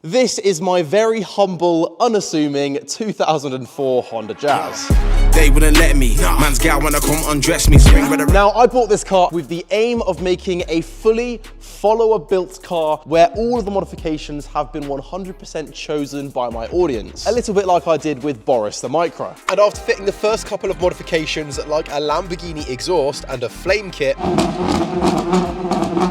This is my very humble, unassuming 2004 Honda Jazz. They wouldn't let me. Man's gal wanna come undress me. Now, I bought this car with the aim of making a fully follower-built car where all of the modifications have been 100% chosen by my audience. A little bit like I did with Boris the Micro. And after fitting the first couple of modifications like a Lamborghini exhaust and a flame kit,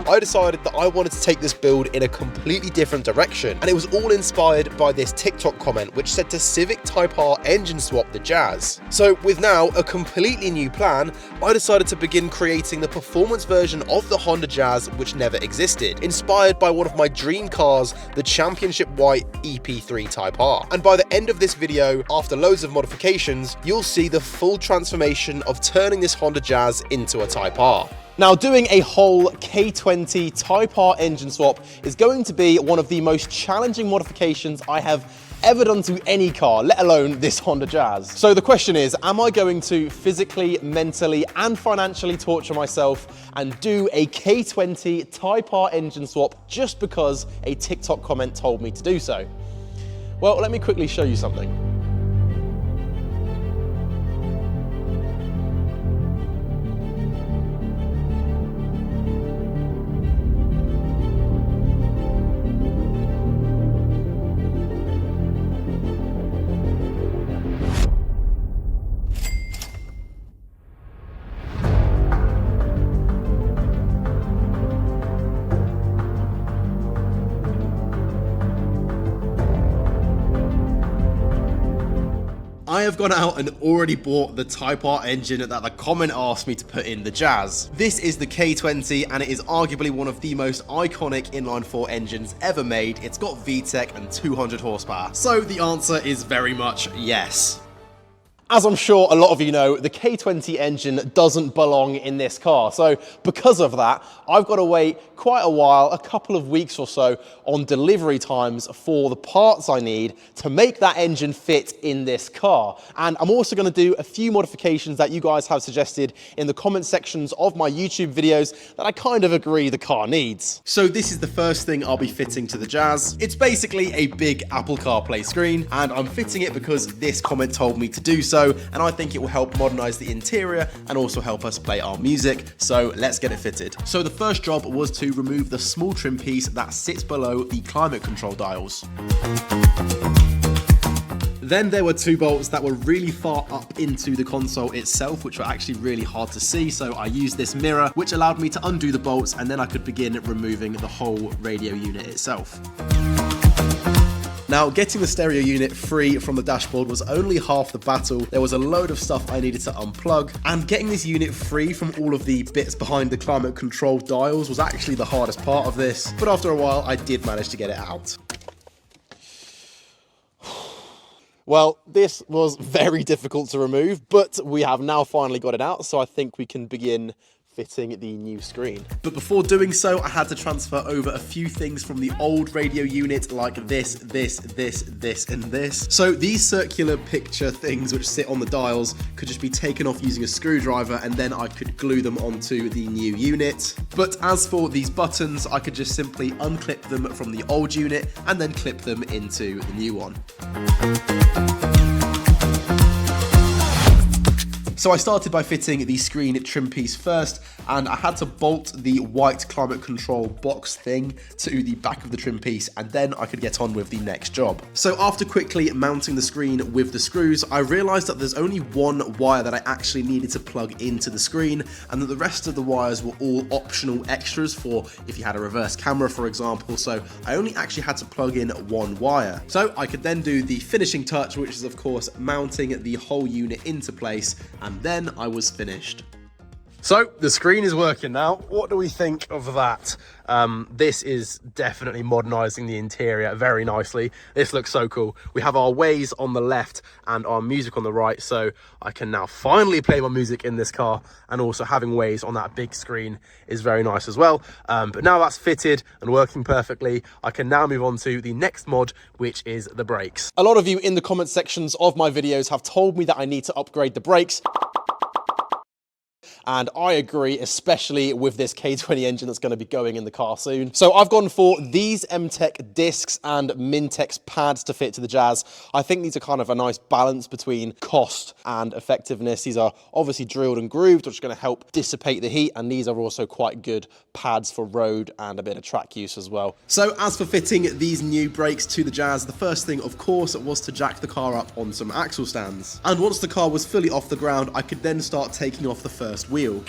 I decided that I wanted to take this build in a completely different direction. And it was all inspired by this TikTok comment which said to Civic Type R engine swap the Jazz. So with now a completely new plan, I decided to begin creating the performance version of the Honda Jazz which never existed, inspired by one of my dream cars, the Championship White EP3 Type R. And by the end of this video, after loads of modifications, you'll see the full transformation of turning this Honda Jazz into a Type R. Now, doing a whole K20 Type R engine swap is going to be one of the most challenging modifications I have ever done to any car, let alone this Honda Jazz. So the question is, am I going to physically, mentally, and financially torture myself and do a K20 Type R engine swap just because a TikTok comment told me to do so? Well, let me quickly show you something. I have gone out and already bought the Type R engine that the comment asked me to put in the Jazz. This is the K20 and it is arguably one of the most iconic inline-4 engines ever made. It's got VTEC and 200 horsepower. So the answer is very much yes. As I'm sure a lot of you know, the K20 engine doesn't belong in this car. So because of that, I've got to wait quite a while, a couple of weeks or so, on delivery times for the parts I need to make that engine fit in this car. And I'm also going to do a few modifications that you guys have suggested in the comment sections of my YouTube videos that I kind of agree the car needs. So this is the first thing I'll be fitting to the Jazz. It's basically a big Apple CarPlay screen, and I'm fitting it because this comment told me to do so. And I think it will help modernize the interior and also help us play our music. So let's get it fitted. So the first job was to remove the small trim piece that sits below the climate control dials. Then there were two bolts that were really far up into the console itself, which were actually really hard to see. So I used this mirror, which allowed me to undo the bolts, and then I could begin removing the whole radio unit itself. Now, getting the stereo unit free from the dashboard was only half the battle. There was a load of stuff I needed to unplug, and getting this unit free from all of the bits behind the climate control dials was actually the hardest part of this, but after a while I did manage to get it out. Well, this was very difficult to remove, but we have now finally got it out, so I think we can begin fitting the new screen. But before doing so, I had to transfer over a few things from the old radio unit, like this, and this. So these circular picture things which sit on the dials could just be taken off using a screwdriver, and then I could glue them onto the new unit. But as for these buttons, I could just simply unclip them from the old unit and then clip them into the new one. So I started by fitting the screen trim piece first, and I had to bolt the white climate control box thing to the back of the trim piece, and then I could get on with the next job. So after quickly mounting the screen with the screws, I realized that there's only one wire that I actually needed to plug into the screen, and that the rest of the wires were all optional extras for if you had a reverse camera, for example. So I only actually had to plug in one wire. So I could then do the finishing touch, which is of course mounting the whole unit into place, and then I was finished. So the screen is working now. What do we think of that? This is definitely modernizing the interior very nicely. This looks so cool. We have our Waze on the left and our music on the right, so I can now finally play my music in this car, and also having Waze on that big screen is very nice as well. But now that's fitted and working perfectly, I can now move on to the next mod, which is the brakes. A lot of you in the comment sections of my videos have told me that I need to upgrade the brakes. and I agree, especially with this K20 engine that's going to be going in the car soon. So I've gone for these M-Tech discs and Mintex pads to fit to the Jazz. I think these are kind of a nice balance between cost and effectiveness. These are obviously drilled and grooved, which is going to help dissipate the heat, and these are also quite good pads for road and a bit of track use as well. So as for fitting these new brakes to the Jazz, the first thing, of course, was to jack the car up on some axle stands. And once the car was fully off the ground, I could then start taking off the first wheel.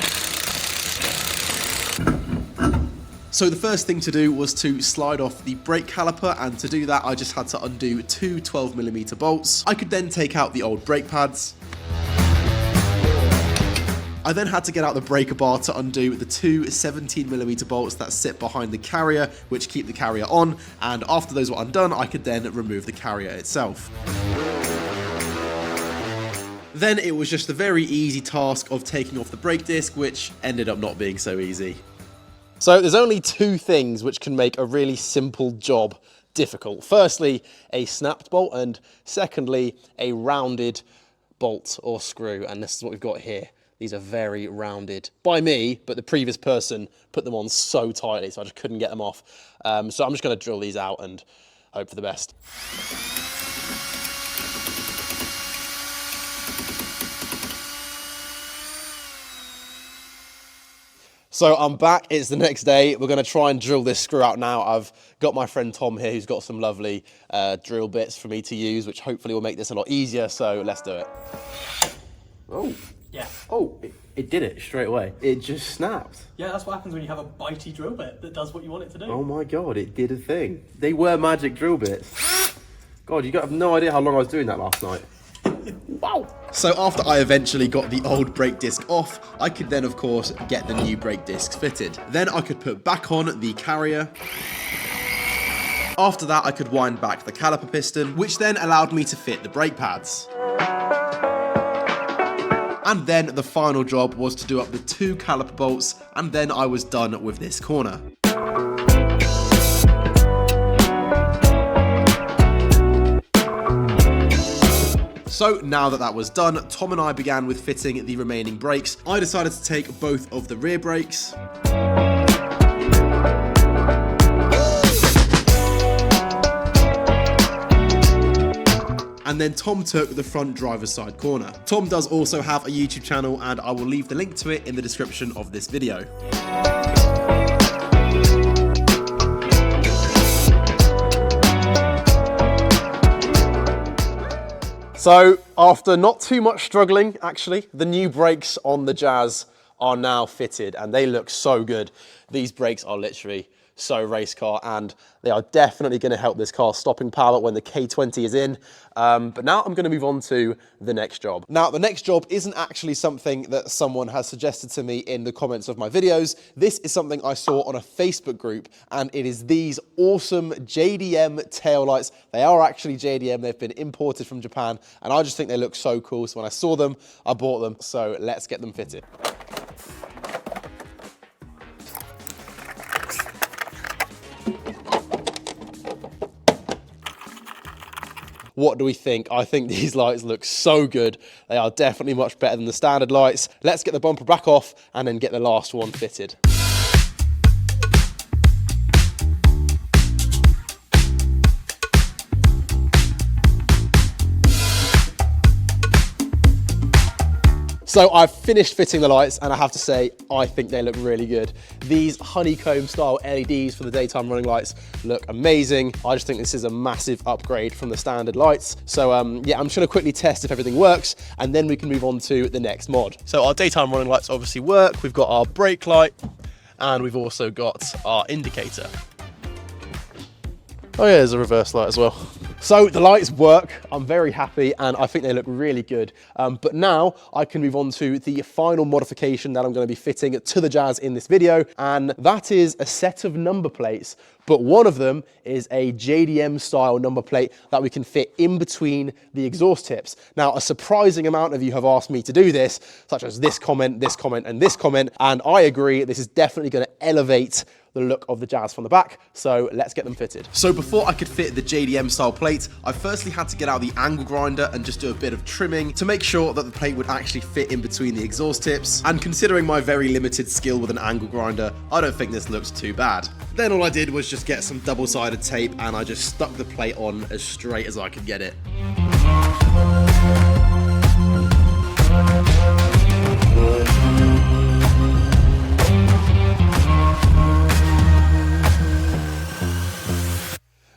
So the first thing to do was to slide off the brake caliper, and to do that I just had to undo two 12mm bolts. I could then take out the old brake pads. I then had to get out the breaker bar to undo the two 17mm bolts that sit behind the carrier, which keep the carrier on, and after those were undone, I could then remove the carrier itself. Then it was just the very easy task of taking off the brake disc, which ended up not being so easy. So there's only two things which can make a really simple job difficult. Firstly, a snapped bolt, and secondly, a rounded bolt or screw, and this is what we've got here. These are very rounded by me, but the previous person put them on so tightly, so I just couldn't get them off. So I'm just going to drill these out and hope for the best. So I'm back, it's the next day. We're gonna try and drill this screw out now. I've got my friend Tom here who's got some lovely drill bits for me to use, which hopefully will make this a lot easier, so let's do it. Oh. Yeah. Oh, it did it straight away. It just snapped. Yeah, that's what happens when you have a bitey drill bit that does what you want it to do. Oh my God, it did a thing. They were magic drill bits. God, you have no idea how long I was doing that last night. Wow. So after I eventually got the old brake disc off, I could then of course get the new brake discs fitted. Then I could put back on the carrier. After that I could wind back the caliper piston, which then allowed me to fit the brake pads. And then the final job was to do up the two caliper bolts, and then I was done with this corner. So now that that was done, Tom and I began with fitting the remaining brakes. I decided to take both of the rear brakes. And then Tom took the front driver's side corner. Tom does also have a YouTube channel, and I will leave the link to it in the description of this video. So after not too much struggling, actually, the new brakes on the Jazz are now fitted and they look so good. These brakes are literally so race car, and they are definitely going to help this car stopping power when the K20 is in. But now I'm going to move on to the next job. Now, the next job isn't actually something that someone has suggested to me in the comments of my videos. This is something I saw on a Facebook group, and it is these awesome JDM taillights. They are actually JDM. They've been imported from Japan, and I just think they look so cool. So when I saw them, I bought them. So let's get them fitted. What do we think? I think these lights look so good. They are definitely much better than the standard lights. Let's get the bumper back off and then get the last one fitted. So I've finished fitting the lights, and I have to say, I think they look really good. These honeycomb style LEDs for the daytime running lights look amazing. I just think this is a massive upgrade from the standard lights. So yeah, I'm just gonna quickly test if everything works, and then we can move on to the next mod. So our daytime running lights obviously work. We've got our brake light, and we've also got our indicator. Oh yeah, there's a reverse light as well. So the lights work, I'm very happy, and I think they look really good. But now I can move on to the final modification that I'm going to be fitting to the Jazz in this video, and that is a set of number plates. But one of them is a JDM style number plate that we can fit in between the exhaust tips. Now, a surprising amount of you have asked me to do this, such as this comment, and this comment, and I agree, this is definitely going to elevate the look of the Jazz from the back, so let's get them fitted. So before I could fit the JDM style plates, plate, I firstly had to get out the angle grinder and just do a bit of trimming to make sure that the plate would actually fit in between the exhaust tips, and considering my very limited skill with an angle grinder, I don't think this looks too bad. Then all I did was just get some double-sided tape and I just stuck the plate on as straight as I could get it.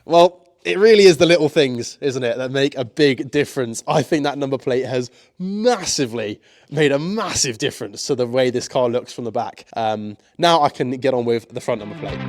Well, it really is the little things, isn't it, that make a big difference. I think that number plate has massively made a massive difference to the way this car looks from the back. Now I can get on with the front number plate.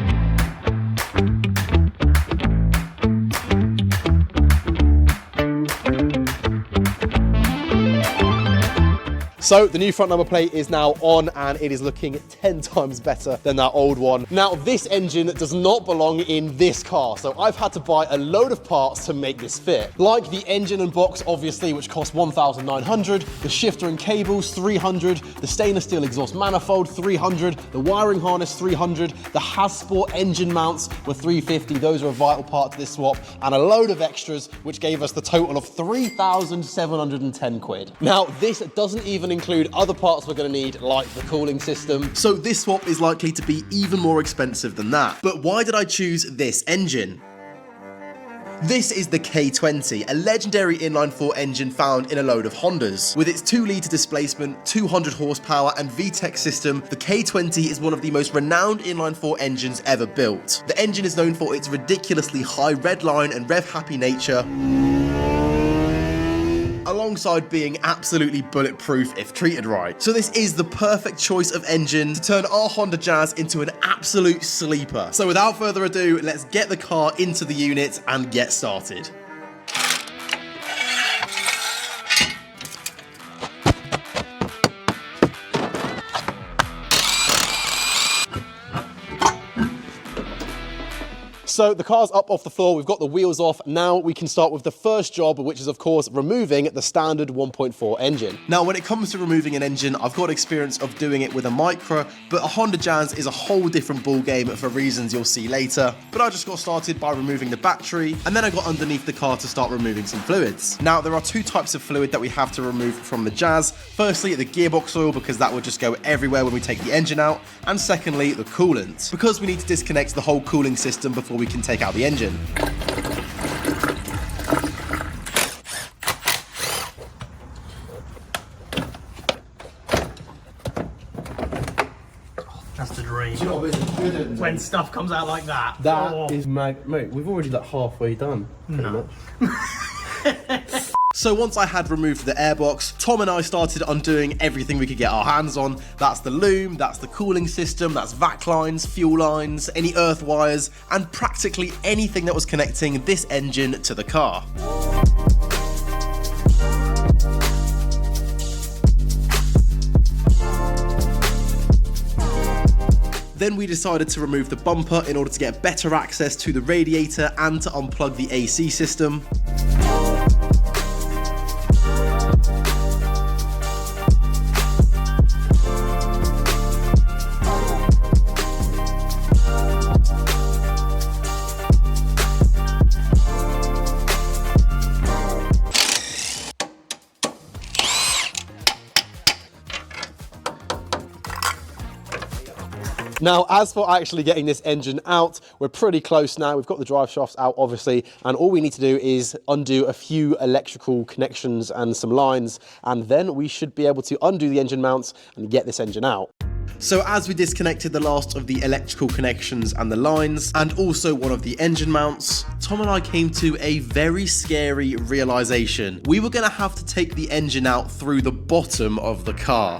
So the new front number plate is now on and it is looking 10 times better than that old one. Now this engine does not belong in this car, so I've had to buy a load of parts to make this fit. Like the engine and box, obviously, which cost 1,900, the shifter and cables, 300, the stainless steel exhaust manifold, 300, the wiring harness, 300, the Hasport engine mounts were 350, those are a vital part to this swap, and a load of extras, which gave us the total of 3,710 quid. Now this doesn't even include other parts we're going to need, like the cooling system. So this swap is likely to be even more expensive than that. But why did I choose this engine? This is the K20, a legendary inline-4 engine found in a load of Hondas. With its 2-litre displacement, 200 horsepower and VTEC system, the K20 is one of the most renowned inline-4 engines ever built. The engine is known for its ridiculously high redline and rev-happy nature, alongside being absolutely bulletproof if treated right. So this is the perfect choice of engine to turn our Honda Jazz into an absolute sleeper. So without further ado, let's get the car into the unit and get started. So the car's up off the floor, we've got the wheels off. Now we can start with the first job, which is of course removing the standard 1.4 engine. Now when it comes to removing an engine, I've got experience of doing it with a Micra, but a Honda Jazz is a whole different ball game for reasons you'll see later. But I just got started by removing the battery, and then I got underneath the car to start removing some fluids. Now there are two types of fluid that we have to remove from the Jazz. Firstly, the gearbox oil, because that would just go everywhere when we take the engine out, and secondly, the coolant, because we need to disconnect the whole cooling system before we can take out the engine. That's the dream. When stuff comes out like that. That is mate, we've already like halfway done, pretty much. So once I had removed the airbox, Tom and I started undoing everything we could get our hands on. That's the loom, that's the cooling system, that's vac lines, fuel lines, any earth wires, and practically anything that was connecting this engine to the car. Then we decided to remove the bumper in order to get better access to the radiator and to unplug the AC system. Now, as for actually getting this engine out, we're pretty close now. We've got the drive shafts out, obviously, and all we need to do is undo a few electrical connections and some lines, and then we should be able to undo the engine mounts and get this engine out. So as we disconnected the last of the electrical connections and the lines, and also one of the engine mounts, Tom and I came to a very scary realization. We were gonna have to take the engine out through the bottom of the car.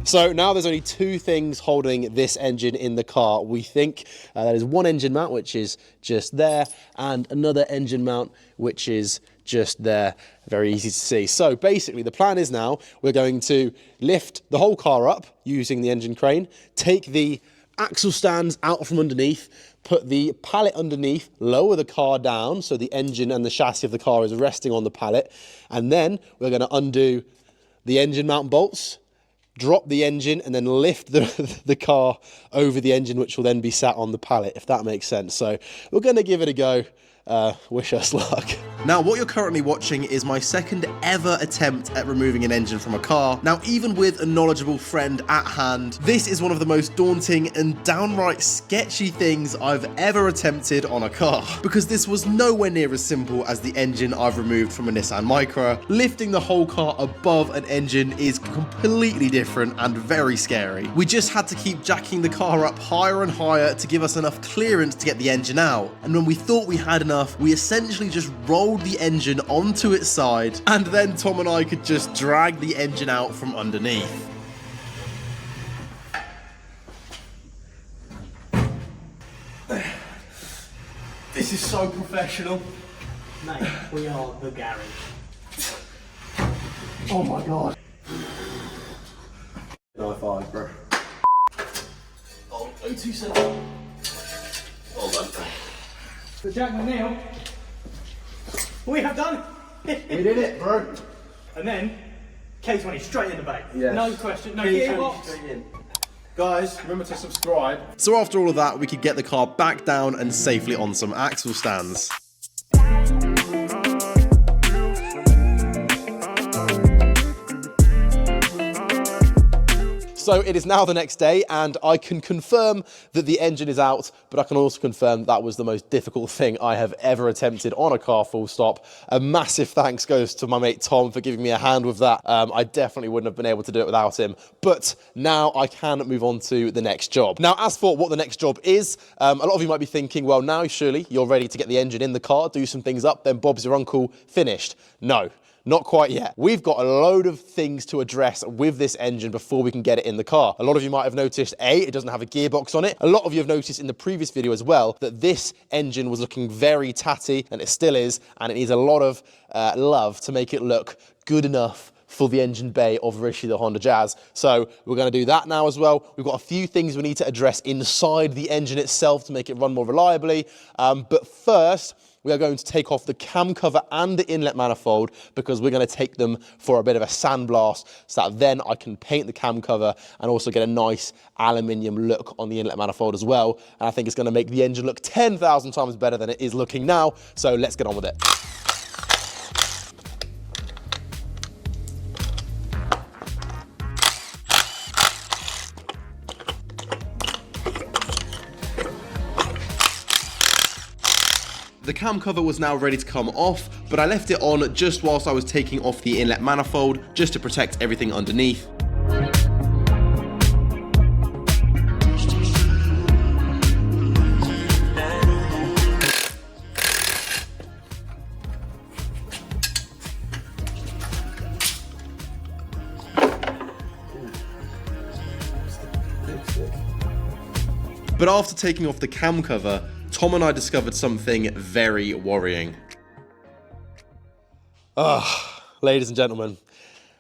So now there's only two things holding this engine in the car, we think. That is one engine mount, which is just there, and another engine mount, which is just there. Very easy to see. So basically the plan is now we're going to lift the whole car up using the engine crane, take the axle stands out from underneath, put the pallet underneath, lower the car down so the engine and the chassis of the car is resting on the pallet, and then we're going to undo the engine mount bolts, drop the engine, and then lift the car over the engine, which will then be sat on the pallet, if that makes sense. So we're going to give it a go. wish us luck. Now, what you're currently watching is my second ever attempt at removing an engine from a car. Now, even with a knowledgeable friend at hand, this is one of the most daunting and downright sketchy things I've ever attempted on a car, because this was nowhere near as simple as the engine I've removed from a Nissan Micra. Lifting the whole car above an engine is completely different and very scary. We just had to keep jacking the car up higher and higher to give us enough clearance to get the engine out. And when we thought we had enough, we essentially just rolled the engine onto its side, and then Tom and I could just drag the engine out from underneath. This is so professional. Mate, we are the garage. Oh my god. High five, bro. Oh, 2 seconds. Hold on. The Jack McNeill. We have done it. We did it, bro. And then K20 straight in the bay. Yes. No question, no gearbox. Guys, remember to subscribe. So after all of that, we could get the car back down and safely on some axle stands. So it is now the next day, and I can confirm that the engine is out, but I can also confirm that was the most difficult thing I have ever attempted on a car, full stop. A massive thanks goes to my mate Tom for giving me a hand with that. I definitely wouldn't have been able to do it without him, but now I can move on to the next job. Now, as for what the next job is, a lot of you might be thinking, well, now surely you're ready to get the engine in the car, do some things up, then Bob's your uncle, finished. No. Not quite yet. We've got a load of things to address with this engine before we can get it in the car. A lot of you might have noticed, it doesn't have a gearbox on it. A lot of you have noticed in the previous video as well that this engine was looking very tatty, and it still is, and it needs a lot of love to make it look good enough for the engine bay of Rishi, the Honda Jazz. So we're going to do that now as well. We've got a few things we need to address inside the engine itself to make it run more reliably. But first, we are going to take off the cam cover and the inlet manifold, because we're going to take them for a bit of a sandblast, so that then I can paint the cam cover and also get a nice aluminium look on the inlet manifold as well. And I think it's going to make the engine look 10,000 times better than it is looking now. So let's get on with it. The cam cover was now ready to come off, but I left it on just whilst I was taking off the inlet manifold, just to protect everything underneath. But after taking off the cam cover, Tom and I discovered something very worrying. Ladies and gentlemen,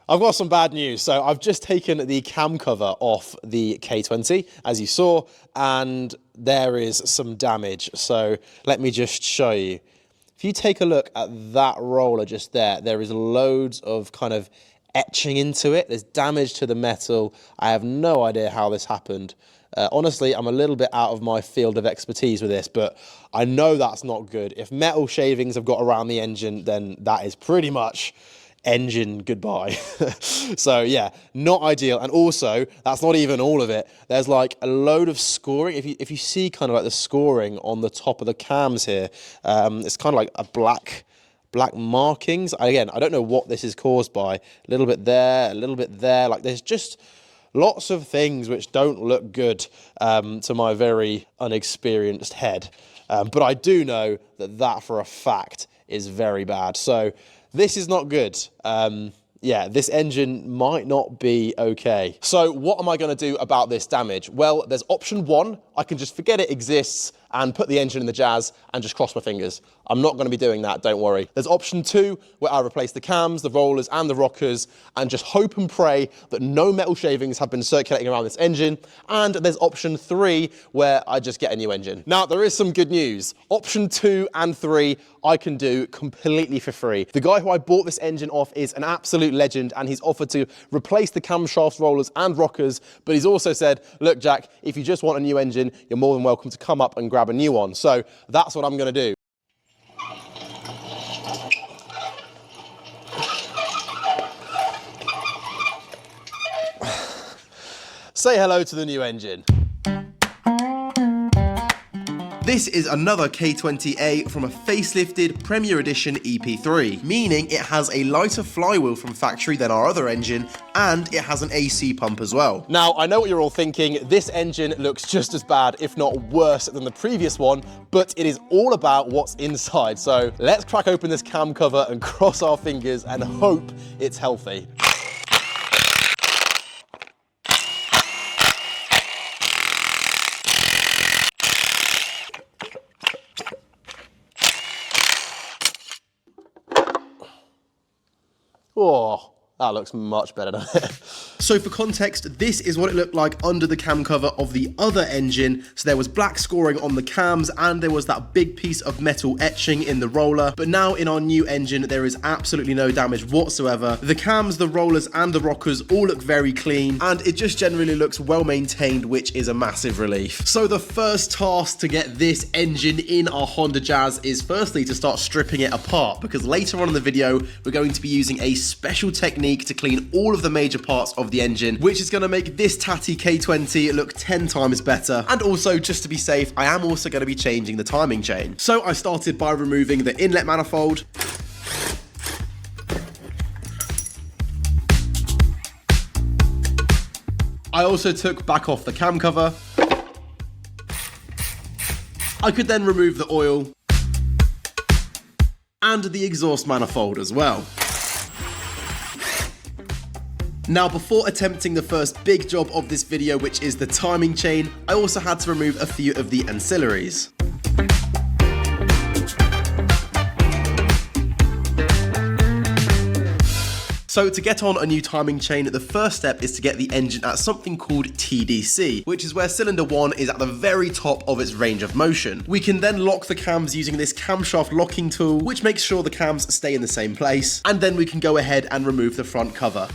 I've got some bad news. So I've just taken the cam cover off the K20, as you saw, and there is some damage. So let me just show you. If you take a look at that roller just there, there is loads of kind of etching into it. There's damage to the metal. I have no idea how this happened. Honestly, I'm a little bit out of my field of expertise with this, but I know that's not good. If metal shavings have got around the engine, then that is pretty much engine goodbye. So yeah, not ideal. And also, that's not even all of it. There's like a load of scoring. If you see kind of like the scoring on the top of the cams here, it's kind of like a black markings. Again, I don't know what this is caused by. A little bit there, a little bit there. Like there's just lots of things which don't look good to my very unexperienced head. But I do know that for a fact is very bad. So this is not good. Yeah, this engine might not be okay. So what am I going to do about this damage? Well, there's option one. I can just forget it exists and put the engine in the Jazz and just cross my fingers. I'm not going to be doing that, don't worry. There's option two, where I replace the cams, the rollers and the rockers and just hope and pray that no metal shavings have been circulating around this engine. And there's option three, where I just get a new engine. Now, there is some good news. Option 2 and 3, I can do completely for free. The guy who I bought this engine off is an absolute legend, and he's offered to replace the camshafts, rollers and rockers, but he's also said, look, Jack, if you just want a new engine, you're more than welcome to come up and grab a new one. So that's what I'm going to do. say hello to the new engine. This is another K20A from a facelifted Premier Edition EP3, meaning it has a lighter flywheel from factory than our other engine, and it has an AC pump as well. Now, I know what you're all thinking, this engine looks just as bad, if not worse than the previous one, but it is all about what's inside. So let's crack open this cam cover and cross our fingers and hope it's healthy. Oh, that looks much better, doesn't it? So for context, this is what it looked like under the cam cover of the other engine. So there was black scoring on the cams and there was that big piece of metal etching in the roller. But now in our new engine, there is absolutely no damage whatsoever. The cams, the rollers and the rockers all look very clean and it just generally looks well maintained, which is a massive relief. So the first task to get this engine in our Honda Jazz is firstly to start stripping it apart, because later on in the video, we're going to be using a special technique to clean all of the major parts of the engine, which is going to make this tatty K20 look 10 times better. And also, just to be safe, I am also going to be changing the timing chain. So I started by removing the inlet manifold. I also took back off the cam cover. I could then remove the oil and the exhaust manifold as well. Now, before attempting the first big job of this video, which is the timing chain, I also had to remove a few of the ancillaries. So to get on a new timing chain, the first step is to get the engine at something called TDC, which is where cylinder 1 is at the very top of its range of motion. We can then lock the cams using this camshaft locking tool, which makes sure the cams stay in the same place, and then we can go ahead and remove the front cover.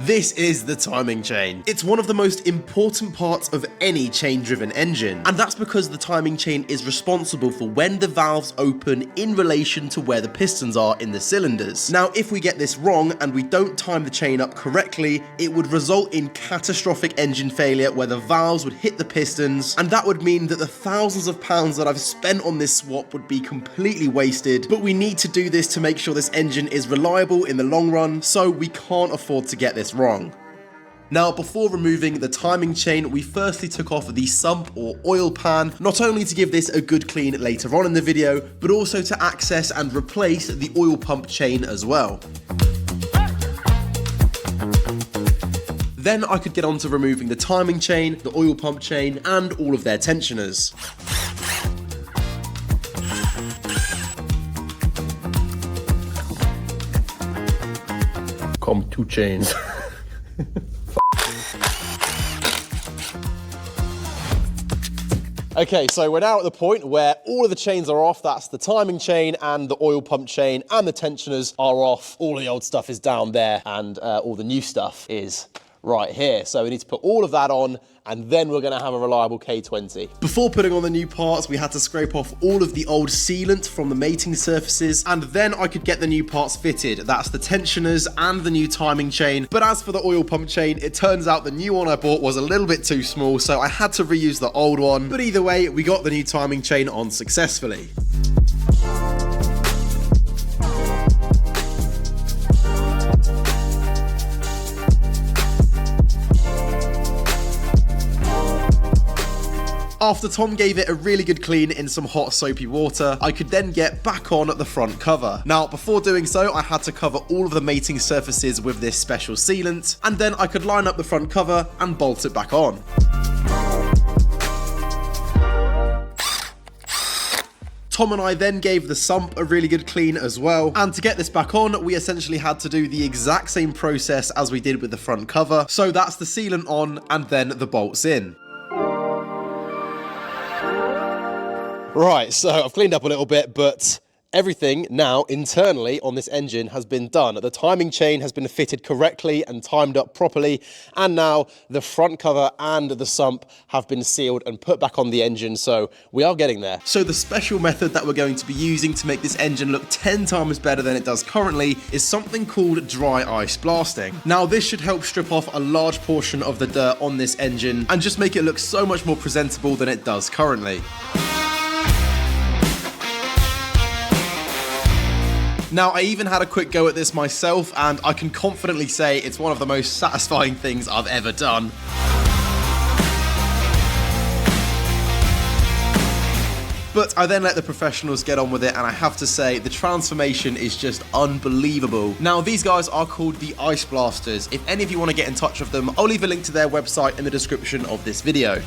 This is the timing chain. It's one of the most important parts of any chain-driven engine, and that's because the timing chain is responsible for when the valves open in relation to where the pistons are in the cylinders. Now, if we get this wrong and we don't time the chain up correctly, it would result in catastrophic engine failure where the valves would hit the pistons, and that would mean that the thousands of pounds that I've spent on this swap would be completely wasted. But we need to do this to make sure this engine is reliable in the long run, so we can't afford to get this wrong. Now, before removing the timing chain, we firstly took off the sump or oil pan, not only to give this a good clean later on in the video, but also to access and replace the oil pump chain as well. Then I could get on to removing the timing chain, the oil pump chain, and all of their tensioners. Come 2 chains. Okay, so we're now at the point where all of the chains are off. That's the timing chain and the oil pump chain, and the tensioners are off. All the old stuff is down there, and all the new stuff is right here. So we need to put all of that on, and then we're gonna have a reliable K20. Before putting on the new parts, we had to scrape off all of the old sealant from the mating surfaces, and then I could get the new parts fitted. That's the tensioners and the new timing chain. But as for the oil pump chain, it turns out the new one I bought was a little bit too small, so I had to reuse the old one. But either way, we got the new timing chain on successfully. After Tom gave it a really good clean in some hot soapy water, I could then get back on the front cover. Now, before doing so, I had to cover all of the mating surfaces with this special sealant, and then I could line up the front cover and bolt it back on. Tom and I then gave the sump a really good clean as well, and to get this back on, we essentially had to do the exact same process as we did with the front cover. So that's the sealant on, and then the bolts in. Right, so I've cleaned up a little bit, but Everything now internally on this engine has been done. The timing chain has been fitted correctly and timed up properly, and now the front cover and the sump have been sealed and put back on the engine, so we are getting there. So the special method that we're going to be using to make this engine look 10 times better than it does currently is something called dry ice blasting. Now this should help strip off a large portion of the dirt on this engine and just make it look so much more presentable than it does currently. Now, I even had a quick go at this myself, and I can confidently say it's one of the most satisfying things I've ever done. But I then let the professionals get on with it, and I have to say, the transformation is just unbelievable. Now, these guys are called the Ice Blasters. If any of you want to get in touch with them, I'll leave a link to their website in the description of this video.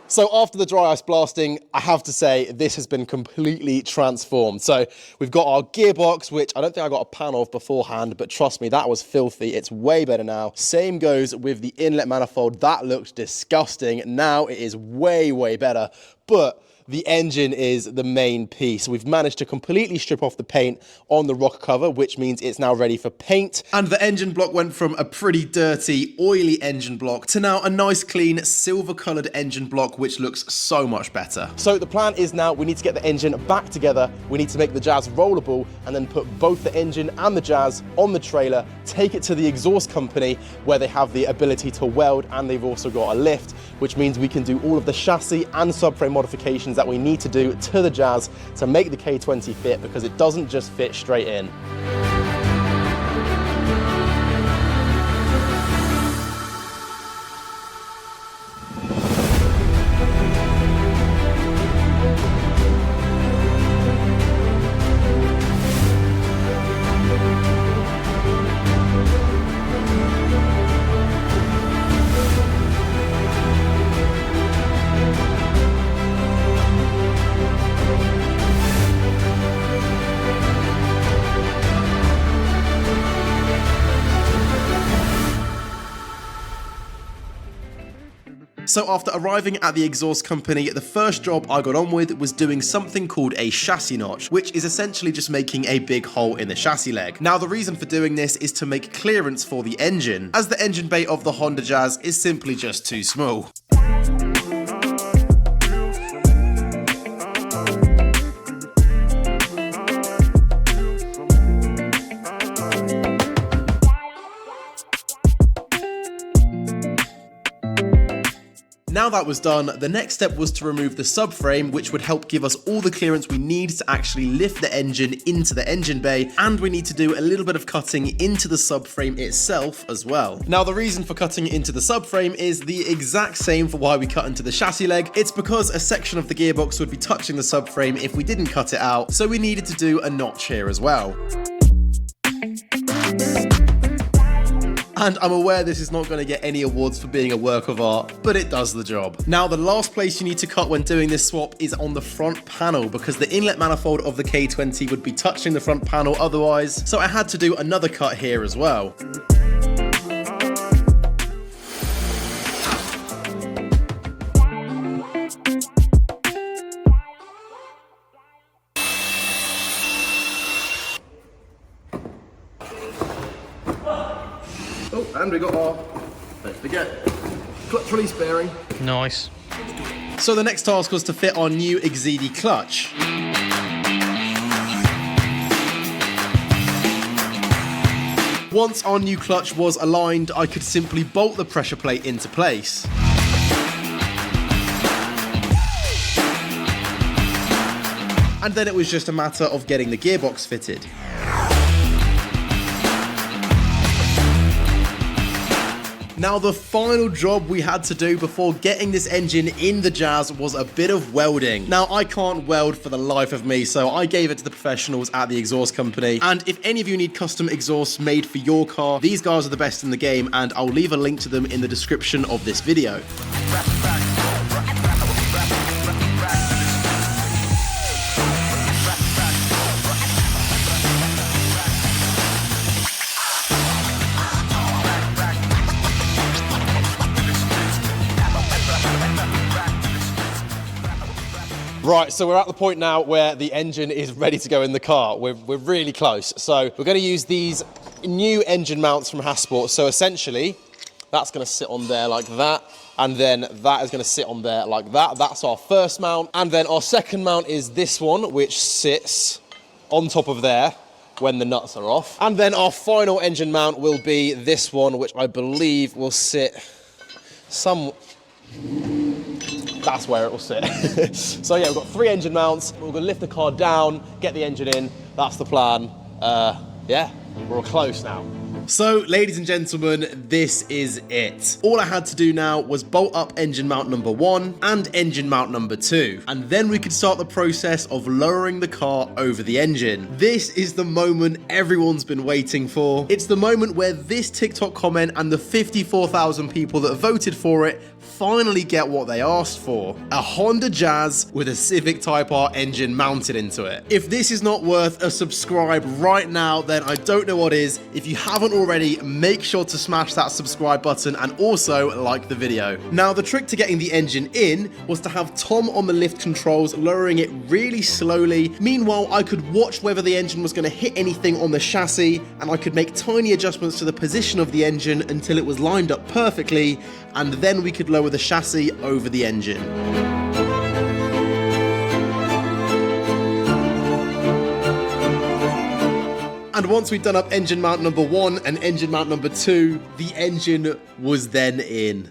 So after the dry ice blasting, I have to say this has been completely transformed. So we've got our gearbox, which I don't think I got a pan of beforehand, but trust me, that was filthy. It's way better now. Same goes with the inlet manifold. That looked disgusting. Now it is way, way better. But the engine is the main piece. We've managed to completely strip off the paint on the rocker cover, which means it's now ready for paint. And the engine block went from a pretty dirty, oily engine block to now a nice, clean, silver-colored engine block, which looks so much better. So the plan is now we need to get the engine back together. We need to make the Jazz rollable and then put both the engine and the Jazz on the trailer, take it to the exhaust company where they have the ability to weld, and they've also got a lift, which means we can do all of the chassis and subframe modifications that we need to do to the Jazz to make the K20 fit, because it doesn't just fit straight in. So after arriving at the exhaust company, the first job I got on with was doing something called a chassis notch, which is essentially just making a big hole in the chassis leg. Now the reason for doing this is to make clearance for the engine, as the engine bay of the Honda Jazz is simply just too small. Now that was done, the next step was to remove the subframe, which would help give us all the clearance we need to actually lift the engine into the engine bay, and we need to do a little bit of cutting into the subframe itself as well. Now the reason for cutting into the subframe is the exact same for why we cut into the chassis leg. It's because a section of the gearbox would be touching the subframe if we didn't cut it out, so we needed to do a notch here as well. And I'm aware this is not going to get any awards for being a work of art, but it does the job. Now, the last place you need to cut when doing this swap is on the front panel, because the inlet manifold of the K20 would be touching the front panel otherwise, so I had to do another cut here as well. Oh, and we got our, don't forget, clutch release bearing. Nice. So the next task was to fit our new Exidi clutch. Once our new clutch was aligned, I could simply bolt the pressure plate into place. And then it was just a matter of getting the gearbox fitted. Now the final job we had to do before getting this engine in the Jazz was a bit of welding. Now I can't weld for the life of me, so I gave it to the professionals at the exhaust company. And if any of you need custom exhausts made for your car, these guys are the best in the game, and I'll leave a link to them in the description of this video. Right, so we're at the point now where the engine is ready to go in the car. We're really close. So we're going to use these new engine mounts from Hasport. So essentially, that's going to sit on there like that. And then that is going to sit on there like that. That's our first mount. And then our second mount is this one, which sits on top of there when the nuts are off. And then our final engine mount will be this one, which I believe will sit that's where it will sit. So yeah, we've got 3 engine mounts. We're gonna lift the car down, get the engine in. That's the plan. Yeah, we're close now. So, ladies and gentlemen, this is it. All I had to do now was bolt up engine mount number 1 and engine mount number 2. And then we could start the process of lowering the car over the engine. This is the moment everyone's been waiting for. It's the moment where this TikTok comment and the 54,000 people that voted for it finally get what they asked for. A Honda Jazz with a Civic Type R engine mounted into it. If this is not worth a subscribe right now, then I don't know what is. If you haven't already, make sure to smash that subscribe button and also like the video. Now, the trick to getting the engine in was to have Tom on the lift controls, lowering it really slowly. Meanwhile, I could watch whether the engine was going to hit anything on the chassis, and I could make tiny adjustments to the position of the engine until it was lined up perfectly, and then we could lower the chassis over the engine. And once we'd done up engine mount number 1 and engine mount number 2, the engine was then in.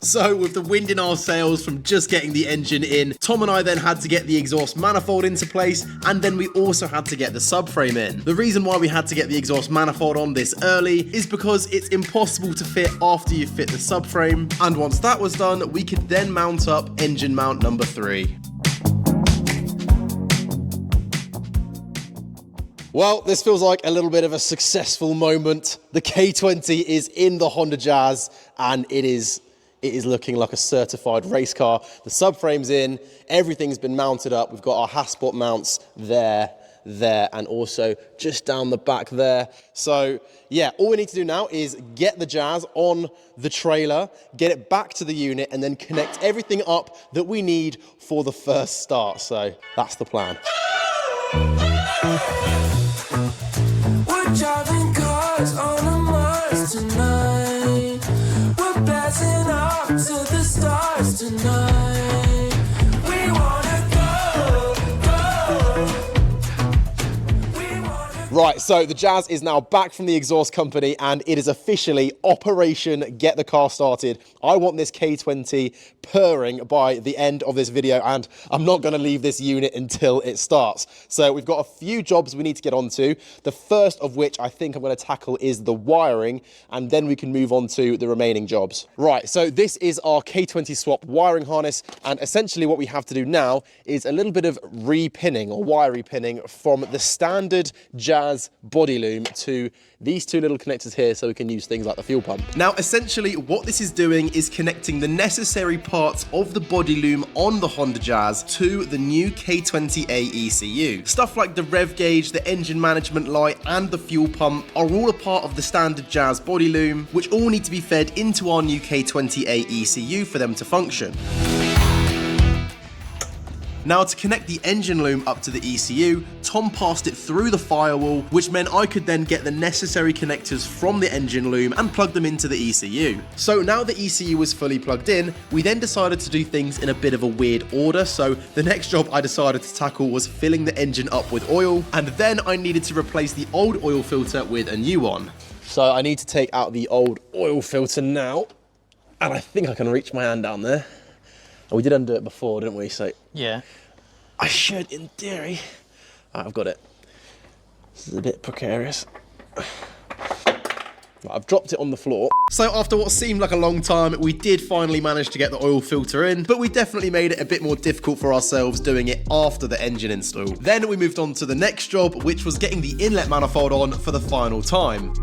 So with the wind in our sails from just getting the engine in, Tom and I then had to get the exhaust manifold into place, and then we also had to get the subframe in. The reason why we had to get the exhaust manifold on this early is because it's impossible to fit after you fit the subframe, and once that was done, we could then mount up engine mount number 3. Well, this feels like a little bit of a successful moment. The K20 is in the Honda Jazz, and it is looking like a certified race car. The subframe's in, everything's been mounted up. We've got our Hasport mounts there, and also just down the back there. So yeah, all we need to do now is get the Jazz on the trailer, get it back to the unit, and then connect everything up that we need for the first start. So that's the plan. We're driving cars on a Mars tonight. We're blasting off to the stars tonight. We wanna go. Right, so the Jazz is now back from the exhaust company, and it is officially Operation Get the Car Started. I want this K20 purring by the end of this video, and I'm not going to leave this unit until it starts. So we've got a few jobs we need to get onto. The first of which I think I'm going to tackle is the wiring, and then we can move on to the remaining jobs. Right, so this is our K20 swap wiring harness, and essentially what we have to do now is a little bit of repinning or wire repinning from the standard Jazz body loom to these two little connectors here, so we can use things like the fuel pump. Now, essentially what this is doing is connecting the necessary parts of the body loom on the Honda Jazz to the new K20A ECU. Stuff like the rev gauge, the engine management light, and the fuel pump are all a part of the standard Jazz body loom, which all need to be fed into our new K20A ECU for them to function. Now, to connect the engine loom up to the ECU, Tom passed it through the firewall, which meant I could then get the necessary connectors from the engine loom and plug them into the ECU. So now the ECU was fully plugged in, we then decided to do things in a bit of a weird order. So the next job I decided to tackle was filling the engine up with oil, and then I needed to replace the old oil filter with a new one. So I need to take out the old oil filter now, and I think I can reach my hand down there. And we did undo it before, didn't we? So Yeah. I should, in theory. I've got it. This is a bit precarious. I've dropped it on the floor. So after what seemed like a long time, we did finally manage to get the oil filter in, but we definitely made it a bit more difficult for ourselves doing it after the engine install. Then we moved on to the next job, which was getting the inlet manifold on for the final time.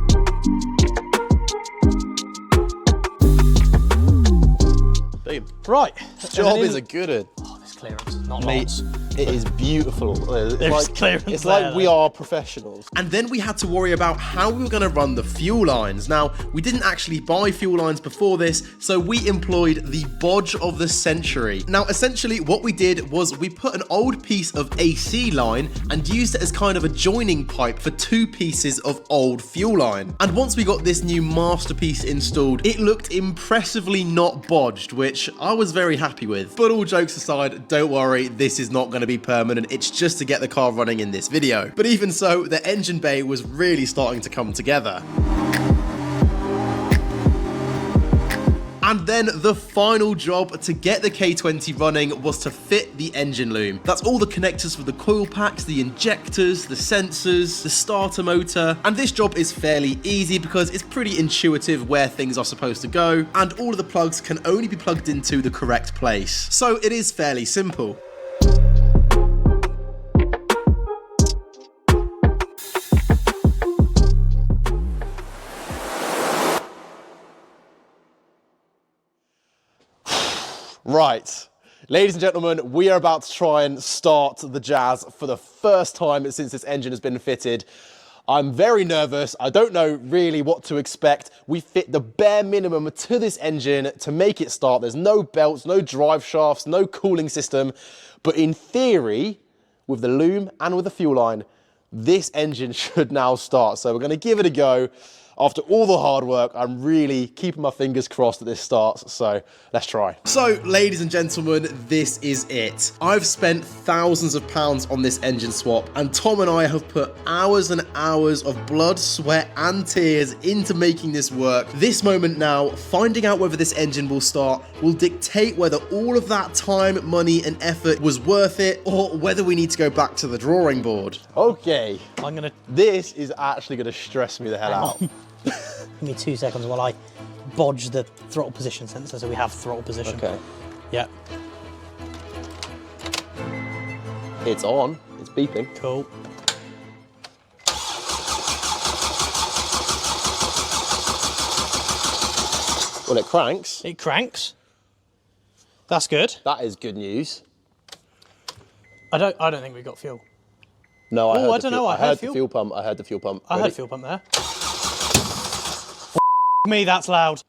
Boom. Right. Job is a good one. Oh, this clearance, not Mate, lots. It is beautiful. There's clearance It's like there, we though. are professionals. And then we had to worry about how we were going to run the fuel lines. Now, we didn't actually buy fuel lines before this, so we employed the bodge of the century. Now, essentially, what we did was we put an old piece of AC line and used it as kind of a joining pipe for 2 pieces of old fuel line. And once we got this new masterpiece installed, it looked impressively not bodged, which I was very happy with. But all jokes aside, don't worry, this is not going to be permanent. It's just to get the car running in this video. But even so, the engine bay was really starting to come together. And then the final job to get the K20 running was to fit the engine loom. That's all the connectors for the coil packs, the injectors, the sensors, the starter motor. And this job is fairly easy because it's pretty intuitive where things are supposed to go, and all of the plugs can only be plugged into the correct place. So it is fairly simple. Right, ladies and gentlemen, we are about to try and start the Jazz for the first time since this engine has been fitted. I'm very nervous. I don't know really what to expect. We fit the bare minimum to this engine to make it start. There's no belts, no drive shafts, no cooling system. But in theory, with the loom and with the fuel line, this engine should now start. So we're going to give it a go. After all the hard work, I'm really keeping my fingers crossed that this starts, so let's try. So, ladies and gentlemen, this is it. I've spent thousands of pounds on this engine swap, and Tom and I have put hours and hours of blood, sweat, and tears into making this work. This moment now, finding out whether this engine will start, will dictate whether all of that time, money, and effort was worth it, or whether we need to go back to the drawing board. Okay, this is actually gonna stress me the hell out. Give me 2 seconds while I bodge the throttle position sensor so we have throttle position. Okay. Yeah. It's on. It's beeping. Cool. Well, it cranks. It cranks. That's good. That is good news. I don't think we've got fuel. No, I heard the fuel. fuel pump. I heard the fuel pump. I heard fuel pump there. Me, that's loud.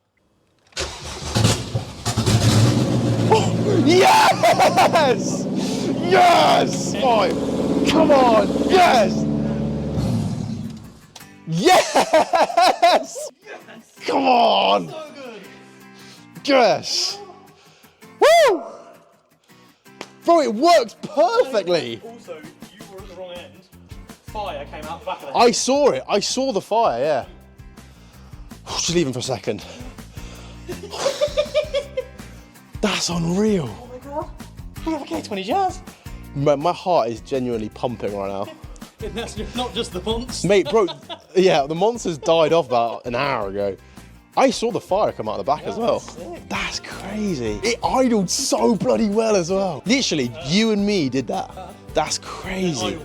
Yes! Yes! Fine. Come on. Yes! Yes! Come on. So good. Yes. Woo! Bro, it works perfectly. Also, you were at the wrong end. Fire came out the back of the I saw it. I saw the fire, yeah. Just leave him for a second. That's unreal. Oh my god. We have a K20 Jazz. My heart is genuinely pumping right now. And that's not just the monster. Mate, bro, yeah, the monsters died off about an hour ago. I saw the fire come out the back as well. That's crazy. It idled so bloody well as well. Literally, you and me did that. That's crazy.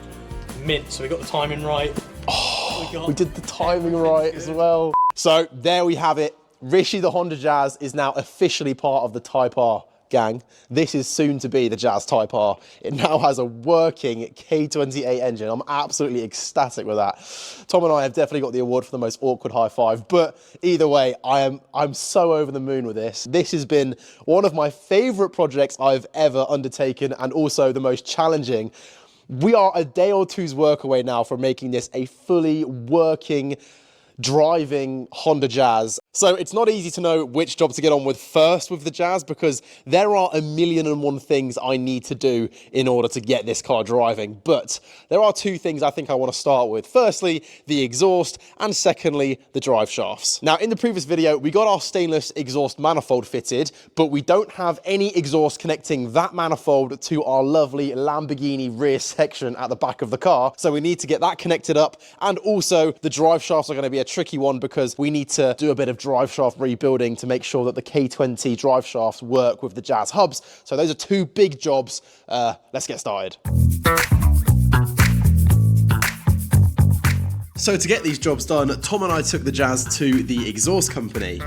Mint, so we got the timing right. Oh, we did the timing right as well. So there we have it. Rishi, the Honda Jazz, is now officially part of the Type R gang. This is soon to be the Jazz Type R. It now has a working K28 engine. I'm absolutely ecstatic with that. Tom and I have definitely got the award for the most awkward high five, but either way, I'm so over the moon with this. This has been one of my favorite projects I've ever undertaken, and also the most challenging. We are a day or two's work away now from making this a fully working, driving Honda Jazz. So it's not easy to know which job to get on with first with the Jazz, because there are 1,000,001 things I need to do in order to get this car driving. But there are 2 things I think I want to start with. Firstly, the exhaust, and secondly, the drive shafts. Now, in the previous video, we got our stainless exhaust manifold fitted, but we don't have any exhaust connecting that manifold to our lovely Lamborghini rear section at the back of the car. So we need to get that connected up. And also, the drive shafts are going to be a tricky one because we need to do a bit of drive shaft rebuilding to make sure that the K20 drive shafts work with the Jazz hubs. So those are 2 big jobs. Let's get started. So to get these jobs done, Tom and I took the Jazz to the exhaust company.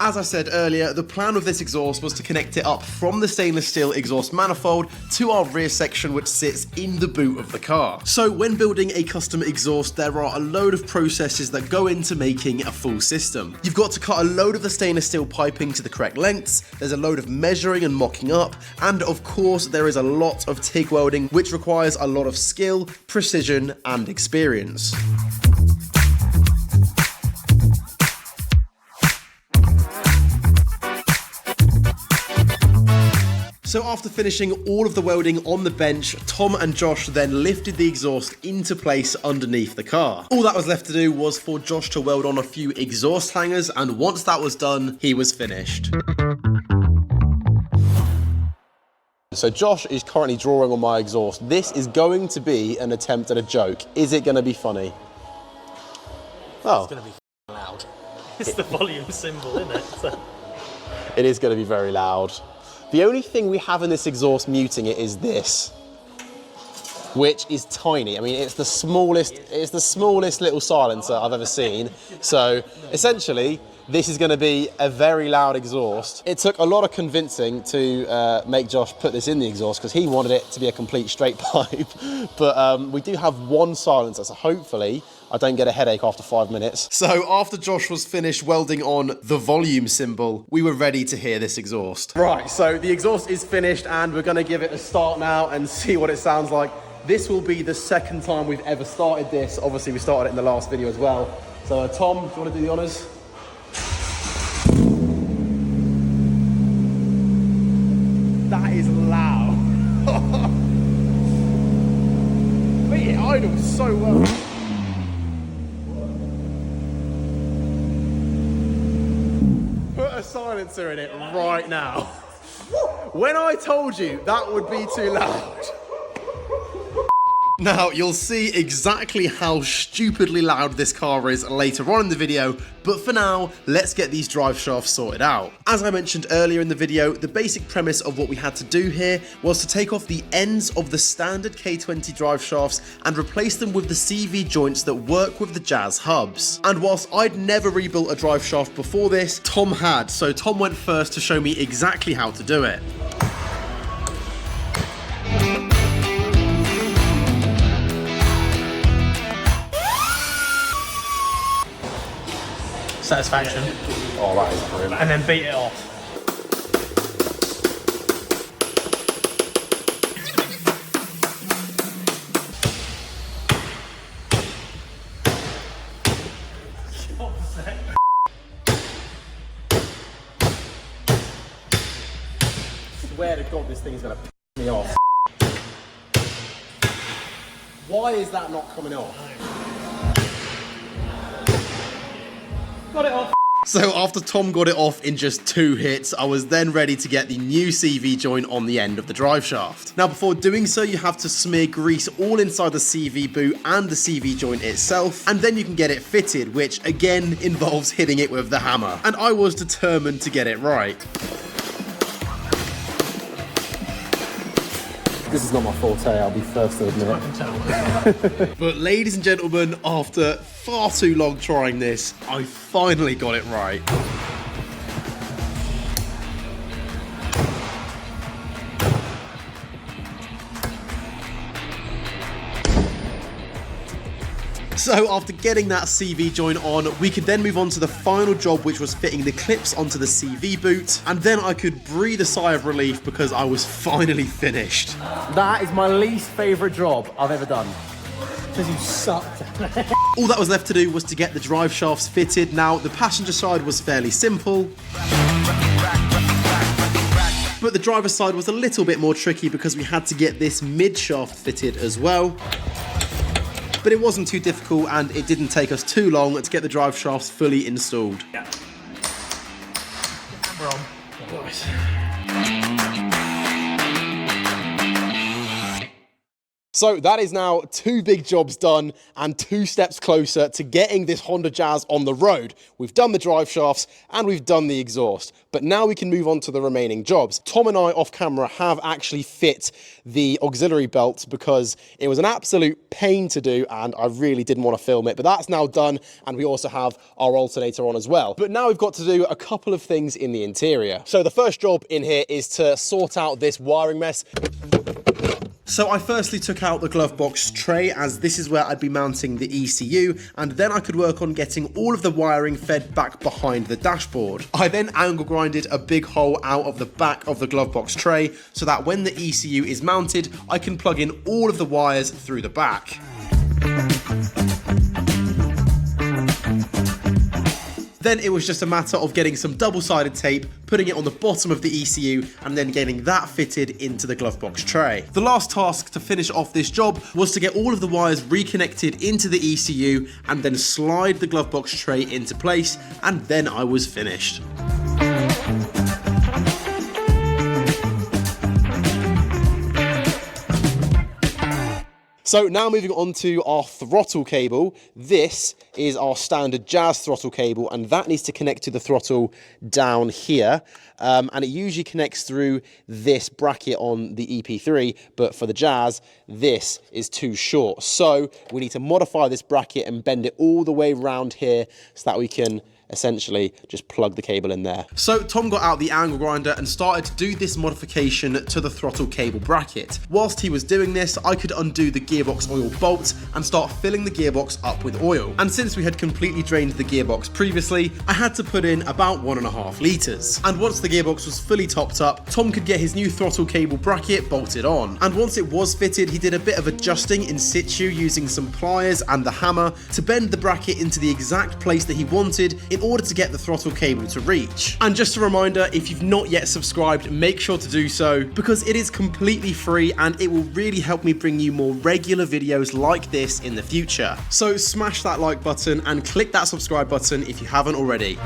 As I said earlier, the plan of this exhaust was to connect it up from the stainless steel exhaust manifold to our rear section, which sits in the boot of the car. So when building a custom exhaust, there are a load of processes that go into making a full system. You've got to cut a load of the stainless steel piping to the correct lengths, there's a load of measuring and mocking up, and of course there is a lot of TIG welding, which requires a lot of skill, precision, and experience. So after finishing all of the welding on the bench, Tom and Josh then lifted the exhaust into place underneath the car. All that was left to do was for Josh to weld on a few exhaust hangers, and once that was done, he was finished. So Josh is currently drawing on my exhaust. This is going to be an attempt at a joke. Is it going to be funny? Oh. It's going to be loud. It's the volume symbol, isn't it? So. It is going to be very loud. The only thing we have in this exhaust muting it is this, which is tiny. I mean, it's the smallest little silencer I've ever seen. So essentially, this is going to be a very loud exhaust. It took a lot of convincing to make Josh put this in the exhaust because he wanted it to be a complete straight pipe. But we do have one silencer, so hopefully I don't get a headache after 5 minutes. So after Josh was finished welding on the volume symbol, we were ready to hear this exhaust. Right, so the exhaust is finished and we're gonna give it a start now and see what it sounds like. This will be the second time we've ever started this. Obviously we started it in the last video as well. So Tom, do you wanna do the honors? That is loud. Wait, it idles so well. Put a silencer in it right now. When I told you that would be too loud. Now, you'll see exactly how stupidly loud this car is later on in the video, but for now, let's get these drive shafts sorted out. As I mentioned earlier in the video, the basic premise of what we had to do here was to take off the ends of the standard K20 drive shafts and replace them with the CV joints that work with the Jazz hubs. And whilst I'd never rebuilt a drive shaft before this, Tom had, so Tom went first to show me exactly how to do it. Satisfaction. Oh, that is brilliant. And then beat it off. Swear to God, this thing's gonna piss me off. Why is that not coming off? Got it off. So after Tom got it off in just 2 hits, I was then ready to get the new CV joint on the end of the drive shaft. Now before doing so, you have to smear grease all inside the CV boot and the CV joint itself, and then you can get it fitted, which again involves hitting it with the hammer. And I was determined to get it right. This is not my forte, I'll be first to admit it. I can tell. But ladies and gentlemen, after far too long trying this, I finally got it right. So after getting that CV joint on, we could then move on to the final job, which was fitting the clips onto the CV boot, and then I could breathe a sigh of relief because I was finally finished. That is my least favourite job I've ever done. Because you sucked. All that was left to do was to get the drive shafts fitted. Now, the passenger side was fairly simple, but the driver's side was a little bit more tricky because we had to get this mid-shaft fitted as well. But it wasn't too difficult and it didn't take us too long to get the drive shafts fully installed. Yeah. We're on. So that is now 2 big jobs done and 2 steps closer to getting this Honda Jazz on the road. We've done the drive shafts and we've done the exhaust, but now we can move on to the remaining jobs. Tom and I off camera have actually fit the auxiliary belt because it was an absolute pain to do and I really didn't want to film it, but that's now done, and we also have our alternator on as well. But now we've got to do a couple of things in the interior. So the first job in here is to sort out this wiring mess. So I firstly took out the glove box tray, as this is where I'd be mounting the ECU, and then I could work on getting all of the wiring fed back behind the dashboard. I then angle grinded a big hole out of the back of the glove box tray so that when the ECU is mounted, I can plug in all of the wires through the back. Then it was just a matter of getting some double-sided tape, putting it on the bottom of the ECU, and then getting that fitted into the glove box tray. The last task to finish off this job was to get all of the wires reconnected into the ECU and then slide the glove box tray into place, and then I was finished. So now moving on to our throttle cable. This is our standard Jazz throttle cable, and that needs to connect to the throttle down here. And it usually connects through this bracket on the EP3, but for the Jazz, this is too short. So we need to modify this bracket and bend it all the way around here so that we can essentially just plug the cable in there. So Tom got out the angle grinder and started to do this modification to the throttle cable bracket. Whilst he was doing this, I could undo the gearbox oil bolt and start filling the gearbox up with oil. And since we had completely drained the gearbox previously, I had to put in about 1.5 litres. And once the gearbox was fully topped up, Tom could get his new throttle cable bracket bolted on. And once it was fitted, he did a bit of adjusting in situ using some pliers and the hammer to bend the bracket into the exact place that he wanted in order to get the throttle cable to reach. And just a reminder, if you've not yet subscribed, make sure to do so because it is completely free and it will really help me bring you more regular videos like this in the future. So smash that like button and click that subscribe button if you haven't already.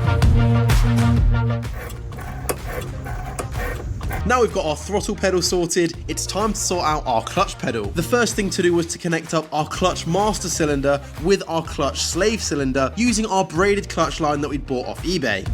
Now we've got our throttle pedal sorted, it's time to sort out our clutch pedal. The first thing to do was to connect up our clutch master cylinder with our clutch slave cylinder using our braided clutch line that we'd bought off eBay.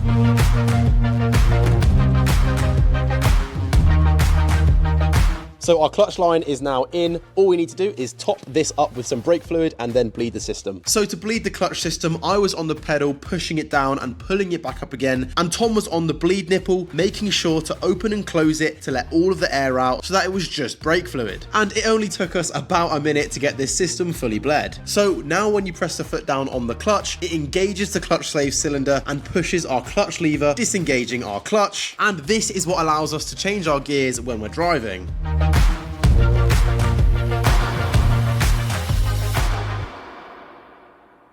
So our clutch line is now in. All we need to do is top this up with some brake fluid and then bleed the system. So to bleed the clutch system, I was on the pedal pushing it down and pulling it back up again, and Tom was on the bleed nipple making sure to open and close it to let all of the air out so that it was just brake fluid. And it only took us about a minute to get this system fully bled. So now when you press the foot down on the clutch, it engages the clutch slave cylinder and pushes our clutch lever, disengaging our clutch. And this is what allows us to change our gears when we're driving.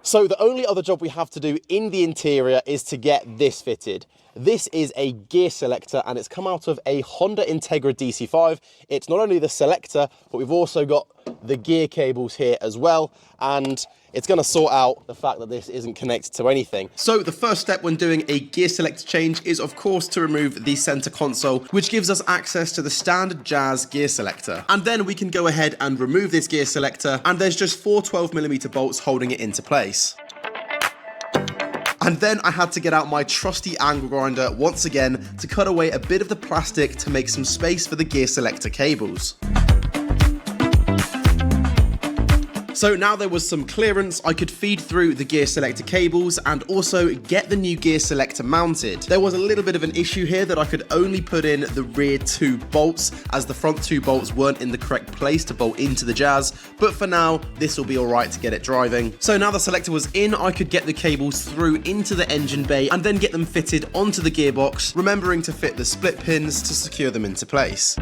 So the only other job we have to do in the interior is to get this fitted. This is a gear selector and it's come out of a Honda Integra DC5. It's not only the selector, but we've also got the gear cables here as well. And it's going to sort out the fact that this isn't connected to anything. So the first step when doing a gear selector change is of course to remove the center console, which gives us access to the standard Jazz gear selector. And then we can go ahead and remove this gear selector, and there's just 4 12mm bolts holding it into place. And then I had to get out my trusty angle grinder once again to cut away a bit of the plastic to make some space for the gear selector cables. So now there was some clearance, I could feed through the gear selector cables and also get the new gear selector mounted. There was a little bit of an issue here that I could only put in the rear 2 bolts as the front 2 bolts weren't in the correct place to bolt into the Jazz, but for now this will be alright to get it driving. So now the selector was in, I could get the cables through into the engine bay and then get them fitted onto the gearbox, remembering to fit the split pins to secure them into place.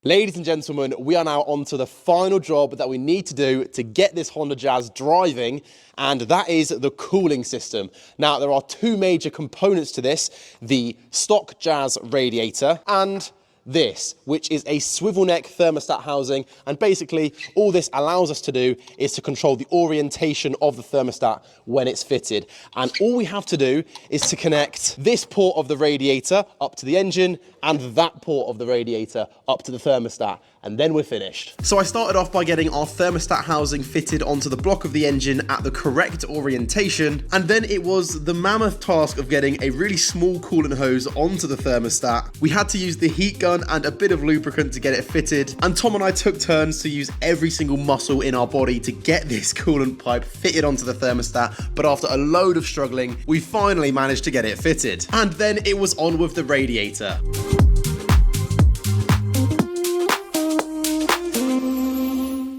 Ladies and gentlemen, we are now on to the final job that we need to do to get this Honda Jazz driving, and that is the cooling system. Now, there are 2 major components to this, the stock Jazz radiator and this, which is a swivel neck thermostat housing. And basically all this allows us to do is to control the orientation of the thermostat when it's fitted. And all we have to do is to connect this port of the radiator up to the engine and that port of the radiator up to the thermostat, and then we're finished. So I started off by getting our thermostat housing fitted onto the block of the engine at the correct orientation, and then it was the mammoth task of getting a really small coolant hose onto the thermostat. We had to use the heat gun and a bit of lubricant to get it fitted, and Tom and I took turns to use every single muscle in our body to get this coolant pipe fitted onto the thermostat, but after a load of struggling, we finally managed to get it fitted. And then it was on with the radiator.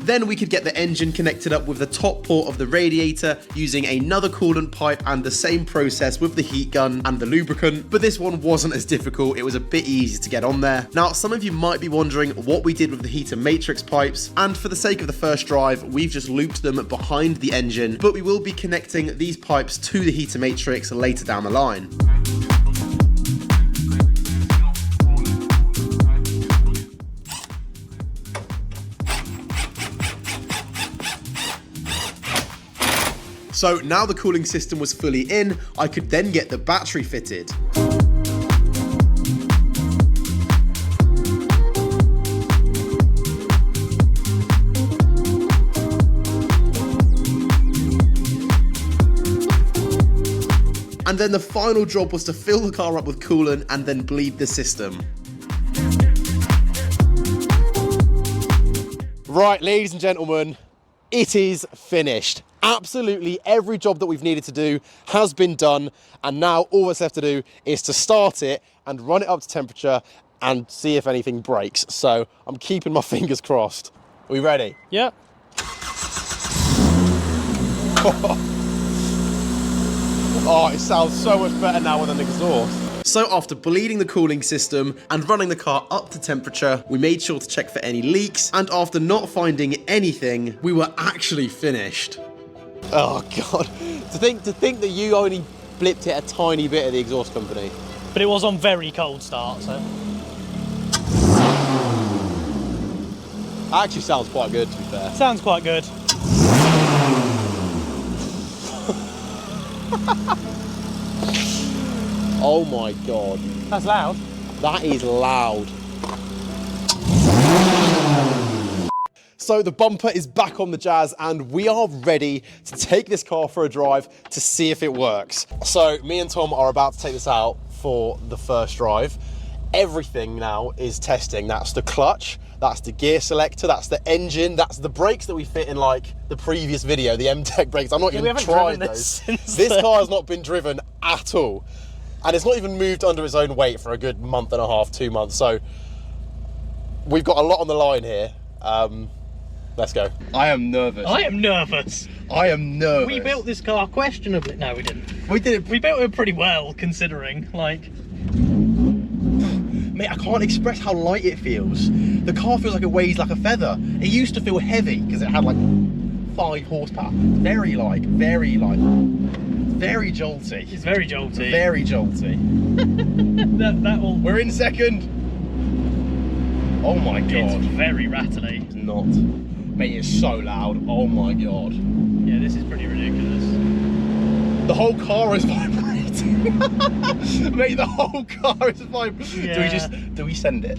Then we could get the engine connected up with the top port of the radiator using another coolant pipe and the same process with the heat gun and the lubricant, but this one wasn't as difficult. It was a bit easy to get on there. Now, some of you might be wondering what we did with the heater matrix pipes, and for the sake of the first drive, we've just looped them behind the engine, but we will be connecting these pipes to the heater matrix later down the line. So now the cooling system was fully in, I could then get the battery fitted. And then the final job was to fill the car up with coolant and then bleed the system. Right, ladies and gentlemen, it is finished. Absolutely every job that we've needed to do has been done, and now all that's left to do is to start it and run it up to temperature and see if anything breaks. So I'm keeping my fingers crossed. Are we ready? Yeah. Oh, it sounds so much better now with an exhaust. So after bleeding the cooling system and running the car up to temperature, we made sure to check for any leaks, and after not finding anything, we were actually finished. Oh God, to think that you only blipped it a tiny bit at the exhaust company. But it was on very cold start, so. Actually sounds quite good, to be fair. Sounds quite good. Oh my God. That's loud. That is loud. So the bumper is back on the Jazz and we are ready to take this car for a drive to see if it works. So me and Tom are about to take this out for the first drive. Everything now is testing. That's the clutch, that's the gear selector, that's the engine, that's the brakes that we fit in like the previous video, the M-Tech brakes. I'm not even tried those. This car has not been driven at all. And it's not even moved under its own weight for a good month and a half, 2 months. So we've got a lot on the line here. Let's go. I am nervous. I am nervous. I am nervous. We built this car questionably. No, we didn't. We did. We built it pretty well, considering, like... Mate, I can't express how light it feels. The car feels like it weighs like a feather. It used to feel heavy because it had like 5 horsepower. Very light, very light. Very jolty. It's very jolty. Very jolty. that will... We're in second. Oh my God. It's very rattly. It's not. Mate, it's so loud. Oh my God. Yeah, this is pretty ridiculous. The whole car is vibrating. Mate, the whole car is vibrating. Yeah. Do we send it?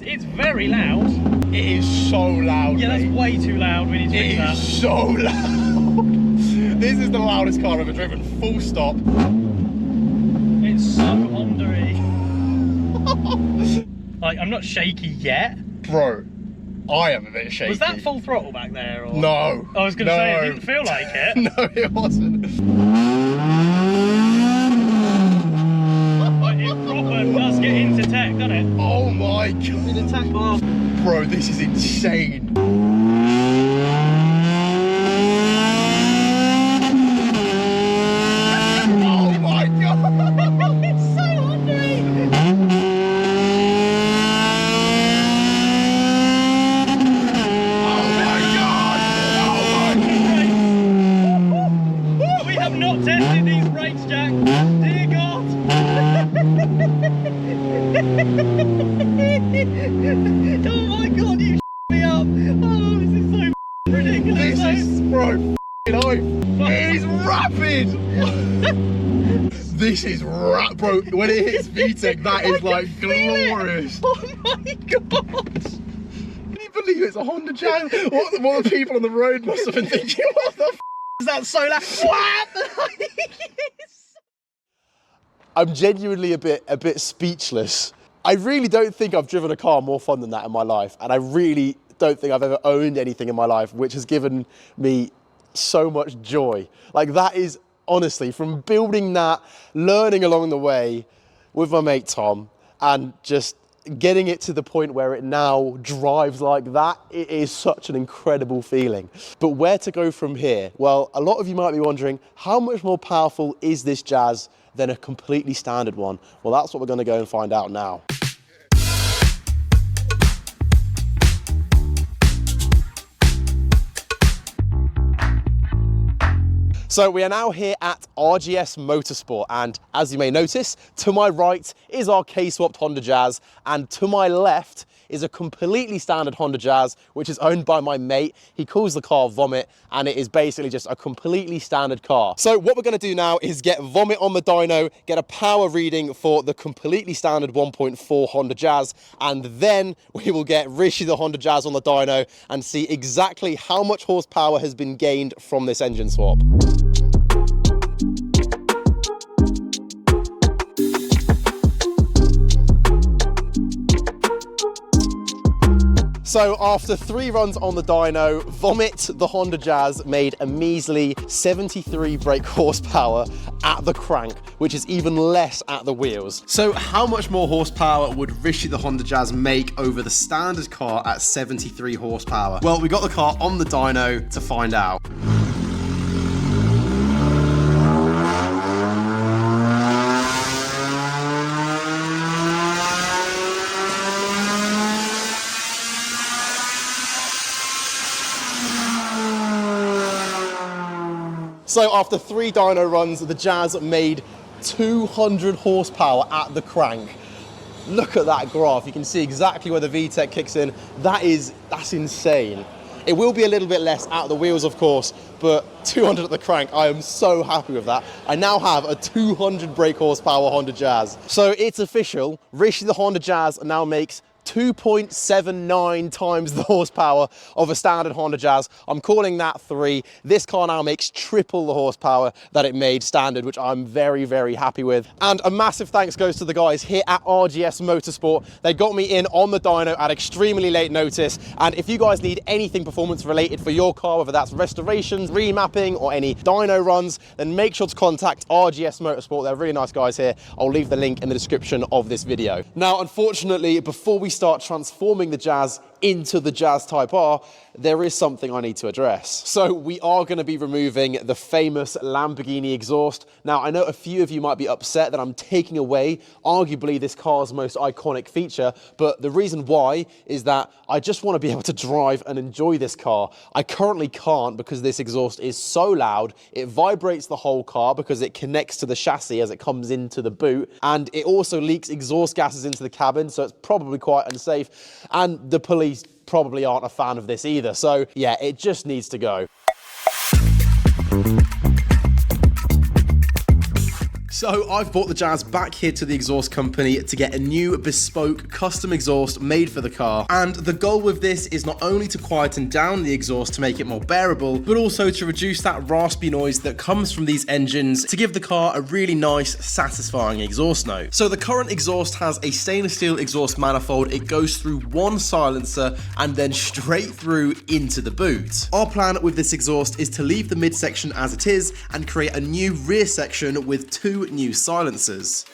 It's very loud. It is so loud. Yeah, mate. that's way too loud. We need to fix that. It is so loud. This is the loudest car I've ever driven. Full stop. It's so Honda-y. Like, I'm not shaky yet. Bro, I am a bit shaky. Was that full throttle back there? Or? No. I was going to say, it didn't feel like it. No, it wasn't. But it proper does get into tech, doesn't it? Oh my God. In the tech bar. Bro, this is insane. Oh my God. It's so Honda-y. Oh my God. We have not tested these brakes, Jack. my god, you me up. Oh, this is so ridiculous. This is, bro, it is rapid. This is bro, when it hits VTEC, that is like glorious. Oh my god. Can you believe it's a Honda Jazz? What the people on the road must have been thinking, what the f is that so loud? What? I'm genuinely a bit speechless. I really don't think I've driven a car more fun than that in my life, and I really don't think I've ever owned anything in my life which has given me so much joy. Like, that is, honestly, from building that, learning along the way with my mate Tom, and just getting it to the point where it now drives like that, it is such an incredible feeling. But where to go from here? Well, a lot of you might be wondering, how much more powerful is this Jazz than a completely standard one? Well, that's what we're going to go and find out now. So we are now here at RGS Motorsport, and as you may notice, to my right is our K-swapped Honda Jazz, and to my left is a completely standard Honda Jazz, which is owned by my mate. He calls the car Vomit, and it is basically just a completely standard car. So what we're gonna do now is get Vomit on the dyno, get a power reading for the completely standard 1.4 Honda Jazz, and then we will get Rishi the Honda Jazz on the dyno and see exactly how much horsepower has been gained from this engine swap. So after 3 runs on the dyno, Vomit, the Honda Jazz, made a measly 73 brake horsepower at the crank, which is even less at the wheels. So how much more horsepower would Rishi the Honda Jazz make over the standard car at 73 horsepower? Well, we got the car on the dyno to find out. So after 3 dyno runs, the Jazz made 200 horsepower at the crank. Look at that graph. You can see exactly where the VTEC kicks in. That's insane. It will be a little bit less at the wheels, of course, but 200 at the crank, I am so happy with that. I now have a 200 brake horsepower Honda Jazz. So it's official, Rishi the Honda Jazz now makes 2.79 times the horsepower of a standard Honda Jazz. I'm calling that 3. This car now makes triple the horsepower that it made standard, which I'm very, very happy with. And a massive thanks goes to the guys here at RGS Motorsport. They got me in on the dyno at extremely late notice. And if you guys need anything performance related for your car, whether that's restorations, remapping, or any dyno runs, then make sure to contact RGS Motorsport. They're really nice guys here. I'll leave the link in the description of this video. Now, unfortunately, before we start transforming the Jazz into the Jazz Type R, there is something I need to address. So we are going to be removing the famous Lamborghini exhaust. Now, I know a few of you might be upset that I'm taking away arguably this car's most iconic feature, but the reason why is that I just want to be able to drive and enjoy this car. I currently can't because this exhaust is so loud. It vibrates the whole car because it connects to the chassis as it comes into the boot, and it also leaks exhaust gases into the cabin, so it's probably quite unsafe, and the police probably aren't a fan of this either. So yeah, it just needs to go. So I've brought the Jazz back here to the exhaust company to get a new bespoke custom exhaust made for the car. And the goal with this is not only to quieten down the exhaust to make it more bearable, but also to reduce that raspy noise that comes from these engines to give the car a really nice, satisfying exhaust note. So the current exhaust has a stainless steel exhaust manifold. It goes through one silencer and then straight through into the boot. Our plan with this exhaust is to leave the midsection as it is and create a new rear section with 2 new silencers.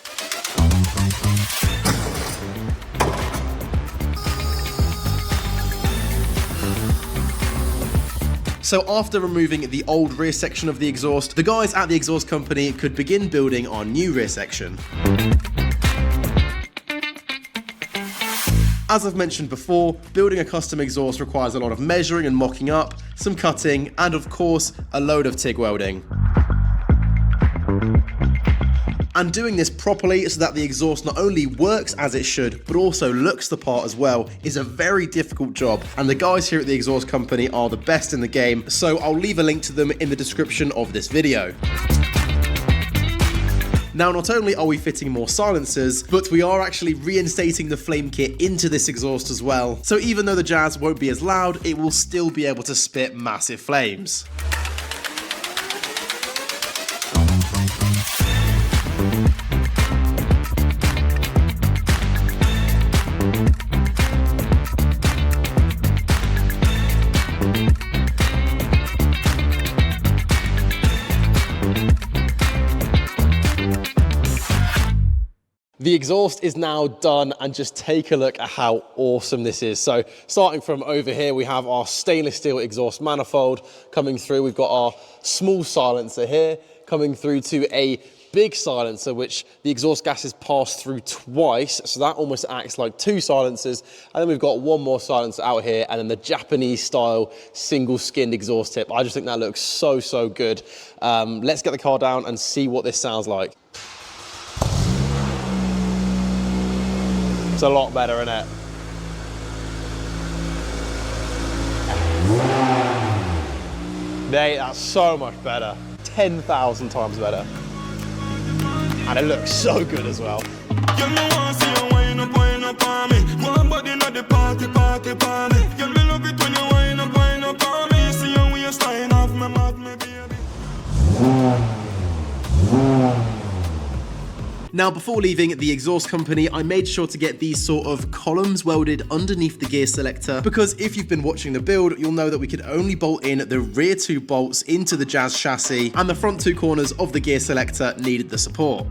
So after removing the old rear section of the exhaust, the guys at the exhaust company could begin building our new rear section. As I've mentioned before, building a custom exhaust requires a lot of measuring and mocking up, some cutting, and of course, a load of TIG welding. And And doing this properly so that the exhaust not only works as it should, but also looks the part as well, is a very difficult job. And the guys here at the exhaust company are the best in the game, so I'll leave a link to them in the description of this video. Now, not only are we fitting more silencers, but we are actually reinstating the flame kit into this exhaust as well. So even though the Jazz won't be as loud, it will still be able to spit massive flames. The exhaust is now done, and just take a look at how awesome this is. So starting from over here, we have our stainless steel exhaust manifold coming through. We've got our small silencer here coming through to a big silencer, which the exhaust gases pass through twice. So that almost acts like two silencers. And then we've got one more silencer out here, and then the Japanese style single skinned exhaust tip. I just think that looks so, so good. Let's get the car down and see what this sounds like. It's a lot better, isn't it? That's so much better. 10,000 times better. And it looks so good as well. Now, before leaving the exhaust company, I made sure to get these sort of columns welded underneath the gear selector, because if you've been watching the build, you'll know that we could only bolt in the rear two bolts into the Jazz chassis, and the front two corners of the gear selector needed the support.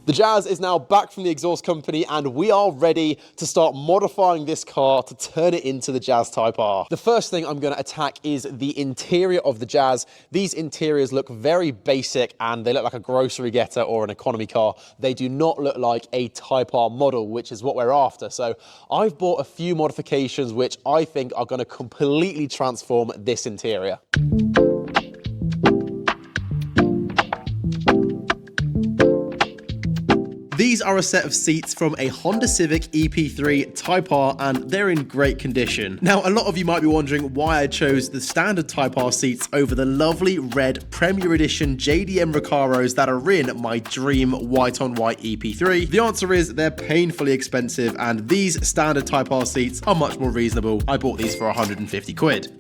The Jazz is now back from the exhaust company, and we are ready to start modifying this car to turn it into the Jazz Type R. The first thing I'm going to attack is the interior of the Jazz. These interiors look very basic, and they look like a grocery getter or an economy car. They do not look like a Type R model, which is what we're after. So I've bought a few modifications which I think are going to completely transform this interior. These are a set of seats from a Honda Civic EP3 Type R, and they're in great condition. Now, a lot of you might be wondering why I chose the standard Type R seats over the lovely red Premier Edition JDM Recaros that are in my dream white on white EP3. The answer is they're painfully expensive, and these standard Type R seats are much more reasonable. I bought these for 150 quid.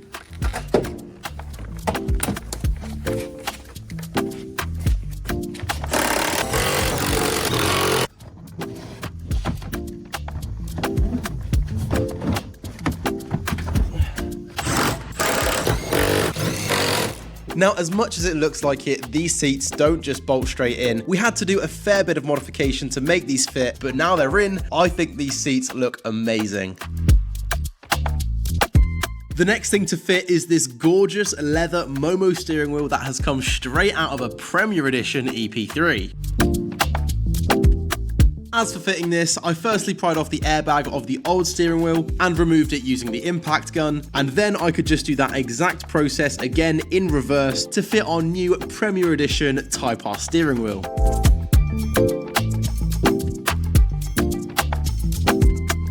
Now, as much as it looks like it, these seats don't just bolt straight in. We had to do a fair bit of modification to make these fit, but now they're in, I think these seats look amazing. The next thing to fit is this gorgeous leather Momo steering wheel that has come straight out of a Premier Edition EP3. As for fitting this, I firstly pried off the airbag of the old steering wheel and removed it using the impact gun, and then I could just do that exact process again in reverse to fit our new Premier Edition Type R steering wheel.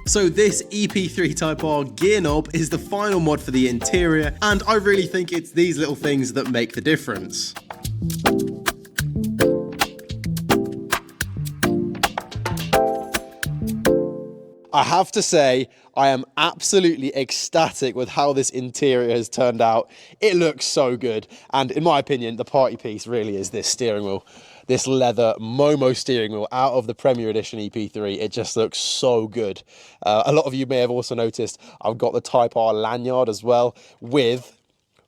So this EP3 Type R gear knob is the final mod for the interior, and I really think it's these little things that make the difference. I have to say, I am absolutely ecstatic with how this interior has turned out. It looks so good, and in my opinion, the party piece really is this steering wheel. This leather Momo steering wheel out of the Premier Edition EP3. It just looks so good. A lot of you may have also noticed I've got the Type R lanyard as well with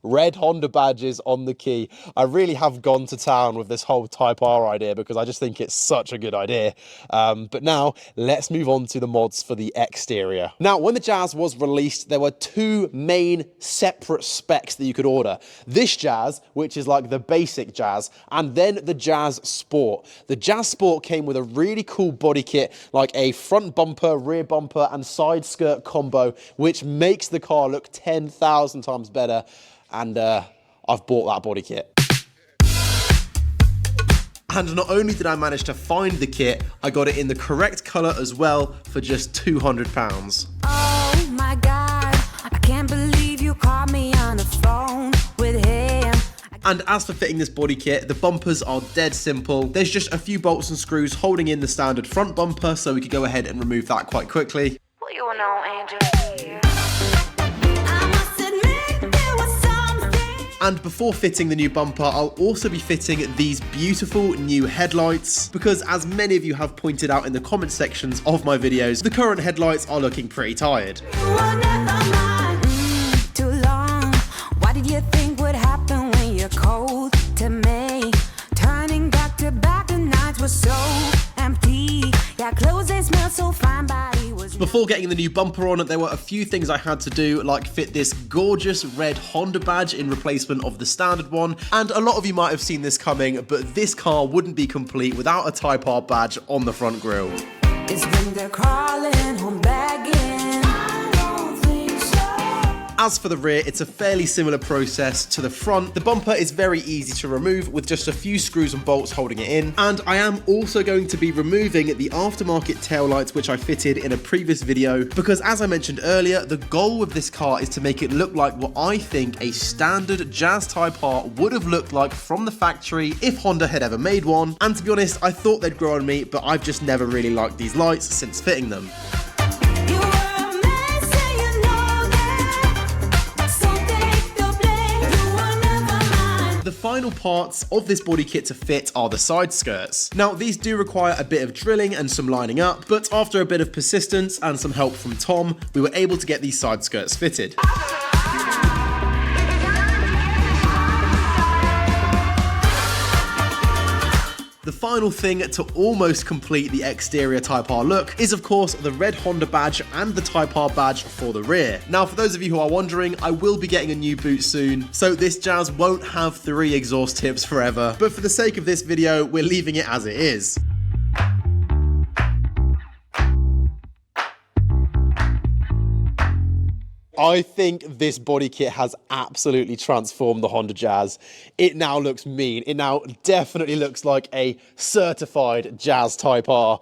red Honda badges on the key. I really have gone to town with this whole Type R idea because I just think it's such a good idea. But now let's move on to the mods for the exterior. Now, when the Jazz was released, there were two main separate specs that you could order. This Jazz, which is like the basic Jazz, and then the Jazz Sport. The Jazz Sport came with a really cool body kit, like a front bumper, rear bumper, and side skirt combo, which makes the car look 10,000 times better. And I've bought that body kit. And not only did I manage to find the kit, I got it in the correct colour as well for just £200. Oh my God, I can't believe you caught me on the phone with him. And as for fitting this body kit, the bumpers are dead simple. There's just a few bolts and screws holding in the standard front bumper, so we could go ahead and remove that quite quickly. Well, you know, Angel. And before fitting the new bumper, I'll also be fitting these beautiful new headlights, because as many of you have pointed out in the comment sections of my videos, the current headlights are looking pretty tired. Too long. What did you think would happen when you're cold to me? Turning back to back, the nights were so empty. Yeah, clothes they smell so fine, body was. Before getting the new bumper on, there were a few things I had to do, like fit this gorgeous red Honda badge in replacement of the standard one. And a lot of you might have seen this coming, but this car wouldn't be complete without a Type R badge on the front grille. It's when they're crawling home begging. I don't think so. As for the rear, it's a fairly similar process to the front. The bumper is very easy to remove with just a few screws and bolts holding it in. And I am also going to be removing the aftermarket taillights, which I fitted in a previous video, because as I mentioned earlier, the goal with this car is to make it look like what I think a standard Jazz Type R would have looked like from the factory if Honda had ever made one. And to be honest, I thought they'd grow on me, but I've just never really liked these lights since fitting them. You were amazing, you know that. So take the blame, you were never mine. The final parts of this body kit to fit are the side skirts. Now, these do require a bit of drilling and some lining up, but after a bit of persistence and some help from Tom, we were able to get these side skirts fitted. The final thing to almost complete the exterior Type R look is of course the red Honda badge and the Type R badge for the rear. Now, for those of you who are wondering, I will be getting a new boot soon, so this Jazz won't have 3 exhaust tips forever, but for the sake of this video, we're leaving it as it is. I think this body kit has absolutely transformed the Honda Jazz. It now looks mean. It now definitely looks like a certified Jazz Type R.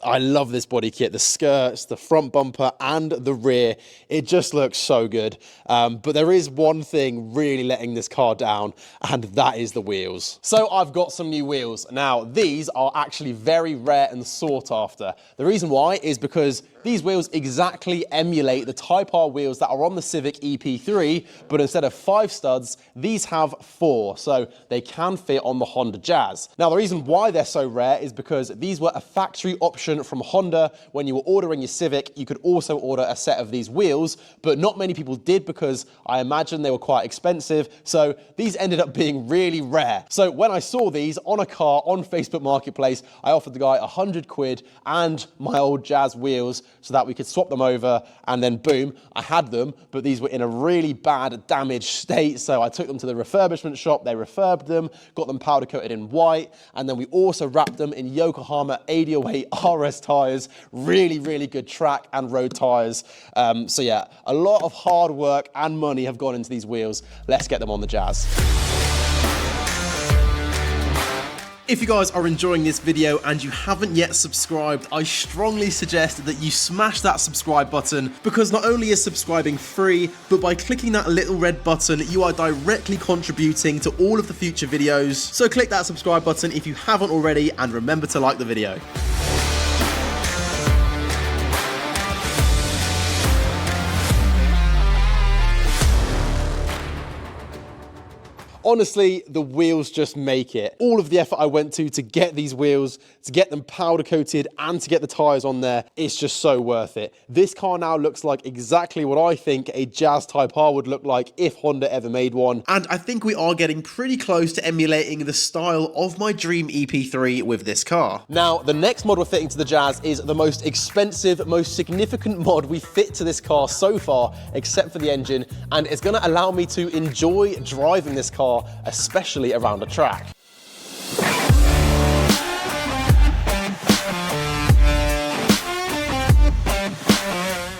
I love this body kit. The skirts, the front bumper, and the rear. It just looks so good. But there is one thing really letting this car down, and that is the wheels. So I've got some new wheels. Now, these are actually very rare and sought after. The reason why is because these wheels exactly emulate the Type R wheels that are on the Civic EP3, but instead of 5 studs, these have 4, so they can fit on the Honda Jazz. Now, the reason why they're so rare is because these were a factory option from Honda. When you were ordering your Civic, you could also order a set of these wheels, but not many people did because I imagine they were quite expensive, so these ended up being really rare. So when I saw these on a car on Facebook Marketplace, I offered the guy 100 quid and my old Jazz wheels so that we could swap them over, and then boom, I had them, but these were in a really bad damaged state, so I took them to the refurbishment shop, they refurbed them, got them powder coated in white, and then we also wrapped them in Yokohama 8008 RS tires, really, really good track and road tires. So yeah, a lot of hard work and money have gone into these wheels. Let's get them on the Jazz. If you guys are enjoying this video and you haven't yet subscribed, I strongly suggest that you smash that subscribe button, because not only is subscribing free, but by clicking that little red button, you are directly contributing to all of the future videos. So click that subscribe button if you haven't already, and remember to like the video. honestly, the wheels just make it. All of the effort I went to get these wheels, to get them powder coated and to get the tires on there, it's just so worth it. This car now looks like exactly what I think a Jazz Type R would look like if Honda ever made one. And I think we are getting pretty close to emulating the style of my dream EP3 with this car. Now, the next mod we're fitting to the Jazz is the most expensive, most significant mod we fit to this car so far, except for the engine, and it's gonna allow me to enjoy driving this car, especially around a track.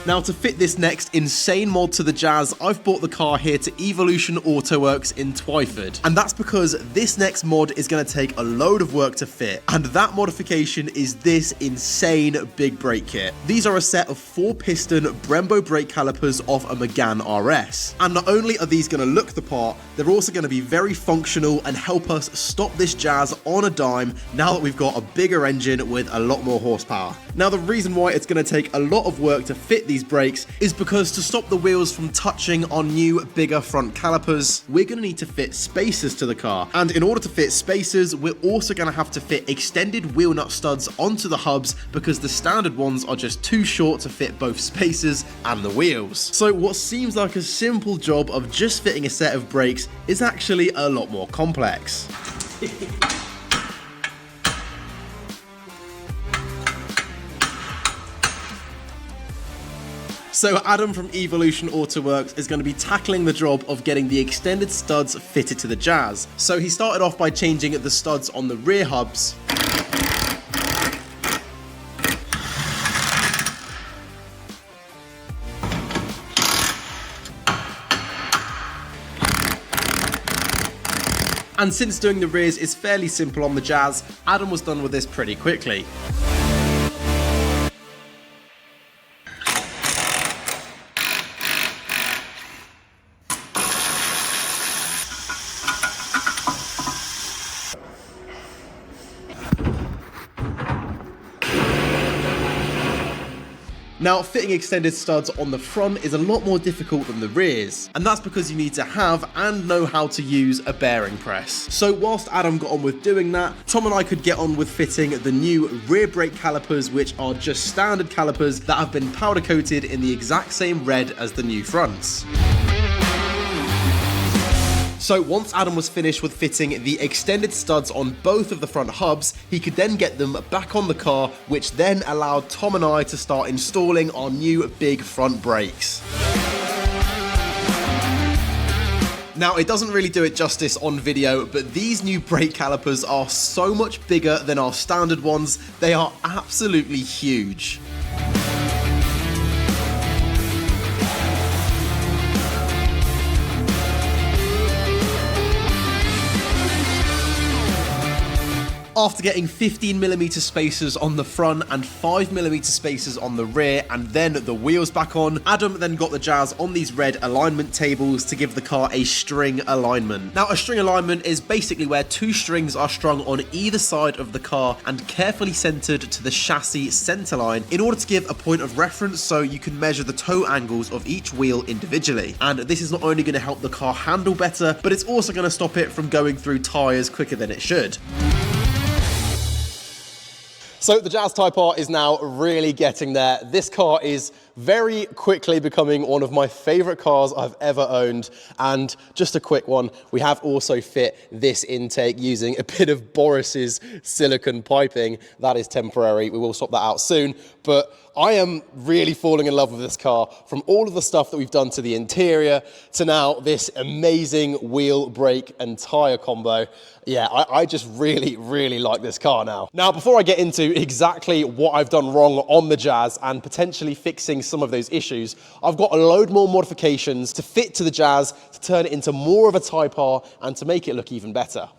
Now, to fit this next insane mod to the Jazz, I've brought the car here to Evolution Autoworks in Twyford. And that's because this next mod is going to take a load of work to fit. And that modification is this insane big brake kit. These are a set of 4-piston Brembo brake calipers off a Megane RS. And not only are these going to look the part, they're also going to be very functional and help us stop this Jazz on a dime now that we've got a bigger engine with a lot more horsepower. Now, the reason why it's going to take a lot of work to fit these brakes is because to stop the wheels from touching our new bigger front calipers, we're going to need to fit spacers to the car. And in order to fit spacers, we're also going to have to fit extended wheel nut studs onto the hubs because the standard ones are just too short to fit both spacers and the wheels. So what seems like a simple job of just fitting a set of brakes is actually a lot more complex. So Adam from Evolution Autoworks is going to be tackling the job of getting the extended studs fitted to the Jazz. So he started off by changing the studs on the rear hubs. And since doing the rears is fairly simple on the Jazz, Adam was done with this pretty quickly. Now, fitting extended studs on the front is a lot more difficult than the rears, and that's because you need to have and know how to use a bearing press. So whilst Adam got on with doing that, Tom and I could get on with fitting the new rear brake calipers, which are just standard calipers that have been powder coated in the exact same red as the new fronts. So once Adam was finished with fitting the extended studs on both of the front hubs, he could then get them back on the car, which then allowed Tom and I to start installing our new big front brakes. Now, it doesn't really do it justice on video, but these new brake calipers are so much bigger than our standard ones. They are absolutely huge. After getting 15mm spacers on the front and 5mm spacers on the rear and then the wheels back on, Adam then got the Jazz on these red alignment tables to give the car a string alignment. Now, a string alignment is basically where 2 strings are strung on either side of the car and carefully centered to the chassis centerline in order to give a point of reference so you can measure the toe angles of each wheel individually. And this is not only going to help the car handle better, but it's also going to stop it from going through tires quicker than it should. So the Jazz Type R is now really getting there. This car is very quickly becoming one of my favorite cars I've ever owned. And just a quick one, we have also fit this intake using a bit of Boris's silicone piping. That is temporary, we will swap that out soon. But I am really falling in love with this car, from all of the stuff that we've done to the interior to now this amazing wheel, brake and tire combo. Yeah, I just really, really like this car now. Now, before I get into exactly what I've done wrong on the Jazz and potentially fixing some of those issues, I've got a load more modifications to fit to the Jazz to turn it into more of a Type R and to make it look even better.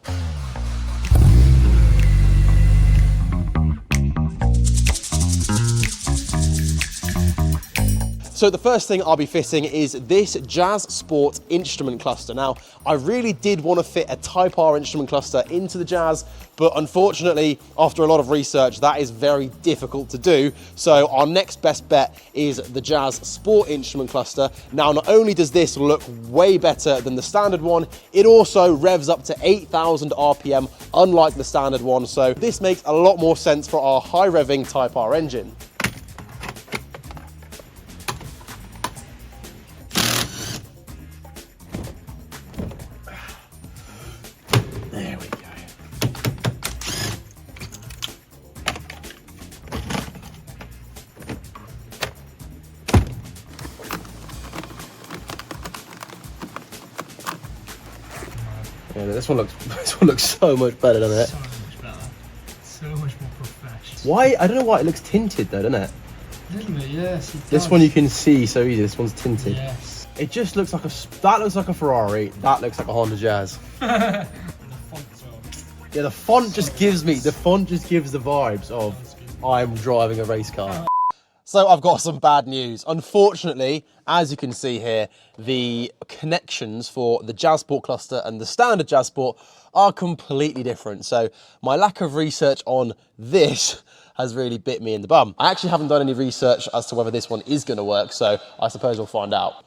So the first thing I'll be fitting is this Jazz Sport instrument cluster. Now, I really did want to fit a Type R instrument cluster into the Jazz, but unfortunately, after a lot of research, that is very difficult to do. So our next best bet is the Jazz Sport instrument cluster. Now, not only does this look way better than the standard one, it also revs up to 8,000 RPM, unlike the standard one. So this makes a lot more sense for our high revving Type R engine. There we go. Yeah, this one looks so much better, doesn't it? So much better. So much more professional. Why? I don't know why it looks tinted though, doesn't it? A little bit, yes. It This does. one you can see so easy. This one's tinted. Yes. It just looks like that looks like a Ferrari. That looks like a Honda Jazz. And the font as well. Yeah, the font just gives the vibes of I'm driving a race car. So I've got some bad news. Unfortunately, as you can see here, the connections for the Jazz Sport cluster and the standard Jazz Sport are completely different. So my lack of research on this has really bit me in the bum. I actually haven't done any research as to whether this one is going to work, so I suppose we'll find out.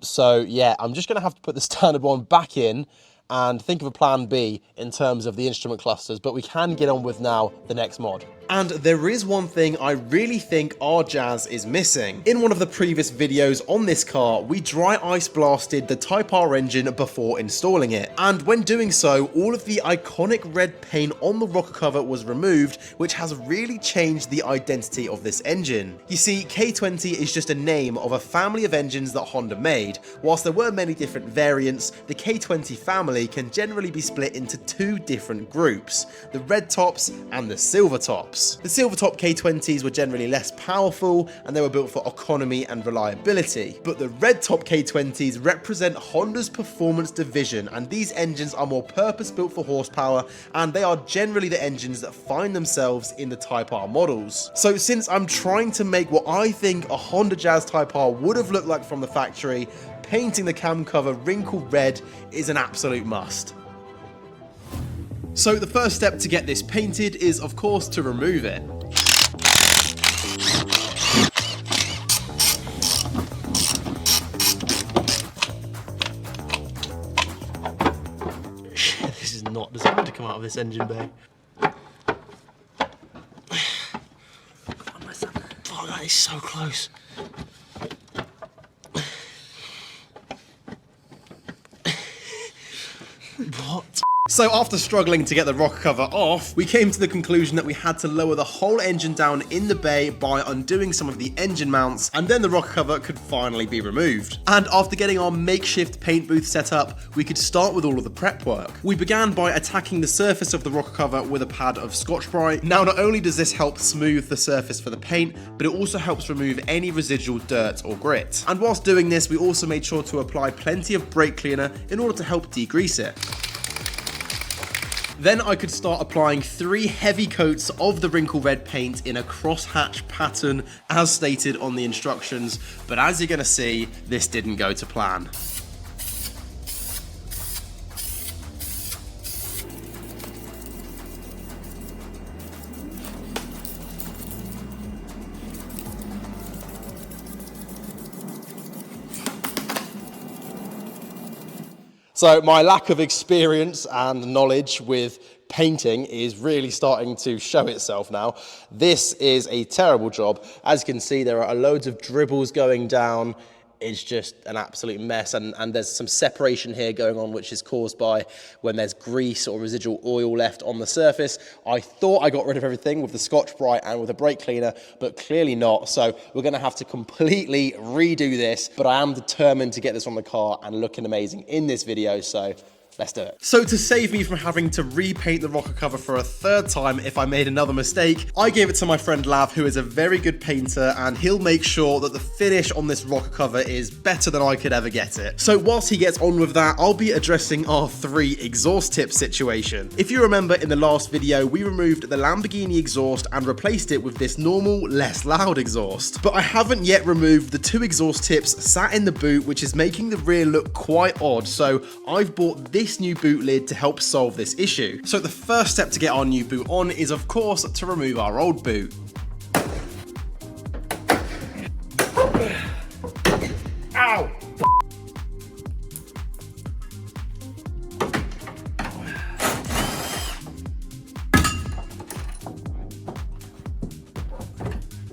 So yeah, I'm just going to have to put the standard one back in and think of a plan B in terms of the instrument clusters, but we can get on with now the next mod. And there is one thing I really think our Jazz is missing. In one of the previous videos on this car, we dry ice blasted the Type R engine before installing it. And when doing so, all of the iconic red paint on the rocker cover was removed, which has really changed the identity of this engine. You see, K20 is just a name of a family of engines that Honda made. Whilst there were many different variants, the K20 family can generally be split into two different groups, the red tops and the silver tops. The silver top K20s were generally less powerful and they were built for economy and reliability, but the red top K20s represent Honda's performance division, and these engines are more purpose built for horsepower, and they are generally the engines that find themselves in the Type R models. So since I'm trying to make what I think a Honda Jazz Type R would have looked like from the factory, painting the cam cover wrinkled red is an absolute must. So the first step to get this painted is, of course, to remove it. This is not designed to come out of this engine bay. Come on, my son. Oh, that is so close. What? So after struggling to get the rocker cover off, we came to the conclusion that we had to lower the whole engine down in the bay by undoing some of the engine mounts, and then the rocker cover could finally be removed. And after getting our makeshift paint booth set up, we could start with all of the prep work. We began by attacking the surface of the rocker cover with a pad of Scotch-Brite. Now, not only does this help smooth the surface for the paint, but it also helps remove any residual dirt or grit. And whilst doing this, we also made sure to apply plenty of brake cleaner in order to help degrease it. Then I could start applying 3 heavy coats of the wrinkle red paint in a crosshatch pattern as stated on the instructions, but as you're going to see, this didn't go to plan. So my lack of experience and knowledge with painting is really starting to show itself now. This is a terrible job. As you can see, there are loads of dribbles going down. It's just an absolute mess, and there's some separation here going on, which is caused by when there's grease or residual oil left on the surface. I thought I got rid of everything with the Scotch-Brite and with a brake cleaner, but clearly not. So we're going to have to completely redo this, but I am determined to get this on the car and looking amazing in this video, so let's do it. So to save me from having to repaint the rocker cover for a third time if I made another mistake, I gave it to my friend Lav, who is a very good painter, and he'll make sure that the finish on this rocker cover is better than I could ever get it. So whilst he gets on with that, I'll be addressing our 3 exhaust tip situation. If you remember in the last video, we removed the Lamborghini exhaust and replaced it with this normal, less loud exhaust. But I haven't yet removed the 2 exhaust tips sat in the boot, which is making the rear look quite odd, so I've bought this new boot lid to help solve this issue. So the first step to get our new boot on is of course to remove our old boot. Ow!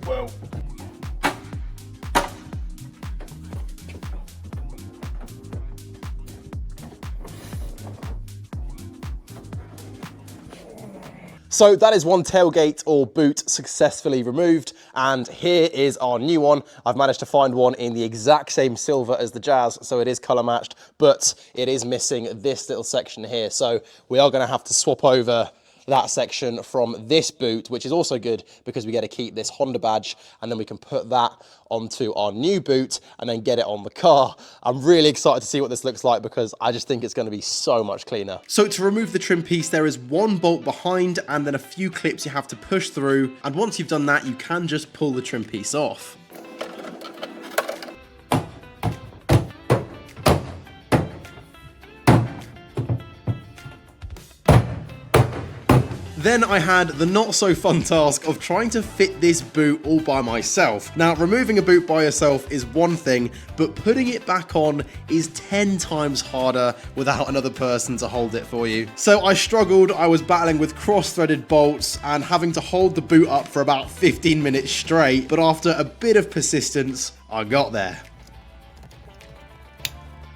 Whoa. So that is one tailgate or boot successfully removed, and here is our new one. I've managed to find one in the exact same silver as the Jazz, so it is color matched, but it is missing this little section here. So we are gonna have to swap over that section from this boot, which is also good because we get to keep this Honda badge, and then we can put that onto our new boot and then get it on the car. I'm really excited to see what this looks like because I just think it's going to be so much cleaner. So to remove the trim piece, there is one bolt behind and then a few clips you have to push through, and once you've done that, you can just pull the trim piece off. Then I had the not so fun task of trying to fit this boot all by myself. Now, removing a boot by yourself is one thing, but putting it back on is 10 times harder without another person to hold it for you. So I struggled. I was battling with cross-threaded bolts and having to hold the boot up for about 15 minutes straight, but after a bit of persistence, I got there.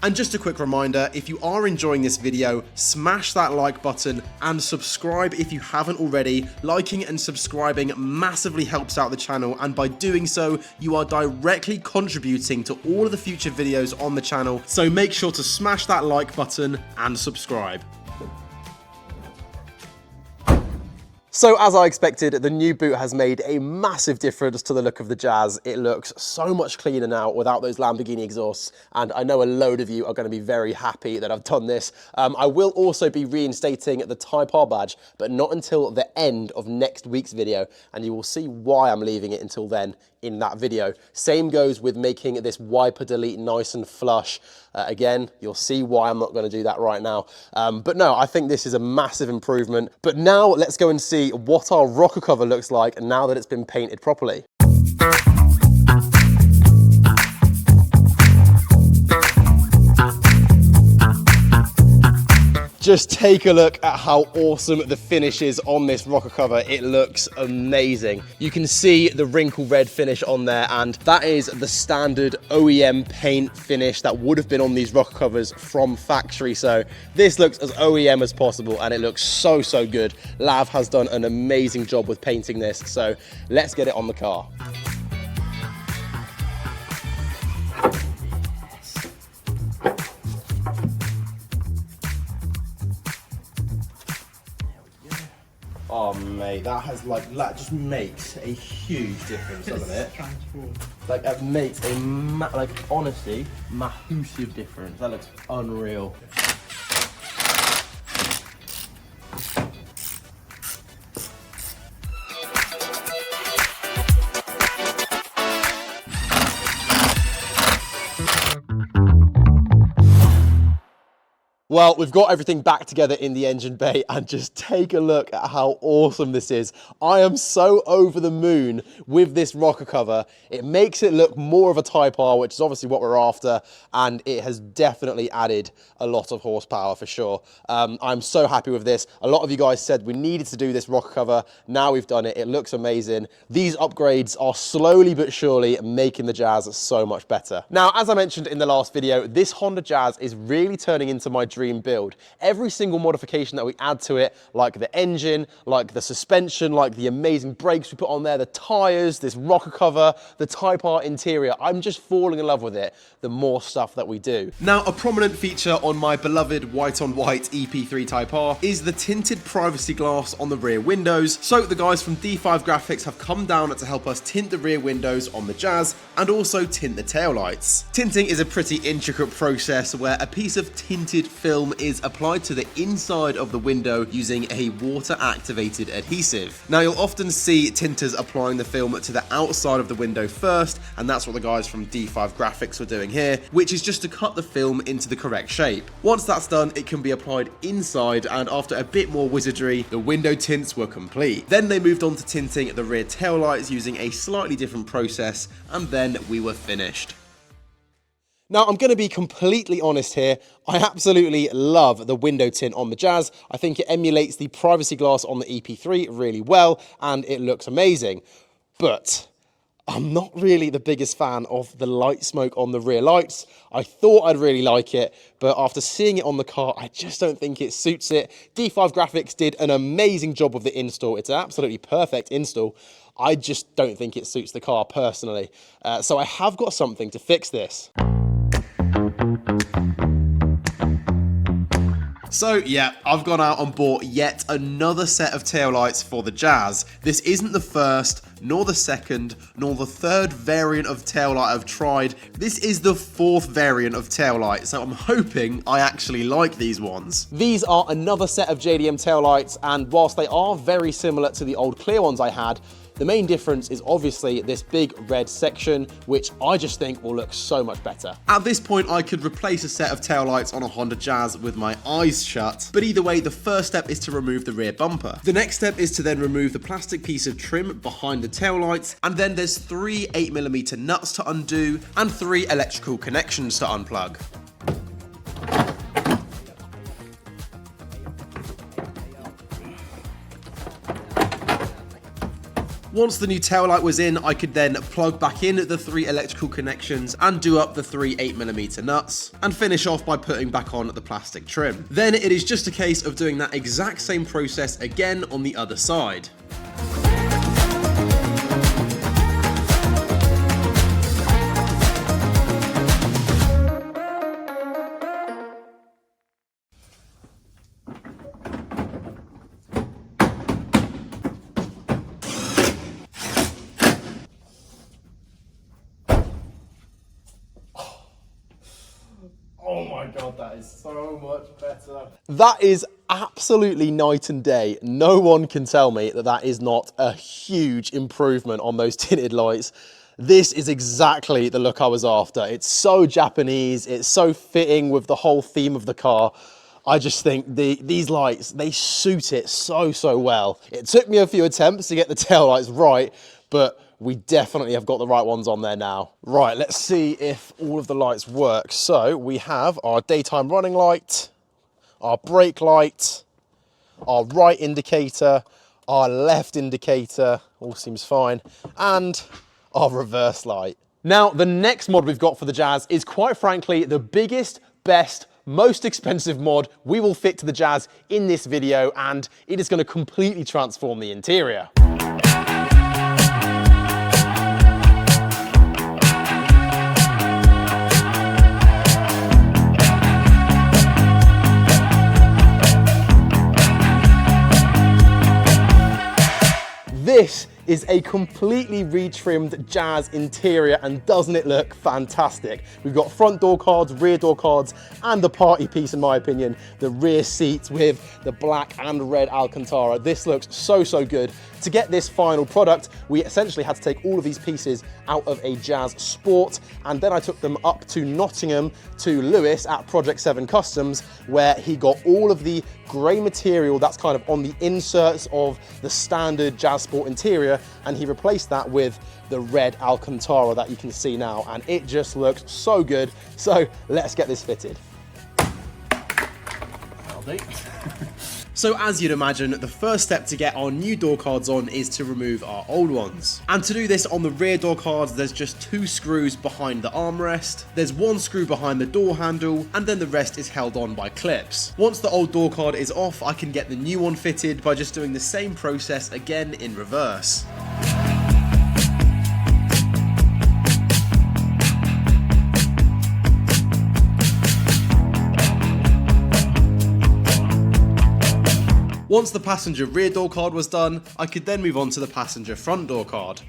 And just a quick reminder, if you are enjoying this video, smash that like button and subscribe if you haven't already. Liking and subscribing massively helps out the channel, and by doing so, you are directly contributing to all of the future videos on the channel. So make sure to smash that like button and subscribe. So as I expected, the new boot has made a massive difference to the look of the Jazz. It looks so much cleaner now without those Lamborghini exhausts, and I know a load of you are going to be very happy that I've done this. I will also be reinstating the Type R badge, but not until the end of next week's video, and you will see why I'm leaving it until then in that video. Same goes with making this wiper delete nice and flush. Again, you'll see why I'm not going to do that right now. But no, I think this is a massive improvement. But now let's go and see what our rocker cover looks like now that it's been painted properly. Just take a look at how awesome the finish is on this rocker cover. It looks amazing. You can see the wrinkle red finish on there, and that is the standard OEM paint finish that would have been on these rocker covers from factory. So this looks as OEM as possible, and it looks so, so good. Lav has done an amazing job with painting this, so let's get it on the car. Oh mate, that has that just makes a huge difference, doesn't it? Like it makes a honestly, massive difference. That looks unreal. Well, we've got everything back together in the engine bay, and just take a look at how awesome this is. I am so over the moon with this rocker cover. It makes it look more of a Type R, which is obviously what we're after, and it has definitely added a lot of horsepower for sure. I'm so happy with this. A lot of you guys said we needed to do this rocker cover. Now we've done it. It looks amazing. These upgrades are slowly but surely making the Jazz so much better. Now, as I mentioned in the last video, this Honda Jazz is really turning into my dream dream build. Every single modification that we add to it, like the engine, like the suspension, like the amazing brakes we put on there, the tyres, this rocker cover, the Type R interior, I'm just falling in love with it the more stuff that we do. Now, a prominent feature on my beloved white-on-white EP3 Type R is the tinted privacy glass on the rear windows. So the guys from D5 Graphics have come down to help us tint the rear windows on the Jazz and also tint the taillights. Tinting is a pretty intricate process where a piece of tinted film is applied to the inside of the window using a water-activated adhesive. Now, you'll often see tinters applying the film to the outside of the window first, and that's what the guys from D5 Graphics were doing here, which is just to cut the film into the correct shape. Once that's done, it can be applied inside, and after a bit more wizardry, the window tints were complete. Then they moved on to tinting the rear taillights using a slightly different process, and then we were finished. Now, I'm going to be completely honest here. I absolutely love the window tint on the Jazz. I think it emulates the privacy glass on the EP3 really well, and it looks amazing. But I'm not really the biggest fan of the light smoke on the rear lights. I thought I'd really like it, but after seeing it on the car, I just don't think it suits it. D5 Graphics did an amazing job with the install. It's an absolutely perfect install. I just don't think it suits the car personally. So I have got something to fix this. So yeah, I've gone out and bought yet another set of taillights for the Jazz. This isn't the first, nor the second, nor the third variant of taillight I've tried. This is the fourth variant of taillight, so I'm hoping I actually like these ones. These are another set of JDM taillights, and whilst they are very similar to the old clear ones I had, the main difference is obviously this big red section, which I just think will look so much better. At this point, I could replace a set of taillights on a Honda Jazz with my eyes shut, but either way, the first step is to remove the rear bumper. The next step is to then remove the plastic piece of trim behind the taillights, and then there's 3 8mm nuts to undo and 3 electrical connections to unplug. Once the new taillight was in, I could then plug back in the 3 electrical connections and do up the 3 8mm nuts and finish off by putting back on the plastic trim. Then it is just a case of doing that exact same process again on the other side. Oh my god, that is so much better. That is absolutely night and day. No one can tell me that that is not a huge improvement on those tinted lights. This is exactly the look I was after. It's so Japanese, it's so fitting with the whole theme of the car. I just think these lights, they suit it so well. It took me a few attempts to get the taillights right, but we definitely have got the right ones on there now. Right, let's see if all of the lights work. So we have our daytime running light, our brake light, our right indicator, our left indicator, all seems fine, and our reverse light. Now, the next mod we've got for the Jazz is quite frankly the biggest, best, most expensive mod we will fit to the Jazz in this video, and it is going to completely transform the interior. This is a completely retrimmed Jazz interior, and doesn't it look fantastic? We've got front door cards, rear door cards, and the party piece, in my opinion, the rear seats with the black and red Alcantara. This looks so good. To get this final product, we essentially had to take all of these pieces out of a Jazz Sport, and then I took them up to Nottingham to Lewis at Project 7 Customs, where he got all of the grey material that's kind of on the inserts of the standard Jazz Sport interior, and he replaced that with the red Alcantara that you can see now, and it just looks so good. So let's get this fitted. So as you'd imagine, the first step to get our new door cards on is to remove our old ones. And to do this on the rear door cards, there's just 2 screws behind the armrest, there's 1 screw behind the door handle, and then the rest is held on by clips. Once the old door card is off, I can get the new one fitted by just doing the same process again in reverse. Once the passenger rear door card was done, I could then move on to the passenger front door card.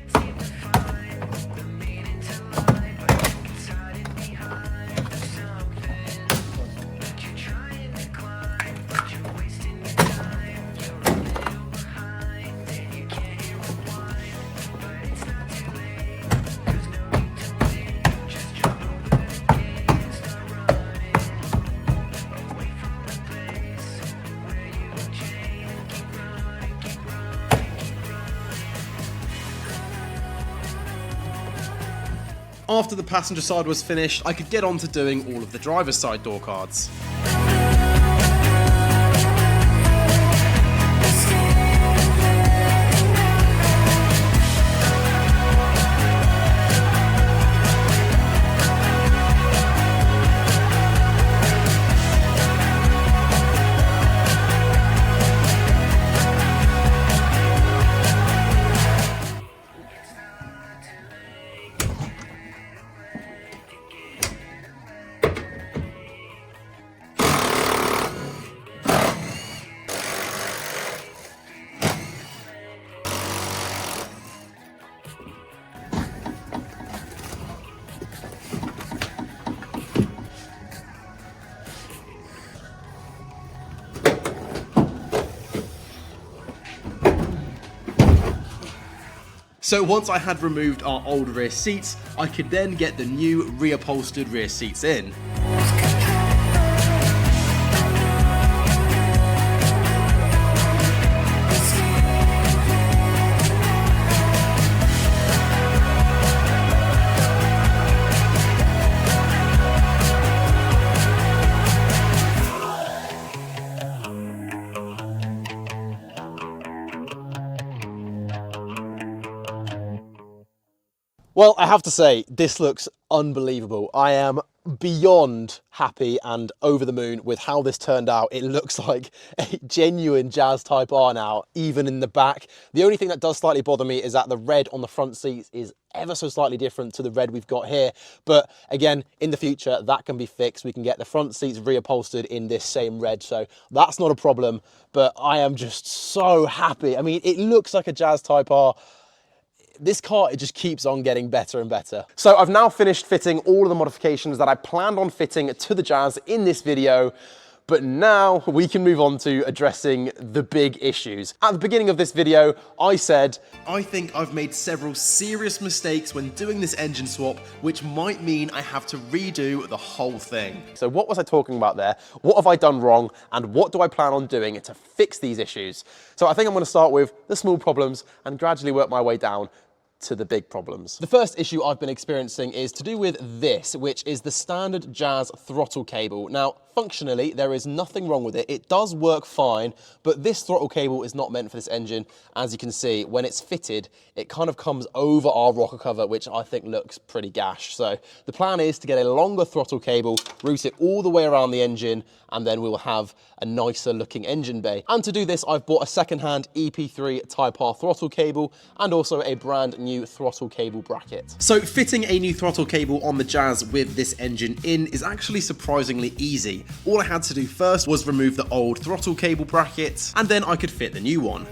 After the passenger side was finished, I could get on to doing all of the driver's side door cards. So once I had removed our old rear seats, I could then get the new reupholstered rear seats in. Well, I have to say, this looks unbelievable. I am beyond happy and over the moon with how this turned out. It looks like a genuine Jazz Type R now, even in the back. The only thing that does slightly bother me is that the red on the front seats is ever so slightly different to the red we've got here. But again, in the future, that can be fixed. We can get the front seats reupholstered in this same red, so that's not a problem. But I am just so happy. I mean, it looks like a Jazz Type R. This car, it just keeps on getting better and better. So I've now finished fitting all of the modifications that I planned on fitting to the Jazz in this video, but now we can move on to addressing the big issues. At the beginning of this video, I said, I think I've made several serious mistakes when doing this engine swap, which might mean I have to redo the whole thing. So what was I talking about there? What have I done wrong? And what do I plan on doing to fix these issues? So I think I'm gonna start with the small problems and gradually work my way down to the big problems. The first issue I've been experiencing is to do with this, which is the standard Jazz throttle cable. Now, functionally, there is nothing wrong with it. It does work fine, but this throttle cable is not meant for this engine. As you can see, when it's fitted, it kind of comes over our rocker cover, which I think looks pretty gash. So the plan is to get a longer throttle cable, route it all the way around the engine, and then we will have a nicer looking engine bay. And to do this, I've bought a second-hand EP3 Type R throttle cable and also a brand new throttle cable bracket. So fitting a new throttle cable on the Jazz with this engine in is actually surprisingly easy. All I had to do first was remove the old throttle cable bracket, and then I could fit the new one.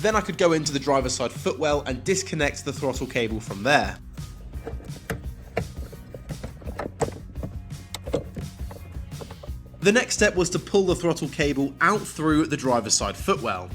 Then I could go into the driver's side footwell and disconnect the throttle cable from there. The next step was to pull the throttle cable out through the driver's side footwell.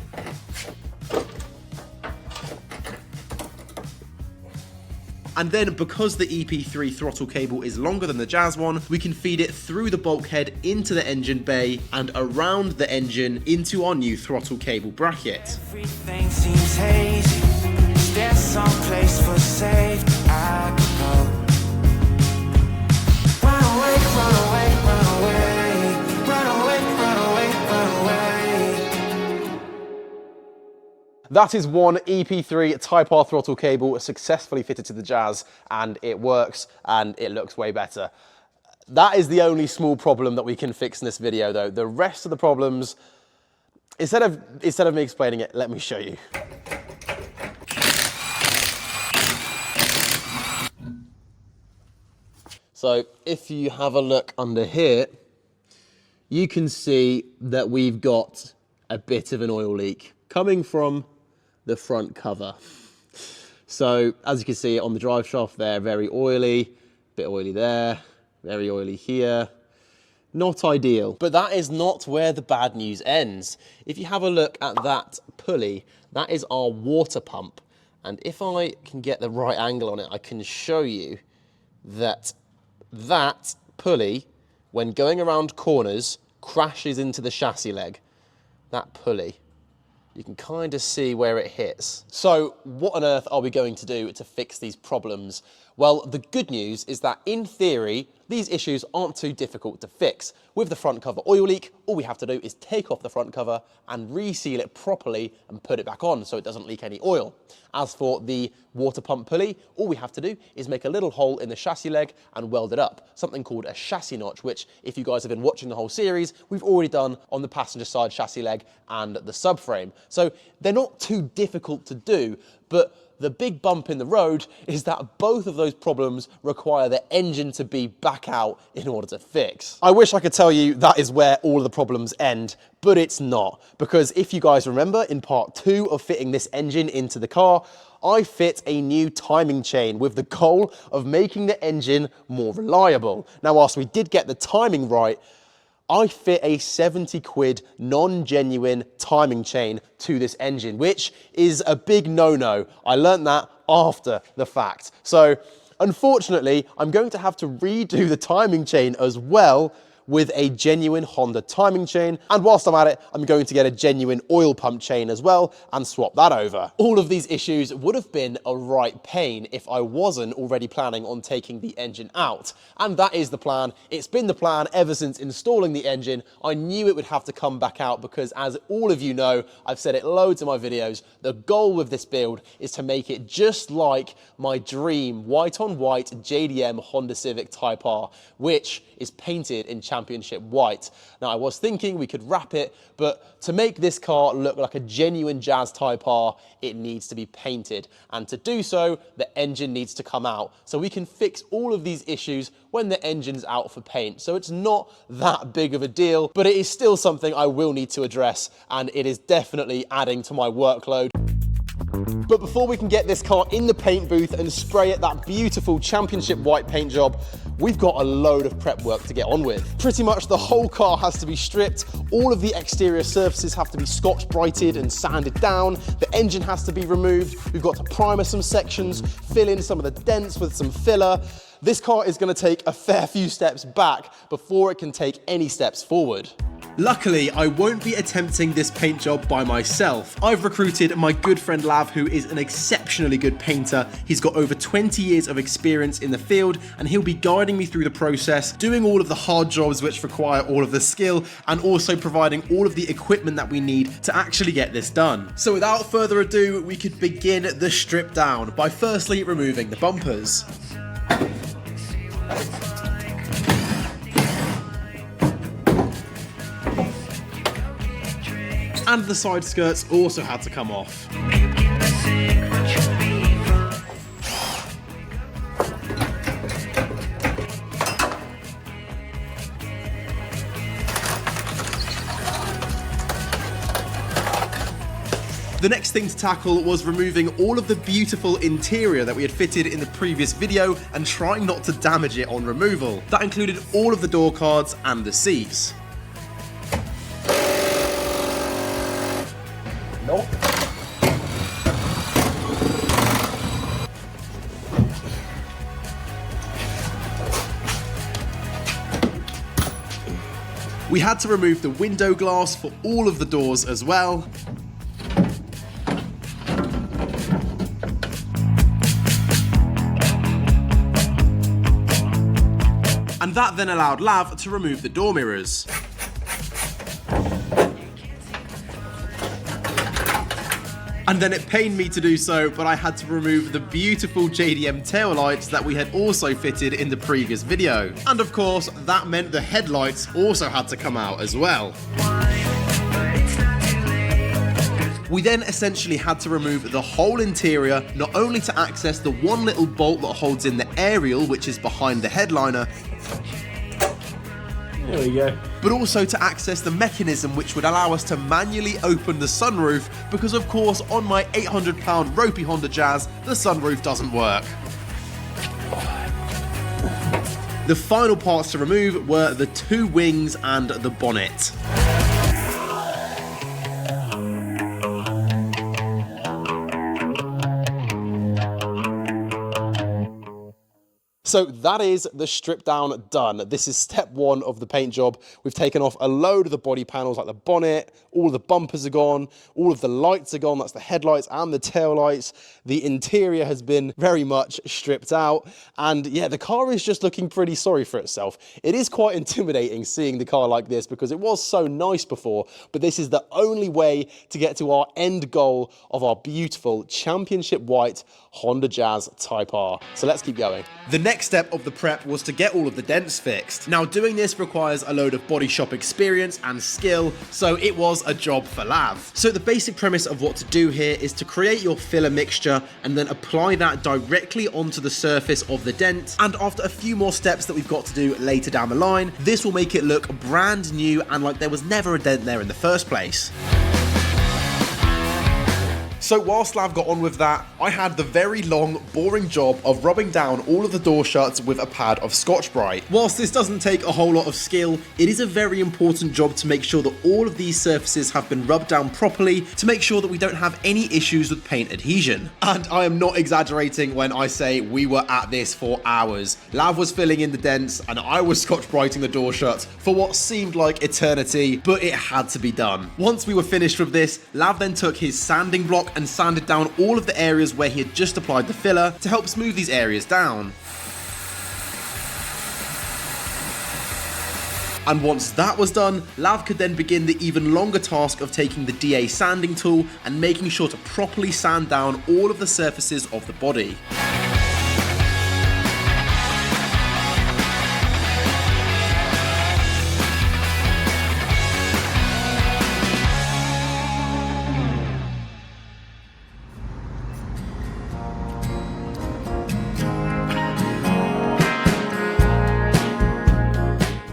And then, because the EP3 throttle cable is longer than the Jazz one, we can feed it through the bulkhead into the engine bay and around the engine into our new throttle cable bracket. Everything seems hazy. Is there some place for safety I could go? Why That is one EP3 Type R throttle cable successfully fitted to the Jazz, and it works and it looks way better. That is the only small problem that we can fix in this video though. The rest of the problems, instead of me explaining it, let me show you. So if you have a look under here, you can see that we've got a bit of an oil leak coming from the front cover. So as you can see on the drive shaft there, very oily, bit oily there, very oily here. Not ideal, but that is not where the bad news ends. If you have a look at that pulley, that is our water pump. And if I can get the right angle on it, I can show you that that pulley, when going around corners, crashes into the chassis leg. That pulley. You can kind of see where it hits. So what on earth are we going to do to fix these problems? Well, the good news is that in theory, these issues aren't too difficult to fix. With the front cover oil leak, all we have to do is take off the front cover and reseal it properly and put it back on so it doesn't leak any oil. As for the water pump pulley, all we have to do is make a little hole in the chassis leg and weld it up, something called a chassis notch, which if you guys have been watching the whole series, we've already done on the passenger side chassis leg and the subframe. So they're not too difficult to do, but the big bump in the road is that both of those problems require the engine to be back out in order to fix. I wish I could tell you that is where all of the problems end, but it's not. Because if you guys remember, in part 2 of fitting this engine into the car, I fit a new timing chain with the goal of making the engine more reliable. Now, whilst we did get the timing right, I fit a 70 quid non-genuine timing chain to this engine, which is a big no-no. I learned that after the fact. So unfortunately, I'm going to have to redo the timing chain as well with a genuine Honda timing chain. And whilst I'm at it, I'm going to get a genuine oil pump chain as well and swap that over. All of these issues would have been a right pain if I wasn't already planning on taking the engine out. And that is the plan. It's been the plan ever since installing the engine. I knew it would have to come back out because, as all of you know, I've said it loads in my videos, the goal with this build is to make it just like my dream white on white JDM Honda Civic Type R, which is painted in championship white. Now, I was thinking we could wrap it, but to make this car look like a genuine Jazz Type R, it needs to be painted. And to do so, the engine needs to come out. So we can fix all of these issues when the engine's out for paint. So it's not that big of a deal, but it is still something I will need to address, and it is definitely adding to my workload. But before we can get this car in the paint booth and spray it that beautiful championship white paint job, we've got a load of prep work to get on with. Pretty much the whole car has to be stripped, all of the exterior surfaces have to be scotch brighted and sanded down, the engine has to be removed, we've got to primer some sections, fill in some of the dents with some filler. This car is going to take a fair few steps back before it can take any steps forward. Luckily, I won't be attempting this paint job by myself. I've recruited my good friend Lav, who is an exceptionally good painter. He's got over 20 years of experience in the field, and he'll be guiding me through the process, doing all of the hard jobs which require all of the skill, and also providing all of the equipment that we need to actually get this done. So without further ado, we could begin the strip down by firstly removing the bumpers. And the side skirts also had to come off. The next thing to tackle was removing all of the beautiful interior that we had fitted in the previous video and trying not to damage it on removal. That included all of the door cards and the seats. Nope. We had to remove the window glass for all of the doors as well. And that then allowed Lav to remove the door mirrors. And then it pained me to do so, but I had to remove the beautiful JDM taillights that we had also fitted in the previous video. And of course, that meant the headlights also had to come out as well. We then essentially had to remove the whole interior, not only to access the one little bolt that holds in the aerial, which is behind the headliner, there we go, but also to access the mechanism which would allow us to manually open the sunroof, because of course on my 800-pound ropey Honda Jazz, the sunroof doesn't work. The final parts to remove were the two wings and the bonnet. So that is the strip down done. This is step one of the paint job. We've taken off a load of the body panels like the bonnet, all of the bumpers are gone, all of the lights are gone, that's the headlights and the tail lights. The interior has been very much stripped out, and yeah, the car is just looking pretty sorry for itself. It is quite intimidating seeing the car like this because it was so nice before, but this is the only way to get to our end goal of our beautiful championship white Honda Jazz Type R. So let's keep going. The next step of the prep was to get all of the dents fixed. Now doing this requires a load of body shop experience and skill, so it was a job for Lav. So the basic premise of what to do here is to create your filler mixture and then apply that directly onto the surface of the dent, and after a few more steps that we've got to do later down the line, this will make it look brand new and like there was never a dent there in the first place. So whilst Lav got on with that, I had the very long, boring job of rubbing down all of the door shuts with a pad of Scotch-Brite. Whilst this doesn't take a whole lot of skill, it is a very important job to make sure that all of these surfaces have been rubbed down properly to make sure that we don't have any issues with paint adhesion. And I am not exaggerating when I say we were at this for hours. Lav was filling in the dents and I was Scotch-Briting the door shuts for what seemed like eternity, but it had to be done. Once we were finished with this, Lav then took his sanding block and sanded down all of the areas where he had just applied the filler to help smooth these areas down. And once that was done, Lav could then begin the even longer task of taking the DA sanding tool and making sure to properly sand down all of the surfaces of the body.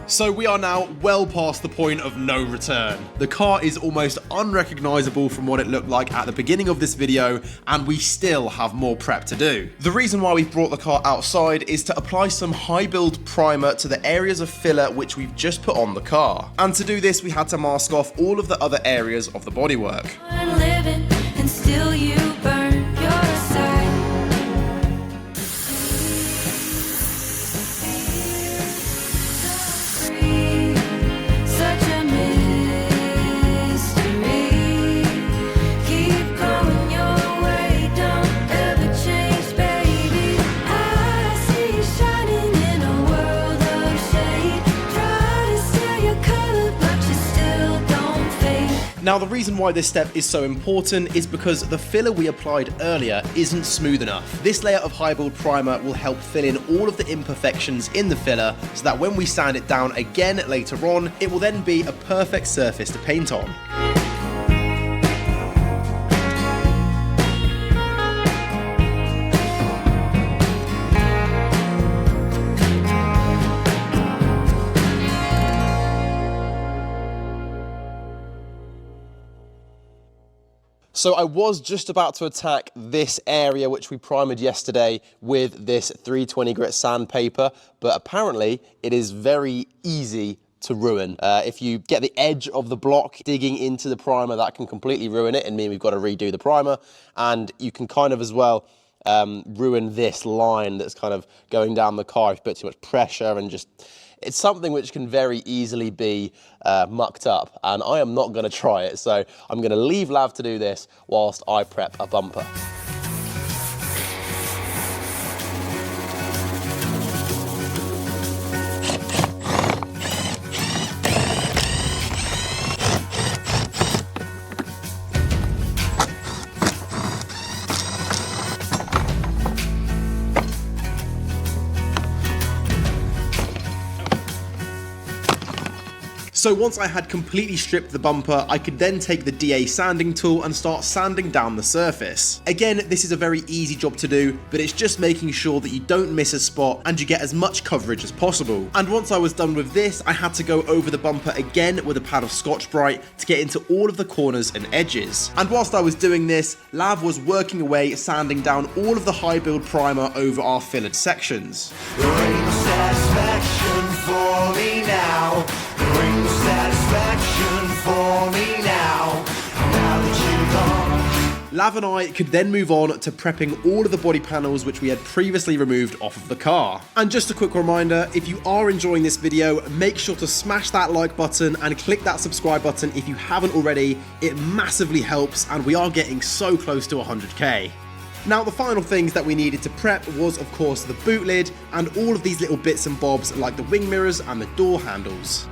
So we are now well past the point of no return. The car is almost unrecognisable from what it looked like at the beginning of this video, and we still have more prep to do. The reason why we've brought the car outside is to apply some high build primer to the areas of filler which we've just put on the car. And to do this we had to mask off all of the other areas of the bodywork. Living, and still you burn your side. Such a mystery. Keep going your way, don't ever change, baby. I see you shining in a world of shade. Try to steal your color, but you still don't fade. Now the reason why this step is so important is because the filler we applied earlier isn't smooth enough. This layer of high build primer will help fill in all of the imperfections in the filler so that when we sand it down again later on, it will then be a perfect surface to paint on. So I was just about to attack this area which we primed yesterday with this 320 grit sandpaper, but apparently it is very easy to ruin. If you get the edge of the block digging into the primer, that can completely ruin it and mean we've got to redo the primer, and you can kind of as well ruin this line that's kind of going down the car if you put too much pressure, and just it's something which can very easily be mucked up, and I am not going to try it, so I'm going to leave Lav to do this whilst I prep a bumper. So once I had completely stripped the bumper, I could then take the DA sanding tool and start sanding down the surface. Again, this is a very easy job to do, but it's just making sure that you don't miss a spot and you get as much coverage as possible. And once I was done with this, I had to go over the bumper again with a pad of Scotch-Brite to get into all of the corners and edges. And whilst I was doing this, Lav was working away sanding down all of the high build primer over our fillered sections. There ain't no satisfaction for me now. There ain't no satisfaction for me now. Now that you're gone. Lav and I could then move on to prepping all of the body panels which we had previously removed off of the car. And just a quick reminder, if you are enjoying this video, make sure to smash that like button and click that subscribe button if you haven't already. It massively helps and we are getting so close to 100k. Now the final things that we needed to prep was of course the boot lid and all of these little bits and bobs like the wing mirrors and the door handles.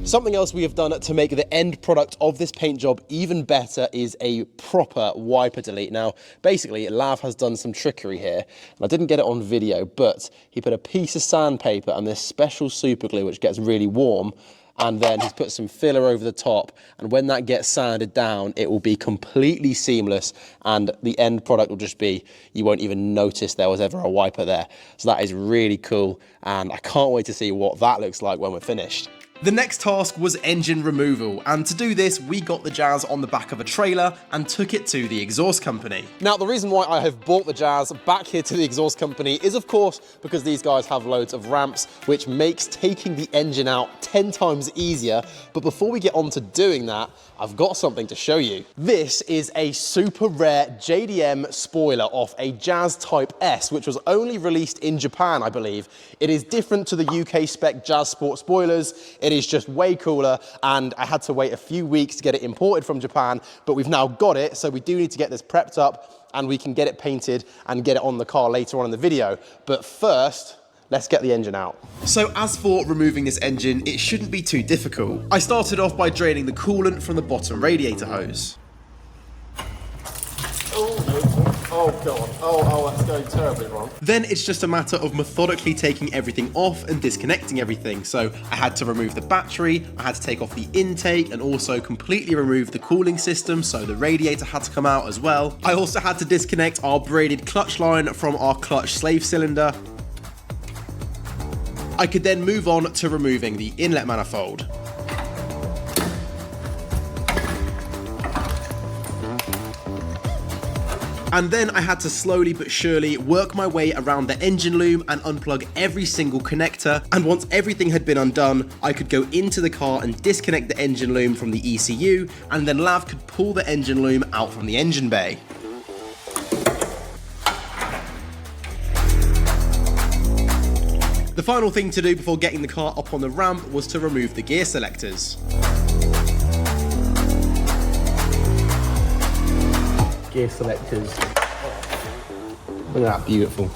Something else we have done to make the end product of this paint job even better is a proper wiper delete. Now, basically, Lav has done some trickery here, and I didn't get it on video, but he put a piece of sandpaper and this special super glue which gets really warm, and then he's put some filler over the top, and when that gets sanded down, it will be completely seamless, and the end product will just be, you won't even notice there was ever a wiper there. So that is really cool, and I can't wait to see what that looks like when we're finished. The next task was engine removal, and to do this, we got the Jazz on the back of a trailer and took it to the exhaust company. Now, the reason why I have brought the Jazz back here to the exhaust company is, of course, because these guys have loads of ramps, which makes taking the engine out 10 times easier. But before we get on to doing that, I've got something to show you. This is a super rare JDM spoiler off a Jazz Type S, which was only released in Japan, I believe. It is different to the UK spec Jazz Sport spoilers. It is just way cooler, and I had to wait a few weeks to get it imported from Japan, but we've now got it, so we do need to get this prepped up and we can get it painted and get it on the car later on in the video. But first, let's get the engine out. So as for removing this engine, it shouldn't be too difficult. I started off by draining the coolant from the bottom radiator hose. Oh god, oh, that's going terribly wrong. Then it's just a matter of methodically taking everything off and disconnecting everything. So I had to remove the battery, I had to take off the intake, and also completely remove the cooling system, so the radiator had to come out as well. I also had to disconnect our braided clutch line from our clutch slave cylinder. I could then move on to removing the inlet manifold. And then I had to slowly but surely work my way around the engine loom and unplug every single connector. And once everything had been undone, I could go into the car and disconnect the engine loom from the ECU, and then Lav could pull the engine loom out from the engine bay. The final thing to do before getting the car up on the ramp was to remove the gear selectors. Gear selectors. Look at that, beautiful.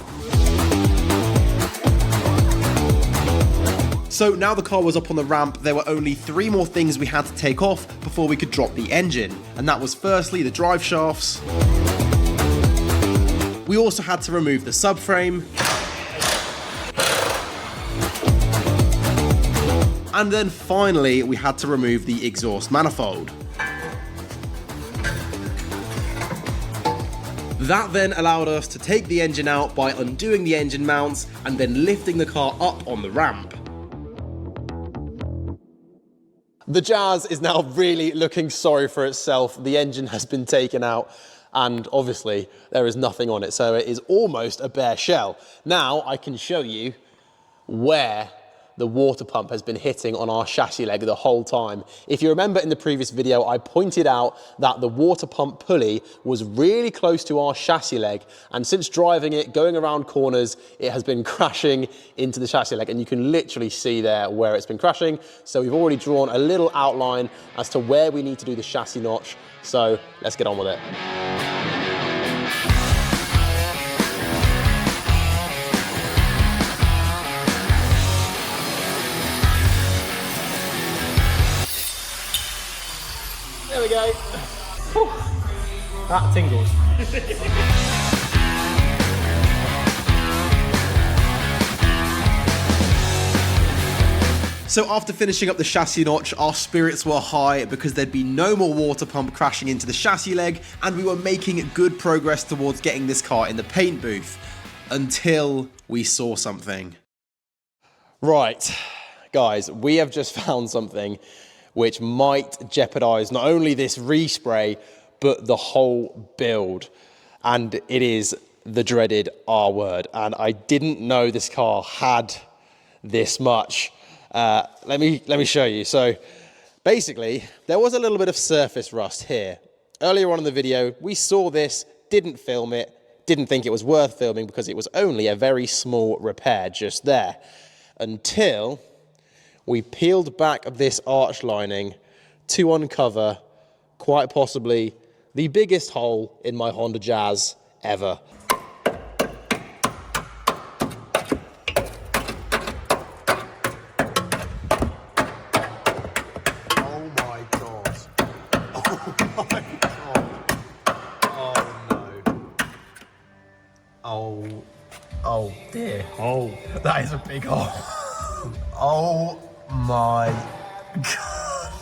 So now the car was up on the ramp, there were only 3 more things we had to take off before we could drop the engine. And that was firstly the drive shafts. We also had to remove the subframe. And then finally, we had to remove the exhaust manifold. That then allowed us to take the engine out by undoing the engine mounts and then lifting the car up on the ramp. The Jazz is now really looking sorry for itself. The engine has been taken out and obviously there is nothing on it, so it is almost a bare shell. Now I can show you where the water pump has been hitting on our chassis leg the whole time. If you remember in the previous video, I pointed out that the water pump pulley was really close to our chassis leg, and since driving it, going around corners, it has been crashing into the chassis leg, and you can literally see there where it's been crashing. So we've already drawn a little outline as to where we need to do the chassis notch, so let's get on with it. There we go. Whew. That tingles. So after finishing up the chassis notch, our spirits were high because there'd be no more water pump crashing into the chassis leg, and we were making good progress towards getting this car in the paint booth. Until we saw something. Right, guys, we have just found something which might jeopardize not only this respray, but the whole build. And it is the dreaded R word. And I didn't know this car had this much. Let me show you. So basically, there was a little bit of surface rust here. Earlier on in the video, we saw this, didn't film it, didn't think it was worth filming because it was only a very small repair just there. Until we peeled back this arch lining to uncover quite possibly the biggest hole in my Honda Jazz ever. Oh my God. Oh my God. Oh no. Oh dear. Oh, that is a big hole. Oh my God.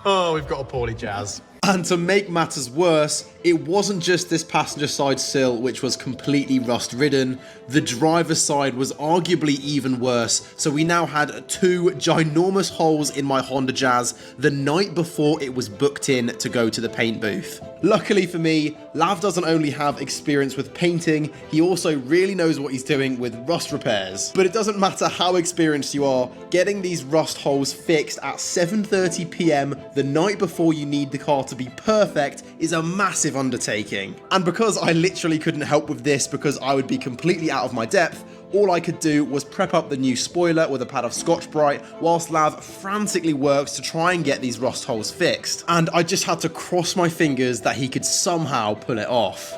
Oh, we've got a poorly Jazz. And to make matters worse, it wasn't just this passenger side sill which was completely rust ridden, the driver's side was arguably even worse, so we now had two ginormous holes in my Honda Jazz the night before it was booked in to go to the paint booth. Luckily for me, Lav doesn't only have experience with painting, he also really knows what he's doing with rust repairs. But it doesn't matter how experienced you are, getting these rust holes fixed at 7:30 PM the night before you need the car to be perfect is a massive undertaking. And because I literally couldn't help with this because I would be completely out of my depth, all I could do was prep up the new spoiler with a pad of Scotch-Brite whilst Lav frantically works to try and get these rust holes fixed. And I just had to cross my fingers that he could somehow pull it off.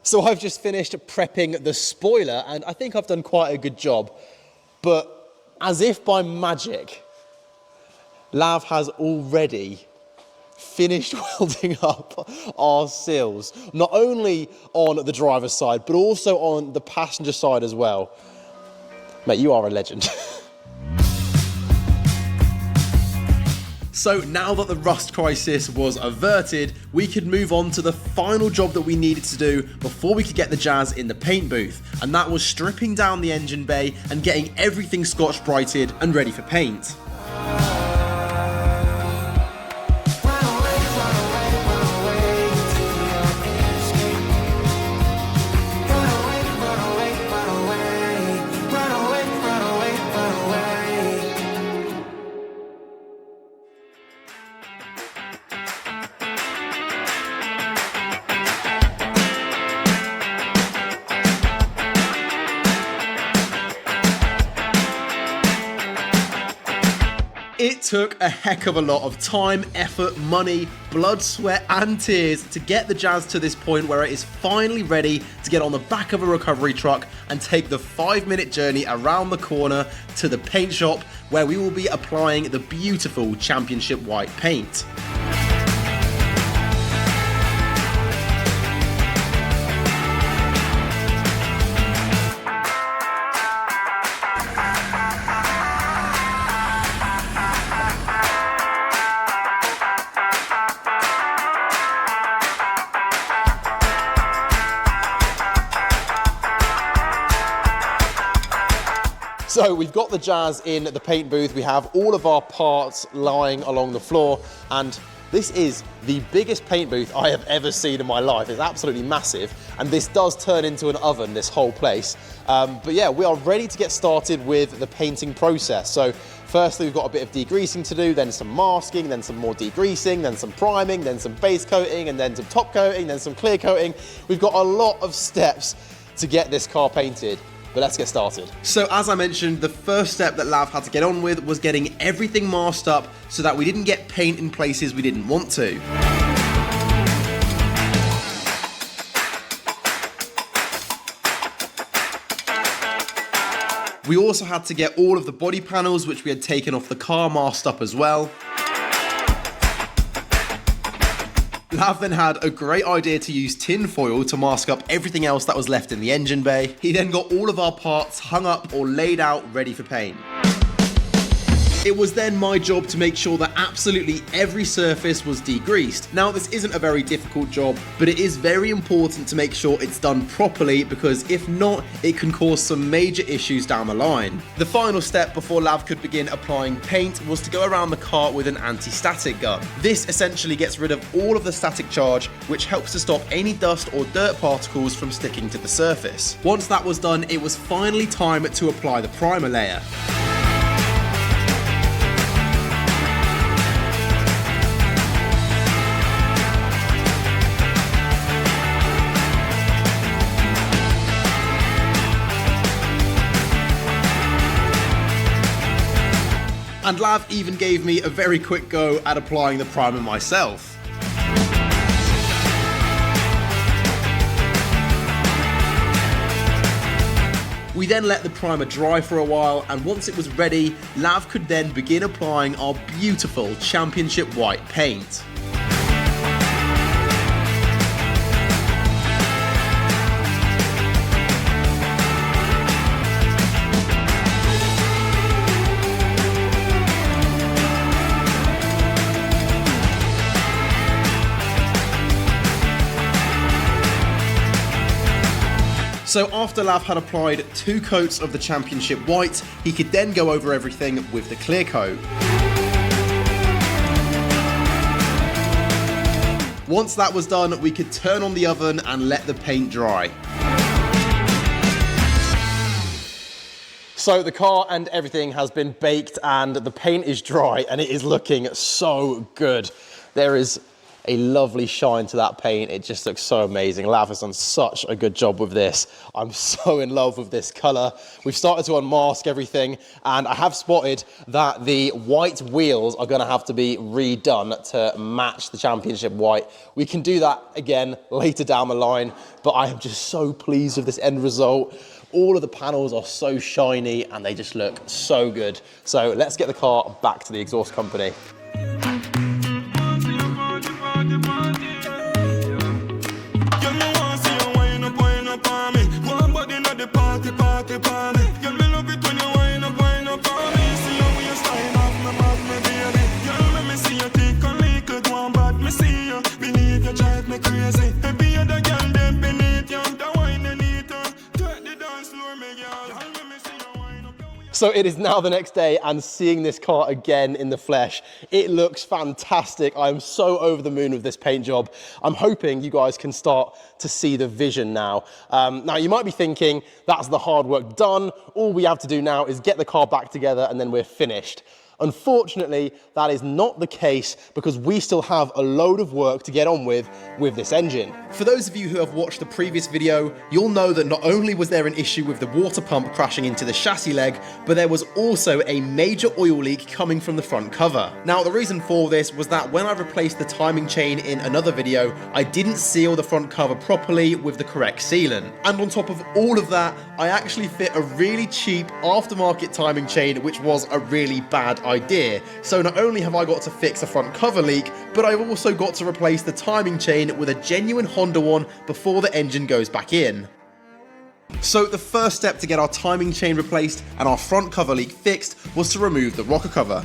So I've just finished prepping the spoiler and I think I've done quite a good job. But as if by magic, Lav has already finished welding up our sills, not only on the driver's side, but also on the passenger side as well. Mate, you are a legend. So now that the rust crisis was averted, we could move on to the final job that we needed to do before we could get the Jazz in the paint booth, and that was stripping down the engine bay and getting everything Scotch-Brighted and ready for paint. It took a heck of a lot of time, effort, money, blood, sweat and tears to get the Jazz to this point where it is finally ready to get on the back of a recovery truck and take the 5-minute journey around the corner to the paint shop where we will be applying the beautiful championship white paint. So we've got the Jazz in the paint booth, we have all of our parts lying along the floor, and this is the biggest paint booth I have ever seen in my life. It's absolutely massive, and this does turn into an oven, this whole place. But yeah, we are ready to get started with the painting process. So firstly, we've got a bit of degreasing to do, then some masking, then some more degreasing, then some priming, then some base coating, and then some top coating, then some clear coating. We've got a lot of steps to get this car painted. But let's get started. So as I mentioned, the first step that Lav had to get on with was getting everything masked up so that we didn't get paint in places we didn't want to. We also had to get all of the body panels which we had taken off the car masked up as well. Lav then had a great idea to use tin foil to mask up everything else that was left in the engine bay. He then got all of our parts hung up or laid out ready for paint. It was then my job to make sure that absolutely every surface was degreased. Now, this isn't a very difficult job, but it is very important to make sure it's done properly, because if not, it can cause some major issues down the line. The final step before Lav could begin applying paint was to go around the car with an anti-static gun. This essentially gets rid of all of the static charge, which helps to stop any dust or dirt particles from sticking to the surface. Once that was done, it was finally time to apply the primer layer. And Lav even gave me a very quick go at applying the primer myself. We then let the primer dry for a while, and once it was ready, Lav could then begin applying our beautiful championship white paint. So after Lav had applied 2 coats of the championship white, he could then go over everything with the clear coat. Once that was done, we could turn on the oven and let the paint dry. So the car and everything has been baked and the paint is dry and it is looking so good. There is a lovely shine to that paint. It just looks so amazing. Lav has done such a good job with this. I'm so in love with this color. We've started to unmask everything, and I have spotted that the white wheels are gonna have to be redone to match the championship white. We can do that again later down the line, but I am just so pleased with this end result. All of the panels are so shiny and they just look so good. So let's get the car back to the exhaust company. So it is now the next day, and seeing this car again in the flesh, it looks fantastic. I'm so over the moon with this paint job. I'm hoping you guys can start to see the vision now. Now you might be thinking, that's the hard work done. All we have to do now is get the car back together and then we're finished. Unfortunately, that is not the case, because we still have a load of work to get on with this engine. For those of you who have watched the previous video, you'll know that not only was there an issue with the water pump crashing into the chassis leg, but there was also a major oil leak coming from the front cover. Now, the reason for this was that when I replaced the timing chain in another video, I didn't seal the front cover properly with the correct sealant. And on top of all of that, I actually fit a really cheap aftermarket timing chain, which was a really bad idea. So not only have I got to fix a front cover leak, but I've also got to replace the timing chain with a genuine Honda one before the engine goes back in. So the first step to get our timing chain replaced and our front cover leak fixed was to remove the rocker cover.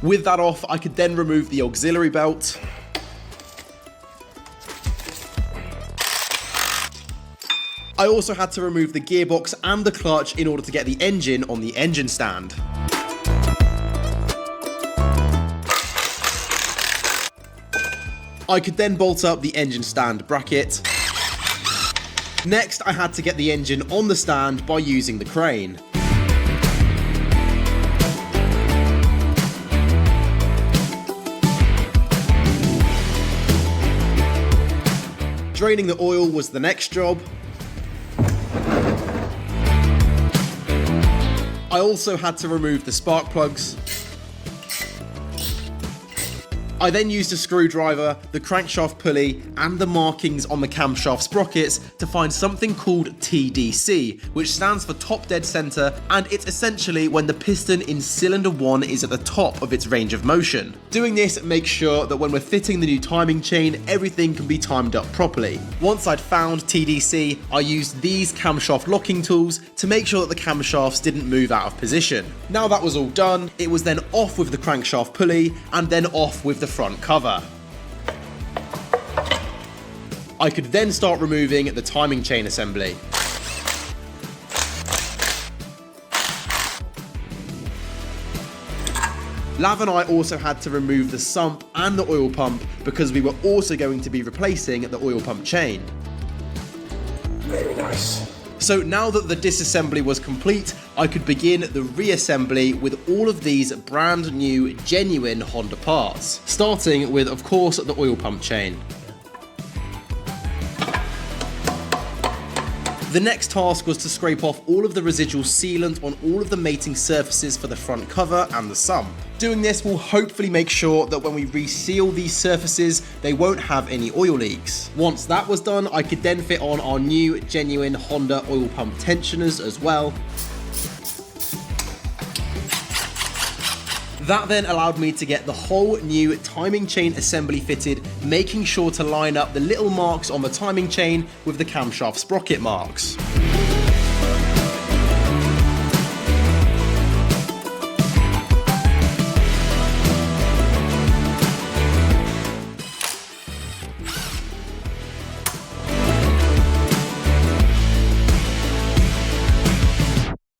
With that off, I could then remove the auxiliary belt. I also had to remove the gearbox and the clutch in order to get the engine on the engine stand. I could then bolt up the engine stand bracket. Next, I had to get the engine on the stand by using the crane. Draining the oil was the next job. I also had to remove the spark plugs. I then used a screwdriver, the crankshaft pulley, and the markings on the camshaft sprockets to find something called TDC, which stands for top dead center, and it's essentially when the piston in cylinder 1 is at the top of its range of motion. Doing this makes sure that when we're fitting the new timing chain, everything can be timed up properly. Once I'd found TDC, I used these camshaft locking tools to make sure that the camshafts didn't move out of position. Now that was all done, it was then off with the crankshaft pulley and then off with the front cover. I could then start removing the timing chain assembly. Lav and I also had to remove the sump and the oil pump because we were also going to be replacing the oil pump chain. Very nice. So now that the disassembly was complete, I could begin the reassembly with all of these brand new, genuine Honda parts. Starting with, of course, the oil pump chain. The next task was to scrape off all of the residual sealant on all of the mating surfaces for the front cover and the sump. Doing this will hopefully make sure that when we reseal these surfaces, they won't have any oil leaks. Once that was done, I could then fit on our new genuine Honda oil pump tensioners as well. That then allowed me to get the whole new timing chain assembly fitted, making sure to line up the little marks on the timing chain with the camshaft sprocket marks.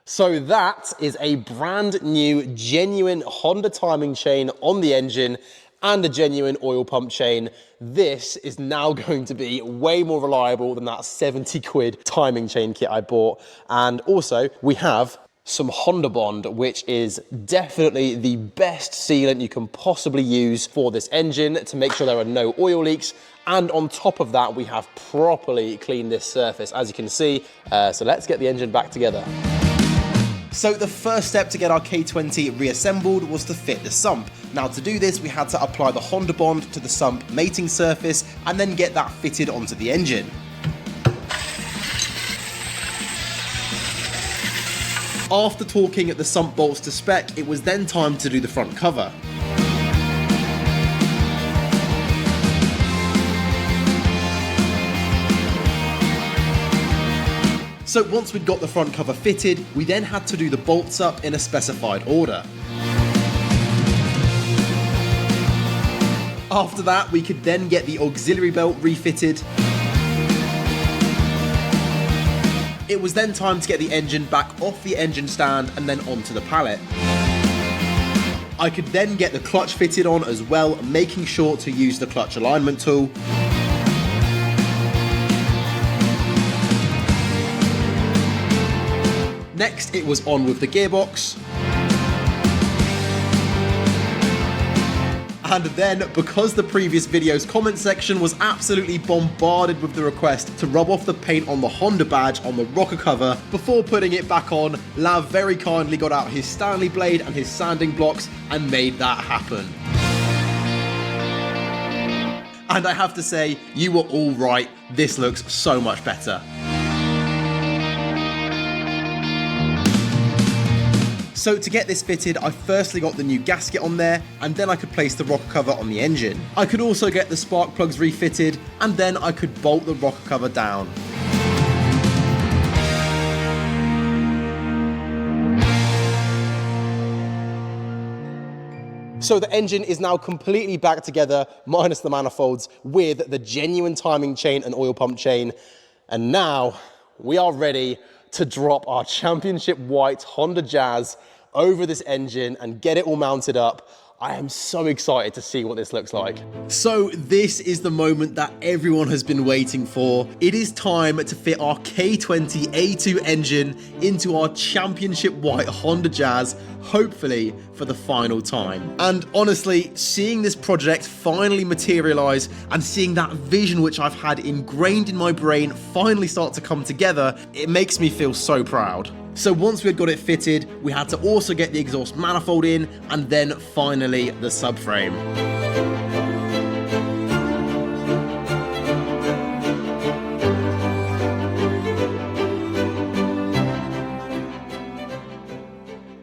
So that is a brand new, genuine Honda timing chain on the engine and a genuine oil pump chain. This is now going to be way more reliable than that 70 quid timing chain kit I bought. And also we have some Honda Bond, which is definitely the best sealant you can possibly use for this engine to make sure there are no oil leaks. And on top of that, we have properly cleaned this surface, as you can see. So let's get the engine back together. So the first step to get our K20 reassembled was to fit the sump. Now to do this, we had to apply the Honda Bond to the sump mating surface and then get that fitted onto the engine. After torquing the sump bolts to spec, it was then time to do the front cover. So once we'd got the front cover fitted, we then had to do the bolts up in a specified order. After that, we could then get the auxiliary belt refitted. It was then time to get the engine back off the engine stand and then onto the pallet. I could then get the clutch fitted on as well, making sure to use the clutch alignment tool. Next, it was on with the gearbox. And then, because the previous video's comment section was absolutely bombarded with the request to rub off the paint on the Honda badge on the rocker cover before putting it back on, Lav very kindly got out his Stanley blade and his sanding blocks and made that happen. And I have to say, you were all right, this looks so much better. So to get this fitted, I firstly got the new gasket on there, and then I could place the rocker cover on the engine. I could also get the spark plugs refitted, and then I could bolt the rocker cover down. So the engine is now completely back together, minus the manifolds, with the genuine timing chain and oil pump chain. And now we are ready to drop our championship white Honda Jazz over this engine and get it all mounted up. I am so excited to see what this looks like. So this is the moment that everyone has been waiting for. It is time to fit our K20 A2 engine into our championship white Honda Jazz, hopefully for the final time. And honestly, seeing this project finally materialize and seeing that vision which I've had ingrained in my brain finally start to come together, it makes me feel so proud. So once we had got it fitted, we had to also get the exhaust manifold in and then finally the subframe.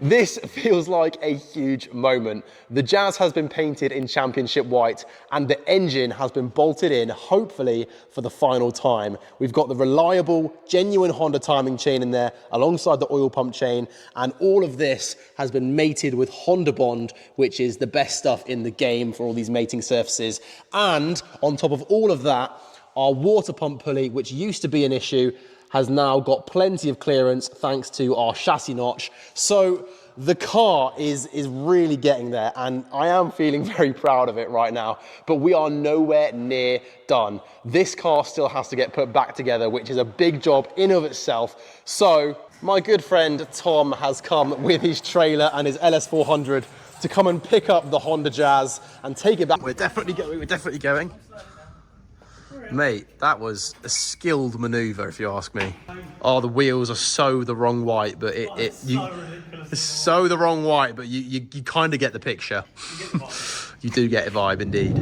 This feels like a huge moment. The Jazz has been painted in championship white and the engine has been bolted in, hopefully for the final time. We've got the reliable, genuine Honda timing chain in there alongside the oil pump chain, and all of this has been mated with Honda Bond, which is the best stuff in the game for all these mating surfaces. And on top of all of that, our water pump pulley, which used to be an issue, has now got plenty of clearance thanks to our chassis notch. So the car is really getting there, and I am feeling very proud of it right now, but we are nowhere near done. This car still has to get put back together, which is a big job in of itself. So my good friend Tom has come with his trailer and his LS400 to come and pick up the Honda Jazz and take it back. We're definitely going. Mate, that was a skilled maneuver, if you ask me. Oh, the wheels are so the wrong white, but it's so the wrong white, but you kind of get the picture. You do get a vibe, indeed.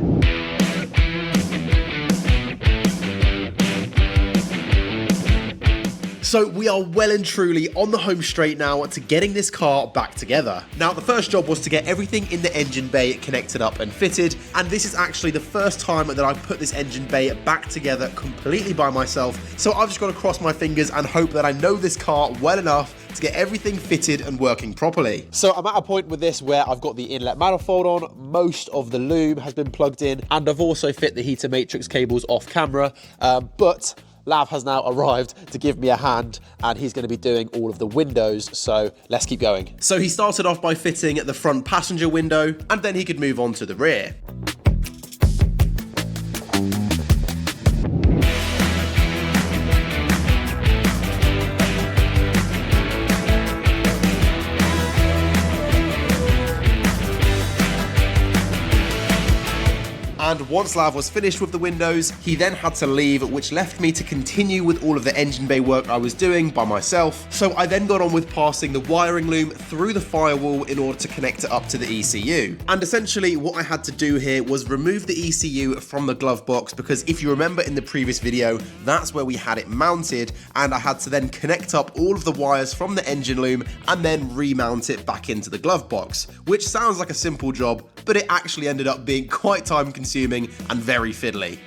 So we are well and truly on the home straight now to getting this car back together. Now, the first job was to get everything in the engine bay connected up and fitted, and this is actually the first time that I've put this engine bay back together completely by myself. So I've just got to cross my fingers and hope that I know this car well enough to get everything fitted and working properly. So I'm at a point with this where I've got the inlet manifold on, most of the lube has been plugged in, and I've also fit the heater matrix cables off camera, but Lav has now arrived to give me a hand, and he's going to be doing all of the windows, so let's keep going. So he started off by fitting the front passenger window, and then he could move on to the rear. And once Lav was finished with the windows, he then had to leave, which left me to continue with all of the engine bay work I was doing by myself. So I then got on with passing the wiring loom through the firewall in order to connect it up to the ECU. And essentially what I had to do here was remove the ECU from the glove box, because if you remember in the previous video, that's where we had it mounted, and I had to then connect up all of the wires from the engine loom and then remount it back into the glove box, which sounds like a simple job, but it actually ended up being quite time consuming and very fiddly.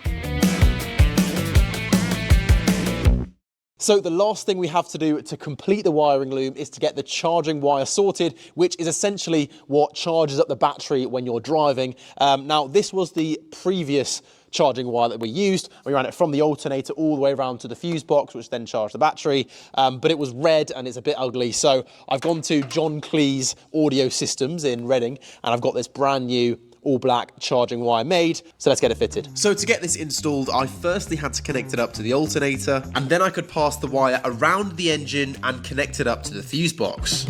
So the last thing we have to do to complete the wiring loom is to get the charging wire sorted, which is essentially what charges up the battery when you're driving. Now, this was the previous charging wire that we used. We ran it from the alternator all the way around to the fuse box, which then charged the battery, but it was red and it's a bit ugly. So I've gone to John Kleis Audio Systems in Reading, and I've got this brand new all black charging wire made, so let's get it fitted. So to get this installed, I firstly had to connect it up to the alternator, and then I could pass the wire around the engine and connect it up to the fuse box.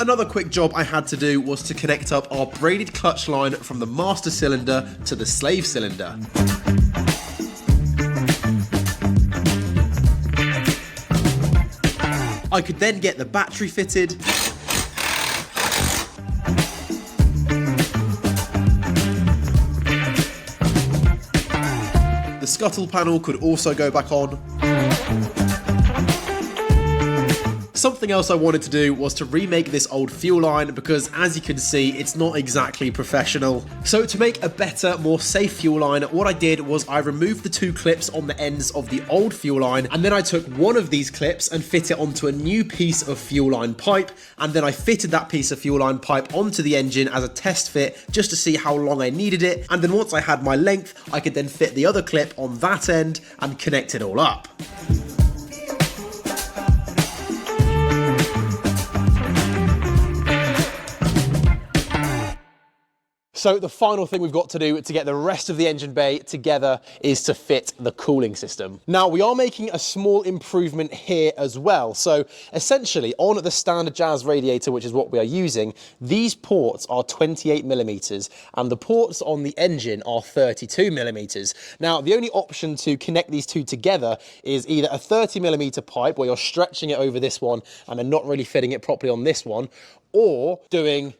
Another quick job I had to do was to connect up our braided clutch line from the master cylinder to the slave cylinder. I could then get the battery fitted. The scuttle panel could also go back on. Something else I wanted to do was to remake this old fuel line, because as you can see, it's not exactly professional. So to make a better, more safe fuel line, what I did was I removed the two clips on the ends of the old fuel line, and then I took one of these clips and fit it onto a new piece of fuel line pipe, and then I fitted that piece of fuel line pipe onto the engine as a test fit just to see how long I needed it, and then once I had my length, I could then fit the other clip on that end and connect it all up. So the final thing we've got to do to get the rest of the engine bay together is to fit the cooling system. Now, we are making a small improvement here as well. So essentially on the standard Jazz radiator, which is what we are using, these ports are 28mm and the ports on the engine are 32mm. Now, the only option to connect these two together is either a 30mm pipe where you're stretching it over this one and then not really fitting it properly on this one, or doing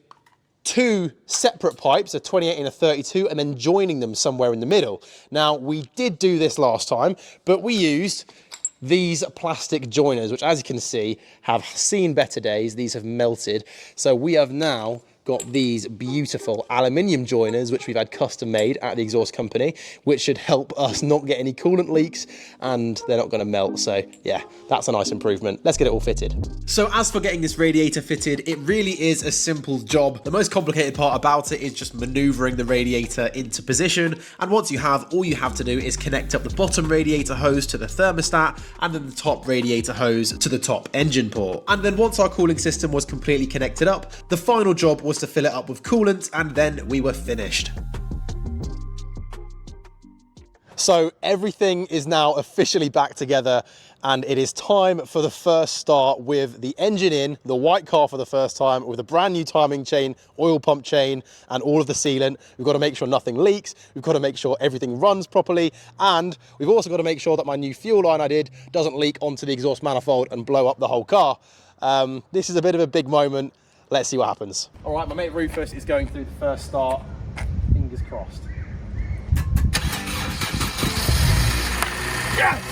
two separate pipes, a 28 and a 32, and then joining them somewhere in the middle. Now, we did do this last time, but we used these plastic joiners, which as you can see, have seen better days. These have melted. So we have now got these beautiful aluminium joiners, which we've had custom made at the exhaust company, which should help us not get any coolant leaks, and they're not going to melt. So yeah, that's a nice improvement. Let's get it all fitted. So as for getting this radiator fitted, it really is a simple job. The most complicated part about it is just maneuvering the radiator into position. And once you have, all you have to do is connect up the bottom radiator hose to the thermostat, and then the top radiator hose to the top engine port. And then once our cooling system was completely connected up, the final job was to fill it up with coolant, and then we were finished. So everything is now officially back together, and it is time for the first start with the engine in, the white car for the first time, with a brand new timing chain, oil pump chain, and all of the sealant. We've got to make sure nothing leaks, we've got to make sure everything runs properly, and we've also got to make sure that my new fuel line I did doesn't leak onto the exhaust manifold and blow up the whole car. This is a bit of a big moment. Let's see what happens. All right, my mate Rufus is going through the first start. Fingers crossed. Yes!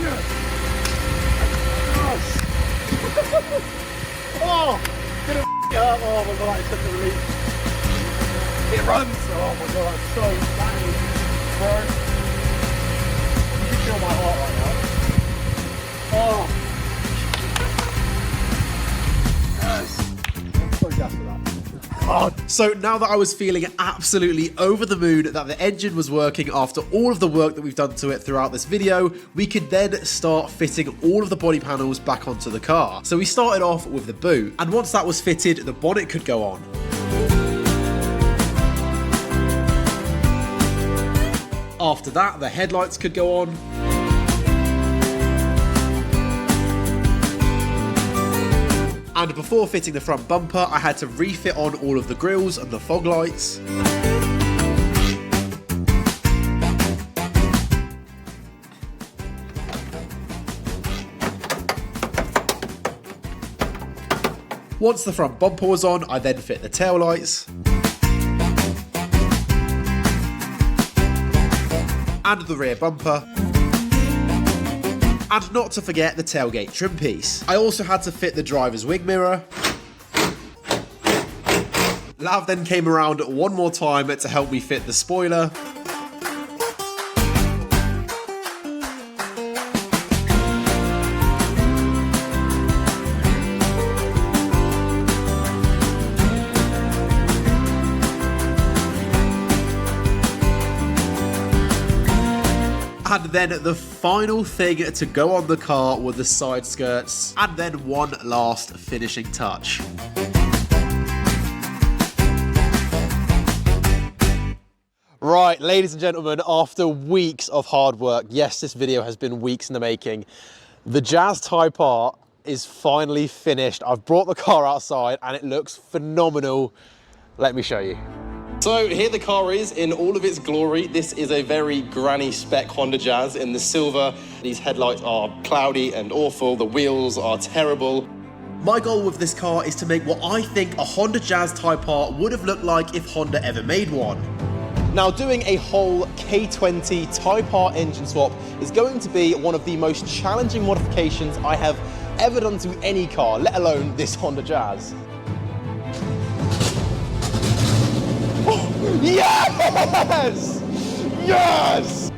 Yes! Yes! Oh! Didn't it up. Oh my god, it's such a relief. It runs! Oh my god, that's so banging. Bro. You can feel my heart right now. Oh! So now that I was feeling absolutely over the moon that the engine was working after all of the work that we've done to it throughout this video, we could then start fitting all of the body panels back onto the car. So we started off with the boot, and once that was fitted, the bonnet could go on. After that, the headlights could go on. And before fitting the front bumper, I had to refit on all of the grills and the fog lights. Once the front bumper was on, I then fit the tail lights. And the rear bumper. And not to forget the tailgate trim piece. I also had to fit the driver's wing mirror. Lav then came around one more time to help me fit the spoiler. And then the final thing to go on the car were the side skirts, and then one last finishing touch. Right, ladies and gentlemen, after weeks of hard work, yes, this video has been weeks in the making, the Jazz Type R is finally finished. I've brought the car outside and it looks phenomenal. Let me show you. So here the car is in all of its glory. This is a very granny spec Honda Jazz in the silver. These headlights are cloudy and awful. The wheels are terrible. My goal with this car is to make what I think a Honda Jazz Type R would have looked like if Honda ever made one. Now, doing a whole K20 Type R engine swap is going to be one of the most challenging modifications I have ever done to any car, let alone this Honda Jazz. Yes! Yes!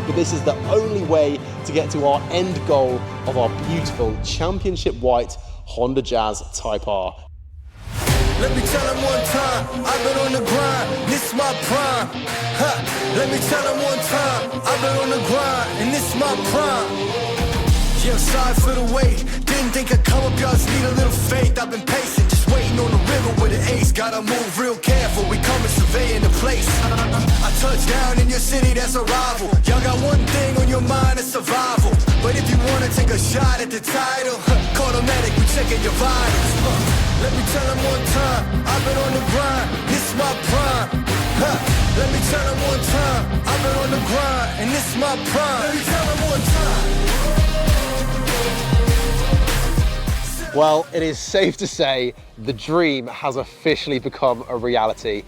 But this is the only way to get to our end goal of our beautiful championship white Honda Jazz Type R. Let me tell him one time, I've been on the grind, this my prime. Let me tell him one time, I've been on the grind, and this my prime. Yeah, sorry for the wait, didn't think I'd come up, y'all just need a little faith. I've been patient, just waiting on the river with an ace. Gotta move real careful, we coming surveying the place. I touched down in your city, that's a rival. Y'all got one thing on your mind, it's survival. But if you wanna take a shot at the title, call the medic, we checking your vitals. Let me tell them one time, I've been on the grind, this is my prime. Let me tell them one time, I've been on the grind, and this is my prime. Let me tell them one time. Well, it is safe to say the dream has officially become a reality.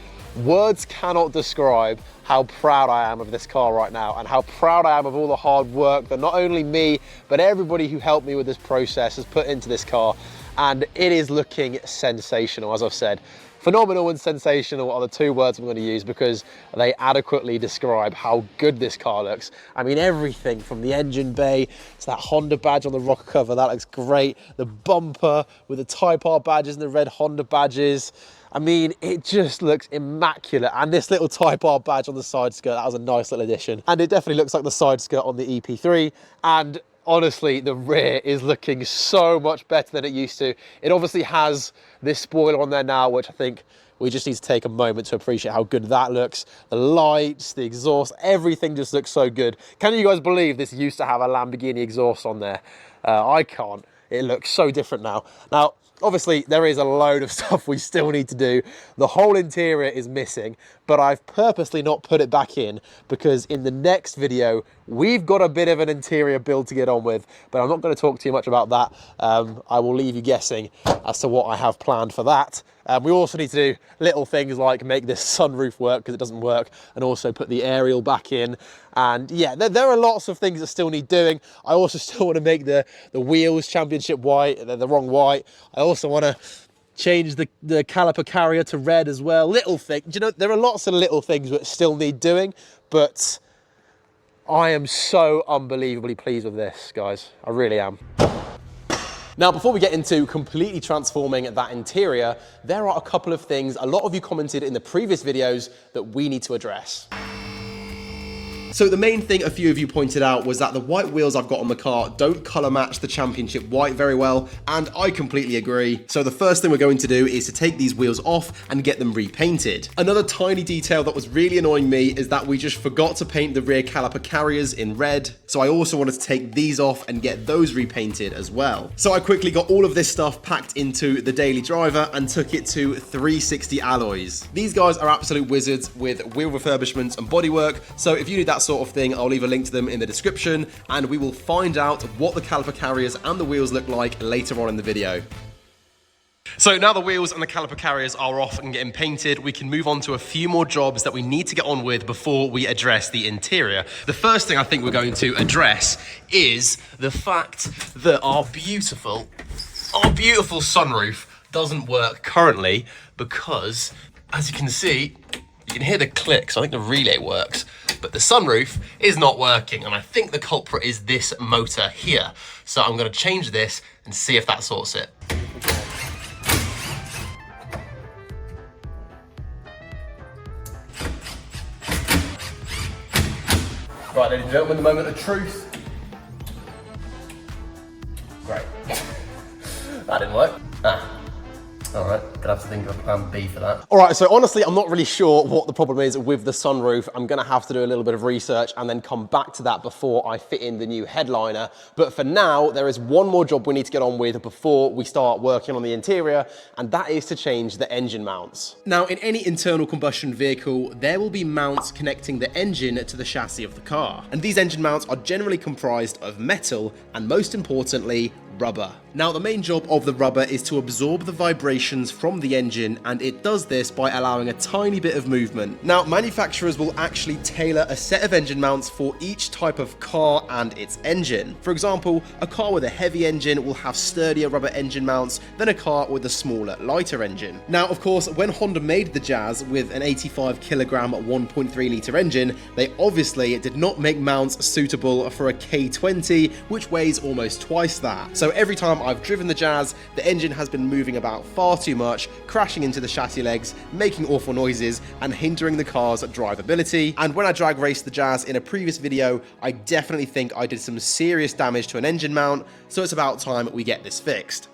Words cannot describe how proud I am of this car right now, and how proud I am of all the hard work that not only me, but everybody who helped me with this process has put into this car. And it is looking sensational, as I've said. Phenomenal and sensational are the two words I'm going to use because they adequately describe how good this car looks. I mean, everything from the engine bay to that Honda badge on the rocker cover, that looks great. The bumper with the Type R badges and the red Honda badges. I mean, it just looks immaculate. And this little Type R badge on the side skirt, that was a nice little addition. And it definitely looks like the side skirt on the EP3. And honestly, the rear is looking so much better than it used to. It obviously has this spoiler on there now, which I think we just need to take a moment to appreciate how good that looks. The lights, the exhaust, everything just looks so good. Can you guys believe this used to have a Lamborghini exhaust on there? I can't. It looks so different now. Now, obviously, there is a load of stuff we still need to do. The whole interior is missing, but I've purposely not put it back in because in the next video, we've got a bit of an interior build to get on with, but I'm not going to talk too much about that. I will leave you guessing as to what I have planned for that. We also need to do little things like make this sunroof work because it doesn't work, and also put the aerial back in. And yeah, there are lots of things that still need doing. I also still want to make the wheels championship white. They're the wrong white. I also want to change the caliper carrier to red as well. Little things. You know, there are lots of little things that still need doing, but I am so unbelievably pleased with this, guys. I really am. Now, before we get into completely transforming that interior, there are a couple of things a lot of you commented in the previous videos that we need to address. So the main thing a few of you pointed out was that the white wheels I've got on the car don't colour match the championship white very well, and I completely agree. So the first thing we're going to do is to take these wheels off and get them repainted. Another tiny detail that was really annoying me is that we just forgot to paint the rear caliper carriers in red, so I also wanted to take these off and get those repainted as well. So I quickly got all of this stuff packed into the daily driver and took it to 360 Alloys. These guys are absolute wizards with wheel refurbishments and bodywork, so if you need that sort of thing, I'll leave a link to them in the description, and we will find out what the caliper carriers and the wheels look like later on in the video. So now the wheels and the caliper carriers are off and getting painted, we can move on to a few more jobs that we need to get on with before we address the interior. The first thing I think we're going to address is the fact that our beautiful sunroof doesn't work currently because, as you can see, you can hear the clicks. I think the relay works, but the sunroof is not working, and I think the culprit is this motor here. So I'm going to change this and see if that sorts it. Right, ladies and gentlemen, the moment of truth. Great. That didn't work. All right, gonna have to think of a plan B for that. All right, so honestly, I'm not really sure what the problem is with the sunroof. I'm gonna have to do a little bit of research and then come back to that before I fit in the new headliner. But for now, there is one more job we need to get on with before we start working on the interior, and that is to change the engine mounts. Now, in any internal combustion vehicle, there will be mounts connecting the engine to the chassis of the car. And these engine mounts are generally comprised of metal and, most importantly, rubber. Now, the main job of the rubber is to absorb the vibrations from the engine, and it does this by allowing a tiny bit of movement. Now, manufacturers will actually tailor a set of engine mounts for each type of car and its engine. For example, a car with a heavy engine will have sturdier rubber engine mounts than a car with a smaller, lighter engine. Now, of course, when Honda made the Jazz with an 85 kilogram 1.3 litre engine, they obviously did not make mounts suitable for a K20, which weighs almost twice that. So every time I've driven the Jazz, the engine has been moving about far too much, crashing into the chassis legs, making awful noises, and hindering the car's drivability. And when I drag raced the Jazz in a previous video, I definitely think I did some serious damage to an engine mount, so it's about time we get this fixed.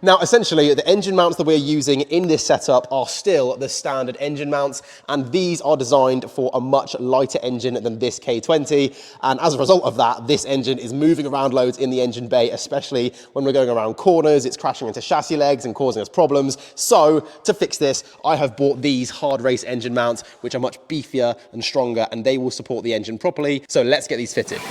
Now, essentially, the engine mounts that we're using in this setup are still the standard engine mounts, and these are designed for a much lighter engine than this K20. And as a result of that, this engine is moving around loads in the engine bay, especially when we're going around corners. It's crashing into chassis legs and causing us problems. So to fix this, I have bought these hard race engine mounts, which are much beefier and stronger, and they will support the engine properly. So let's get these fitted.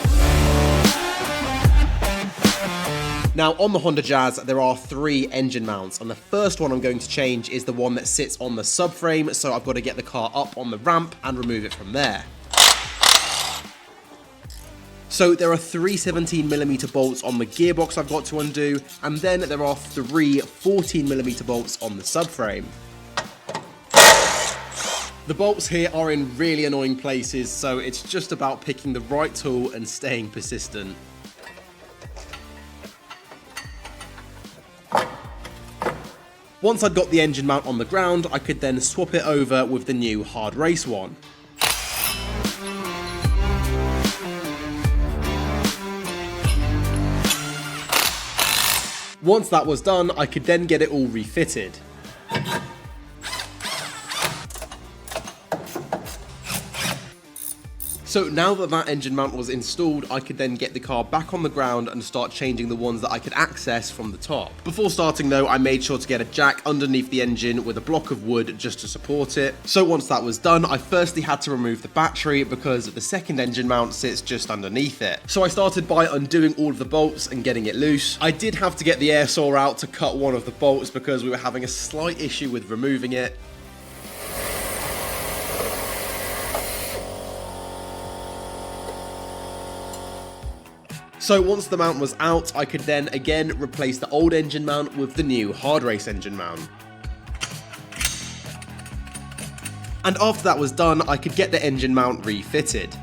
Now, on the Honda Jazz, there are 3 engine mounts, and the first one I'm going to change is the one that sits on the subframe, so I've got to get the car up on the ramp and remove it from there. So there are 3 17mm bolts on the gearbox I've got to undo, and then there are 3 14mm bolts on the subframe. The bolts here are in really annoying places, so it's just about picking the right tool and staying persistent. Once I'd got the engine mount on the ground, I could then swap it over with the new hard race one. Once that was done, I could then get it all refitted. So now that that engine mount was installed, I could then get the car back on the ground and start changing the ones that I could access from the top. Before starting though, I made sure to get a jack underneath the engine with a block of wood just to support it. So once that was done, I firstly had to remove the battery because the second engine mount sits just underneath it. So I started by undoing all of the bolts and getting it loose. I did have to get the air saw out to cut one of the bolts because we were having a slight issue with removing it. So once the mount was out, I could then again replace the old engine mount with the new hard race engine mount. And after that was done, I could get the engine mount refitted.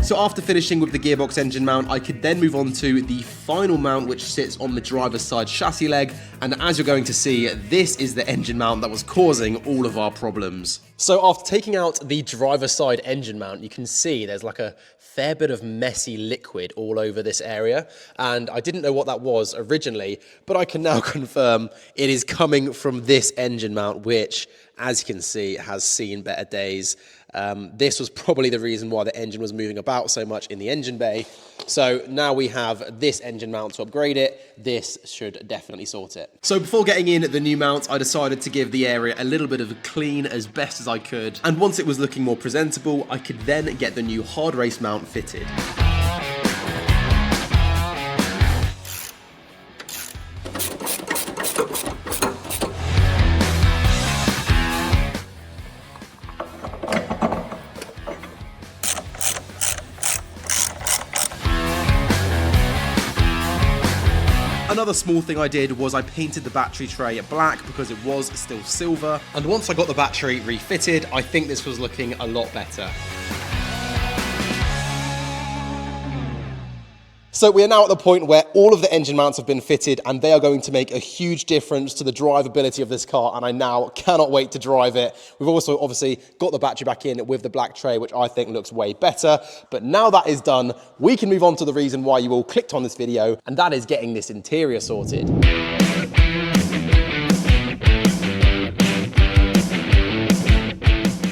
So after finishing with the gearbox engine mount, I could then move on to the final mount, which sits on the driver's side chassis leg. And as you're going to see, this is the engine mount that was causing all of our problems. So after taking out the driver's side engine mount, you can see there's like a fair bit of messy liquid all over this area. And I didn't know what that was originally, but I can now confirm it is coming from this engine mount, which, as you can see, has seen better days. This was probably the reason why the engine was moving about so much in the engine bay. So now we have this engine mount to upgrade it. This should definitely sort it. So before getting in the new mount, I decided to give the area a little bit of a clean as best as I could. And once it was looking more presentable, I could then get the new hard race mount fitted. Another small thing I did was I painted the battery tray black because it was still silver. And once I got the battery refitted, I think this was looking a lot better. So we are now at the point where all of the engine mounts have been fitted and they are going to make a huge difference to the drivability of this car, and I now cannot wait to drive it. We've also obviously got the battery back in with the black tray, which I think looks way better. But now that is done, we can move on to the reason why you all clicked on this video, and that is getting this interior sorted.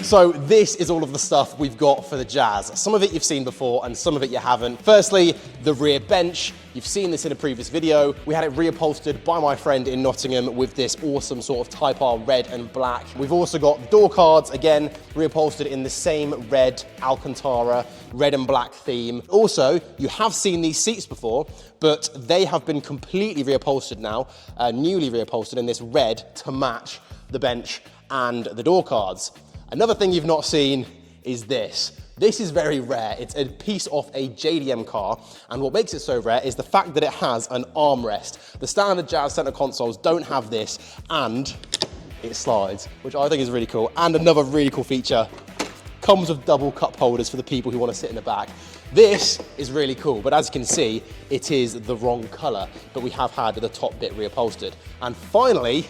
So this is all of the stuff we've got for the Jazz. Some of it you've seen before and some of it you haven't. Firstly, the rear bench. You've seen this in a previous video. We had it reupholstered by my friend in Nottingham with this awesome sort of Type R red and black. We've also got door cards, again, reupholstered in the same red Alcantara, red and black theme. Also, you have seen these seats before, but they have been completely reupholstered now, newly reupholstered in this red to match the bench and the door cards. Another thing you've not seen is this. This is very rare. It's a piece of a JDM car, and what makes it so rare is the fact that it has an armrest. The standard Jazz center consoles don't have this, and it slides, which I think is really cool. And another really cool feature, comes with double cup holders for the people who want to sit in the back. This is really cool, but as you can see, it is the wrong color, but we have had the top bit reupholstered. And finally,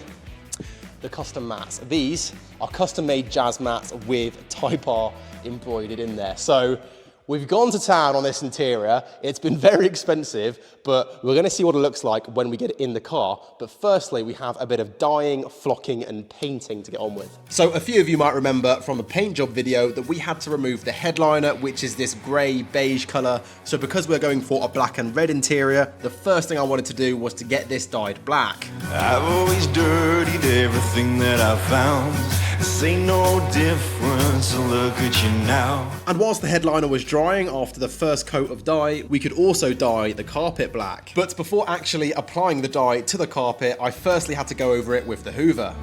the custom mats. These are custom made jazz mats with Type R embroidered in there. So we've gone to town on this interior. It's been very expensive, but we're gonna see what it looks like when we get it in the car. But firstly, we have a bit of dyeing, flocking, and painting to get on with. So a few of you might remember from the paint job video that we had to remove the headliner, which is this gray beige color. So because we're going for a black and red interior, the first thing I wanted to do was to get this dyed black. I've always dirtied everything that I found. This ain't no difference, so look at you now. And whilst the headliner was drying after the first coat of dye, we could also dye the carpet black. But before actually applying the dye to the carpet, I firstly had to go over it with the Hoover.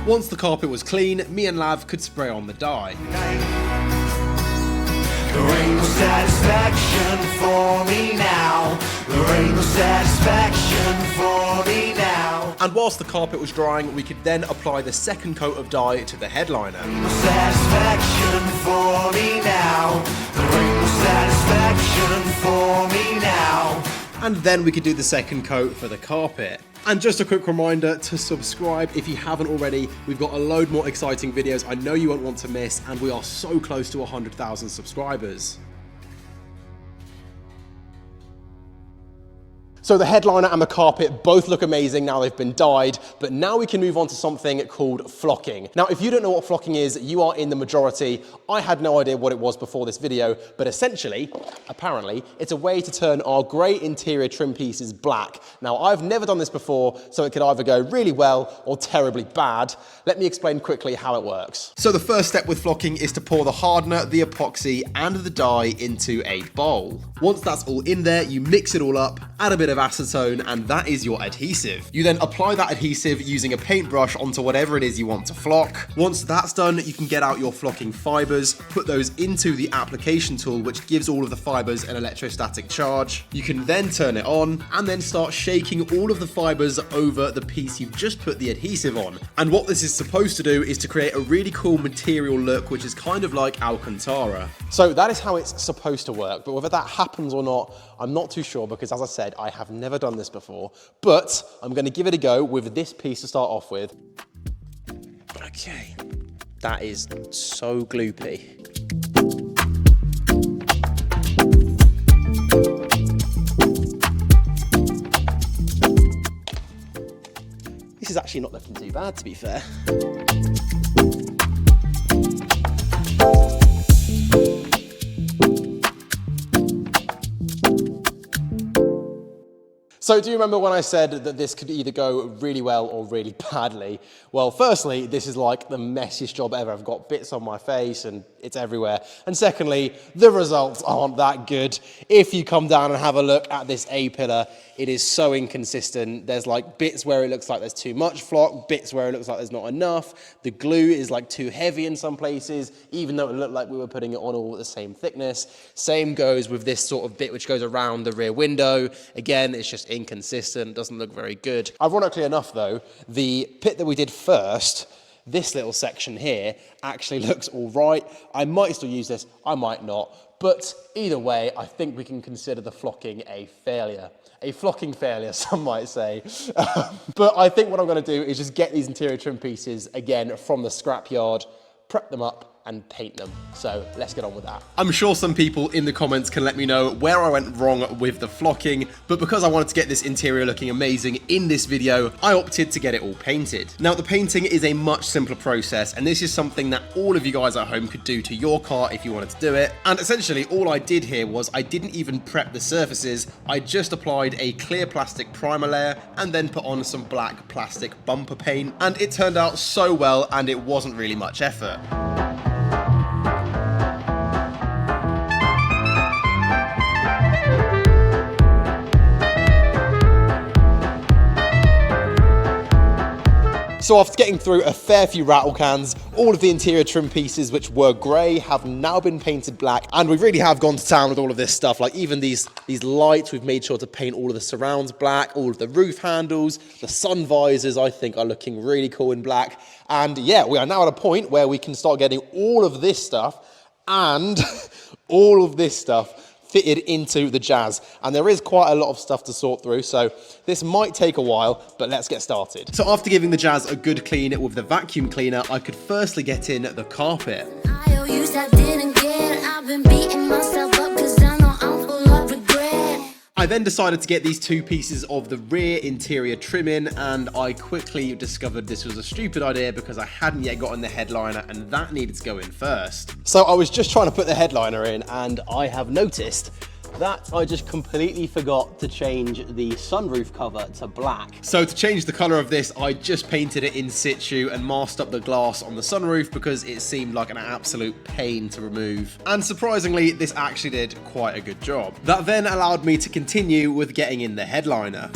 Once the carpet was clean, me and Lav could spray on the dye. There ain't no satisfaction for me now. There ain't no satisfaction for me now. And whilst the carpet was drying, we could then apply the second coat of dye to the headliner. No satisfaction for me now. There ain't no satisfaction for me now. And then we could do the second coat for the carpet. And just a quick reminder to subscribe if you haven't already. We've got a load more exciting videos I know you won't want to miss, and we are so close to 100,000 subscribers. So the headliner and the carpet both look amazing now they've been dyed, but now we can move on to something called flocking. Now, if you don't know what flocking is, you are in the majority. I had no idea what it was before this video, but essentially, apparently, it's a way to turn our grey interior trim pieces black. Now, I've never done this before, so it could either go really well or terribly bad. Let me explain quickly how it works. So the first step with flocking is to pour the hardener, the epoxy, and the dye into a bowl. Once that's all in there, you mix it all up, add a bit of acetone, and that is your adhesive. You then apply that adhesive using a paintbrush onto whatever it is you want to flock. Once that's done, you can get out your flocking fibers, put those into the application tool, which gives all of the fibers an electrostatic charge. You can then turn it on and then start shaking all of the fibers over the piece you've just put the adhesive on. And what this is supposed to do is to create a really cool material look, which is kind of like Alcantara. So that is how it's supposed to work, but whether that happens or not, I'm not too sure, because as I said, I have never done this before, but I'm going to give it a go with this piece to start off with. Okay, that is so gloopy. This is actually not looking too bad, to be fair. So do you remember when I said that this could either go really well or really badly? Well, firstly, this is like the messiest job ever. I've got bits on my face and it's everywhere. And secondly, the results aren't that good. If you come down and have a look at this A-pillar, it is so inconsistent. There's like bits where it looks like there's too much flock, bits where it looks like there's not enough. The glue is like too heavy in some places, even though it looked like we were putting it on all at the same thickness. Same goes with this sort of bit which goes around the rear window. Again, it's just inconsistent, doesn't look very good. Ironically enough though, the pit that we did first, this little section here, actually looks all right. I might still use this, I might not, but either way, I think we can consider the flocking a failure. A flocking failure, some might say. But I think what I'm gonna do is just get these interior trim pieces again from the scrapyard, prep them up, and paint them. So let's get on with that. I'm sure some people in the comments can let me know where I went wrong with the flocking, but because I wanted to get this interior looking amazing in this video, I opted to get it all painted. Now the painting is a much simpler process, and this is something that all of you guys at home could do to your car if you wanted to do it. And essentially all I did here was I didn't even prep the surfaces, I just applied a clear plastic primer layer and then put on some black plastic bumper paint, and it turned out so well and it wasn't really much effort. So after getting through a fair few rattle cans, all of the interior trim pieces which were grey have now been painted black, and we really have gone to town with all of this stuff. Like even these lights, we've made sure to paint all of the surrounds black, all of the roof handles, the sun visors I think are looking really cool in black. And yeah, we are now at a point where we can start getting all of this stuff and all of this stuff fitted into the Jazz, and there is quite a lot of stuff to sort through, so this might take a while, but let's get started. So after giving the Jazz a good clean with the vacuum cleaner, I could firstly get in the carpet. I owe you, I didn't get. I've been beating myself up 'cause I know I'm full of regret. I then decided to get these two pieces of the rear interior trim in, and I quickly discovered this was a stupid idea because I hadn't yet gotten the headliner and that needed to go in first. So I was just trying to put the headliner in and I have noticed that I just completely forgot to change the sunroof cover to black. So to change the color of this, I just painted it in situ and masked up the glass on the sunroof because it seemed like an absolute pain to remove. And surprisingly, this actually did quite a good job. That then allowed me to continue with getting in the headliner.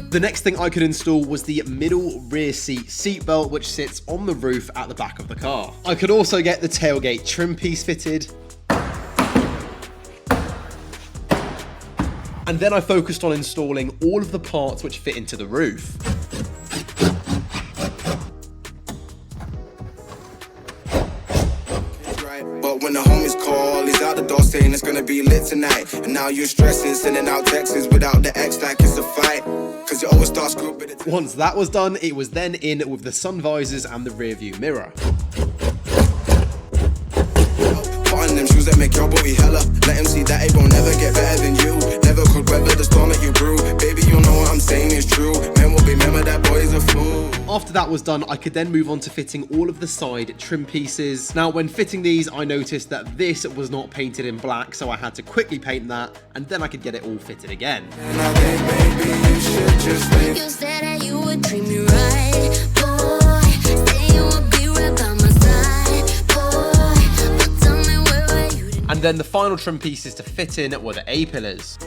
The next thing I could install was the middle rear seat belt, which sits on the roof at the back of the car. I could also get the tailgate trim piece fitted. And then I focused on installing all of the parts which fit into the roof. But when the homies call, he's out the door saying it's gonna be lit tonight. And now you're stressing, sending out texts without the X like it's a fight. Cause you always start screwing it. Once that was done, it was then in with the sun visors and the rear view mirror. Putting them shoes that make your body hella. Let him see that it will never get better than you. Never could weather the storm that you brew. Baby, you know what I'm saying is true. Men will be remember that boy is a fool. After that was done, I could then move on to fitting all of the side trim pieces. Now, when fitting these, I noticed that this was not painted in black, so I had to quickly paint that, and then I could get it all fitted again. And I think maybe you should just leave. You said that you would treat me right, boy. Say you would be right by my side, boy. But tell me where were you tonight? And then the final trim pieces to fit in were the A-pillars.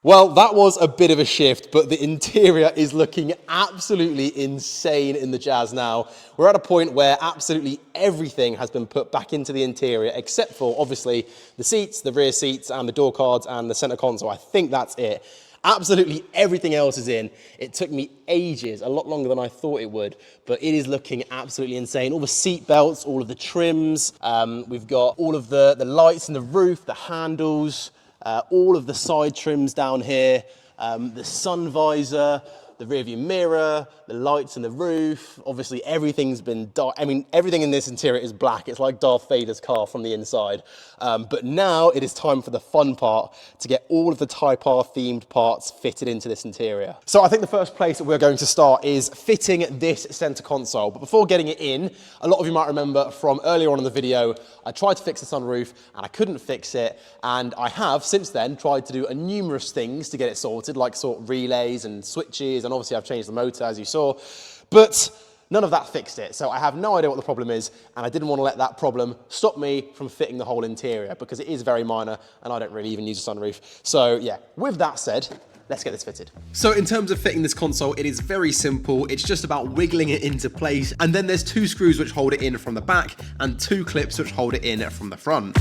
Well, that was a bit of a shift, but the interior is looking absolutely insane in the Jazz now. We're at a point where absolutely everything has been put back into the interior, except for, obviously, the seats, the rear seats, and the door cards, and the center console. I think that's it. Absolutely everything else is in. It took me ages, a lot longer than I thought it would, but it is looking absolutely insane. All the seat belts, all of the trims, we've got all of the lights in the roof, the handles, all of the side trims down here, the sun visor, the rear view mirror, the lights in the roof. Obviously everything's been dark. I mean, everything in this interior is black. It's like Darth Vader's car from the inside. But now it is time for the fun part, to get all of the Type R themed parts fitted into this interior. So I think the first place that we're going to start is fitting this center console. But before getting it in, a lot of you might remember from earlier on in the video, I tried to fix the sunroof and I couldn't fix it. And I have since then tried to do numerous things to get it sorted, like sort relays and switches, and obviously I've changed the motor as you saw, but none of that fixed it. So I have no idea what the problem is, and I didn't want to let that problem stop me from fitting the whole interior because it is very minor and I don't really even use a sunroof. So yeah, with that said, let's get this fitted. So in terms of fitting this console, it is very simple. It's just about wiggling it into place, and then there's two screws which hold it in from the back and two clips which hold it in from the front.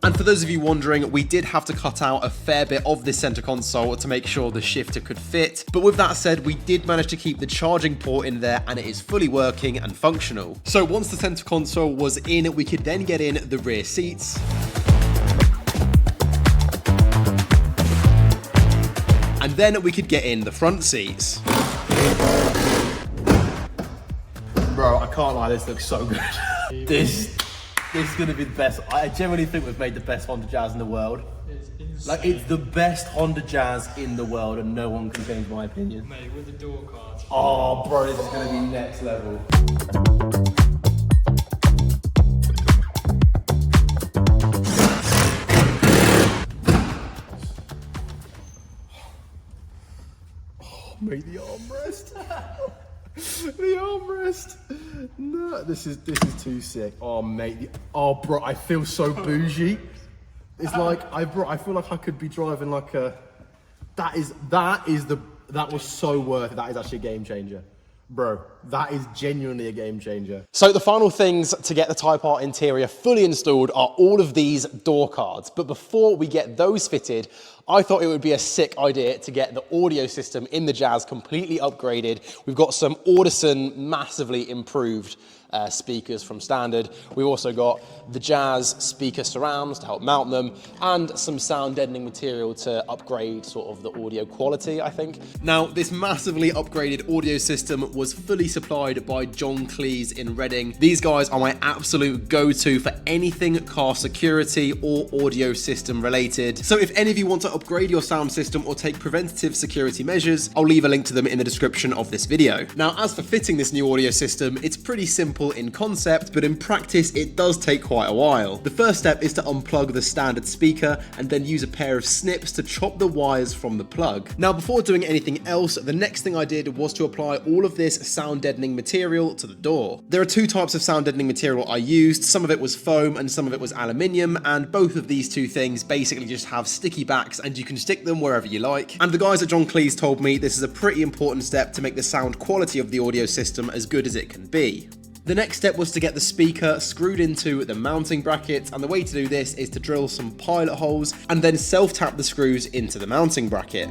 And for those of you wondering, we did have to cut out a fair bit of this center console to make sure the shifter could fit. But with that said, we did manage to keep the charging port in there and it is fully working and functional. So once the center console was in, we could then get in the rear seats. And then we could get in the front seats. Bro, I can't lie, this looks so good. This is gonna be the best. I genuinely think we've made the best Honda Jazz in the world. Like, it's the best Honda Jazz in the world and no one can change my opinion. Mate, with the door cards. Oh, bro, this is gonna be next level. Oh, mate, the armrest. The armrest. No, this is too sick. Oh, mate. Oh, bro, I feel so bougie. It's like I feel like I could be driving like a. That was so worth it. That is actually a game changer. Bro, that is genuinely a game changer. So the final things to get the Type R interior fully installed are all of these door cards. But before we get those fitted, I thought it would be a sick idea to get the audio system in the Jazz completely upgraded. We've got some Audison massively improved speakers from standard. We've also got the Jazz speaker surrounds to help mount them, and some sound deadening material to upgrade sort of the audio quality, I think. Now, this massively upgraded audio system was fully supplied by John Kleis in Reading. These guys are my absolute go-to for anything car security or audio system related. So if any of you want to upgrade your sound system or take preventative security measures, I'll leave a link to them in the description of this video. Now, as for fitting this new audio system, it's pretty simple in concept, but in practice it does take quite a while. The first step is to unplug the standard speaker and then use a pair of snips to chop the wires from the plug. Now, before doing anything else, the next thing I did was to apply all of this sound deadening material to the door. There are two types of sound deadening material I used. Some of it was foam and some of it was aluminium, and both of these two things basically just have sticky backs and you can stick them wherever you like. And the guys at John Kleis told me this is a pretty important step to make the sound quality of the audio system as good as it can be. The next step was to get the speaker screwed into the mounting bracket, and the way to do this is to drill some pilot holes and then self-tap the screws into the mounting bracket.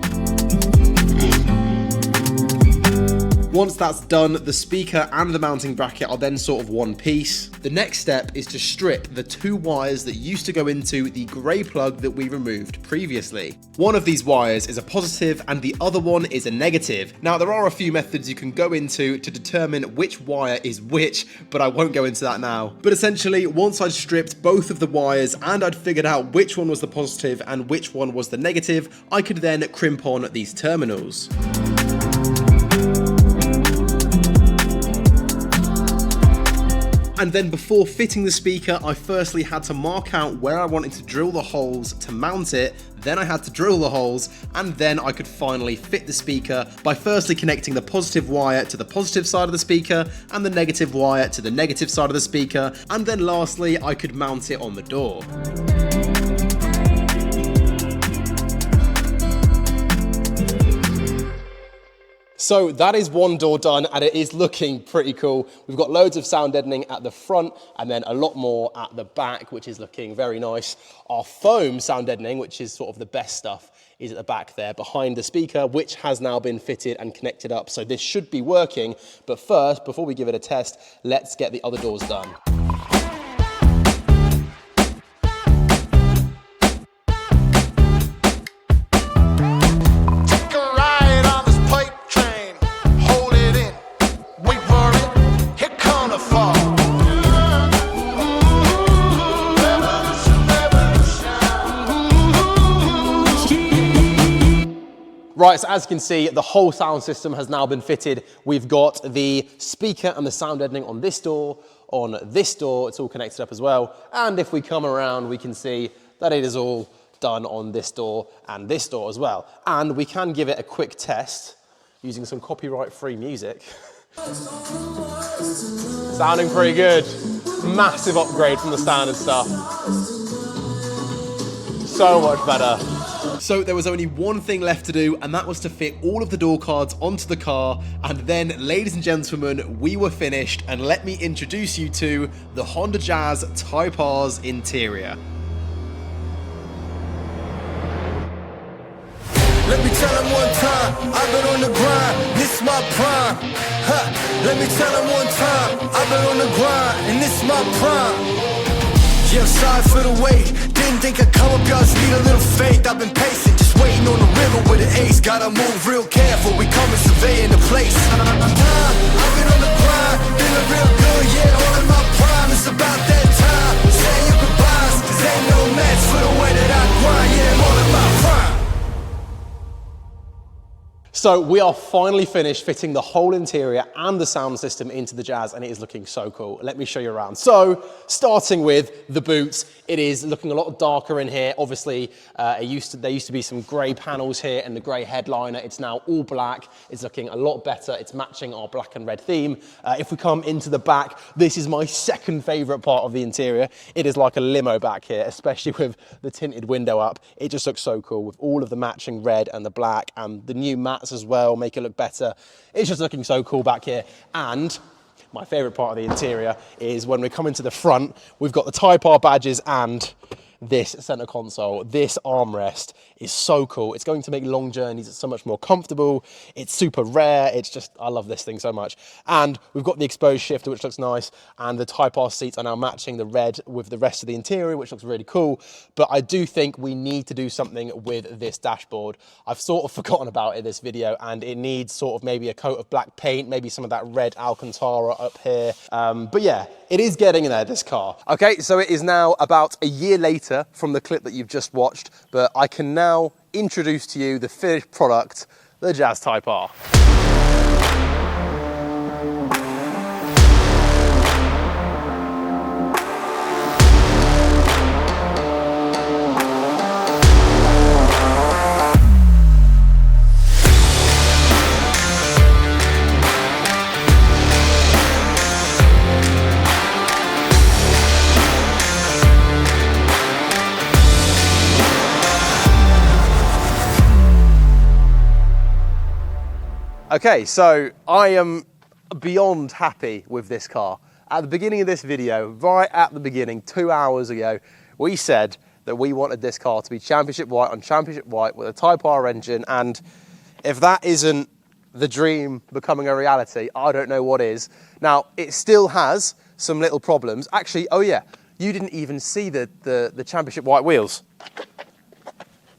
Once that's done, the speaker and the mounting bracket are then sort of one piece. The next step is to strip the two wires that used to go into the grey plug that we removed previously. One of these wires is a positive and the other one is a negative. Now, there are a few methods you can go into to determine which wire is which, but I won't go into that now. But essentially, once I'd stripped both of the wires and I'd figured out which one was the positive and which one was the negative, I could then crimp on these terminals. And then before fitting the speaker, I firstly had to mark out where I wanted to drill the holes to mount it, then I had to drill the holes, and then I could finally fit the speaker by firstly connecting the positive wire to the positive side of the speaker and the negative wire to the negative side of the speaker, and then lastly I could mount it on the door. So that is one door done, and it is looking pretty cool. We've got loads of sound deadening at the front and then a lot more at the back, which is looking very nice. Our foam sound deadening, which is sort of the best stuff, is at the back there behind the speaker, which has now been fitted and connected up. So this should be working. But first, before we give it a test, let's get the other doors done. Right, so as you can see, the whole sound system has now been fitted. We've got the speaker and the sound deadening on this door, it's all connected up as well. And if we come around, we can see that it is all done on this door and this door as well. And we can give it a quick test using some copyright-free music. Sounding pretty good. Massive upgrade from the standard stuff. So much better. So there was only one thing left to do, and that was to fit all of the door cards onto the car, and then, ladies and gentlemen, we were finished, and let me introduce you to the Honda Jazz Type R's interior. Let me tell them one time, I've been on the grind, this my prime. Let me tell them one time, I've been on the grind, and this my prime. Yeah, sorry for the wait, didn't think I'd come up, y'all just need a little faith. I've been patient, just waiting on the river with an ace. Gotta move real careful, we coming surveying the place. I've been on the grind, feeling real good, yeah, all in my prime. It's about that time, say your goodbyes, cause ain't no match for the way that I grind, yeah, I'm all in my prime. So we are finally finished fitting the whole interior and the sound system into the Jazz, and it is looking so cool. Let me show you around. So, starting with the boot, it is looking a lot darker in here. Obviously, there used to be some grey panels here and the grey headliner. It's now all black. It's looking a lot better. It's matching our black and red theme. If we come into the back, this is my second favourite part of the interior. It is like a limo back here, especially with the tinted window up. It just looks so cool with all of the matching red and the black, and the new mats as well, make it look better. It's just looking so cool back here. And my favourite part of the interior is when we come into the front, we've got the Type R badges and this center console. This armrest is so cool. It's going to make long journeys so much more comfortable. It's super rare. It's just, I love this thing so much. And we've got the exposed shifter, which looks nice, and the Type R seats are now matching the red with the rest of the interior, which looks really cool. But I do think we need to do something with this dashboard. I've sort of forgotten about it in this video, and it needs sort of maybe a coat of black paint, maybe some of that red Alcantara up here. But yeah, it is getting there, this car. Okay, so it is now about a year later from the clip that you've just watched, but I can now introduce to you the finished product, the Jazz Type R. Okay, so I am beyond happy with this car. At the beginning of this video, right at the beginning, 2 hours ago, we said that we wanted this car to be championship white on championship white with a Type R engine, and if that isn't the dream becoming a reality, I don't know what is. Now, it still has some little problems. Actually, oh yeah, you didn't even see the championship white wheels.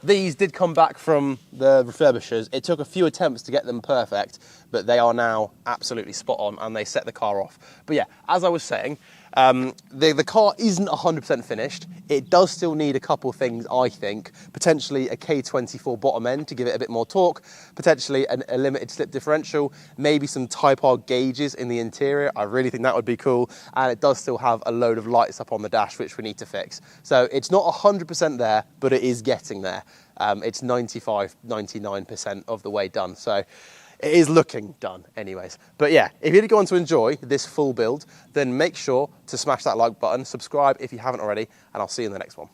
These did come back from the refurbishers. It took a few attempts to get them perfect, but they are now absolutely spot on and they set the car off. But yeah, as I was saying, the car isn't 100% finished. It does still need a couple things, I think. Potentially a K24 bottom end to give it a bit more torque, potentially a limited slip differential, maybe some Type R gauges in the interior. I really think that would be cool. And it does still have a load of lights up on the dash, which we need to fix. So it's not 100% there, but it is getting there. It's 95, 99% of the way done. So it is looking done anyways. But yeah, if you're going to enjoy this full build, then make sure to smash that like button, subscribe if you haven't already, and I'll see you in the next one.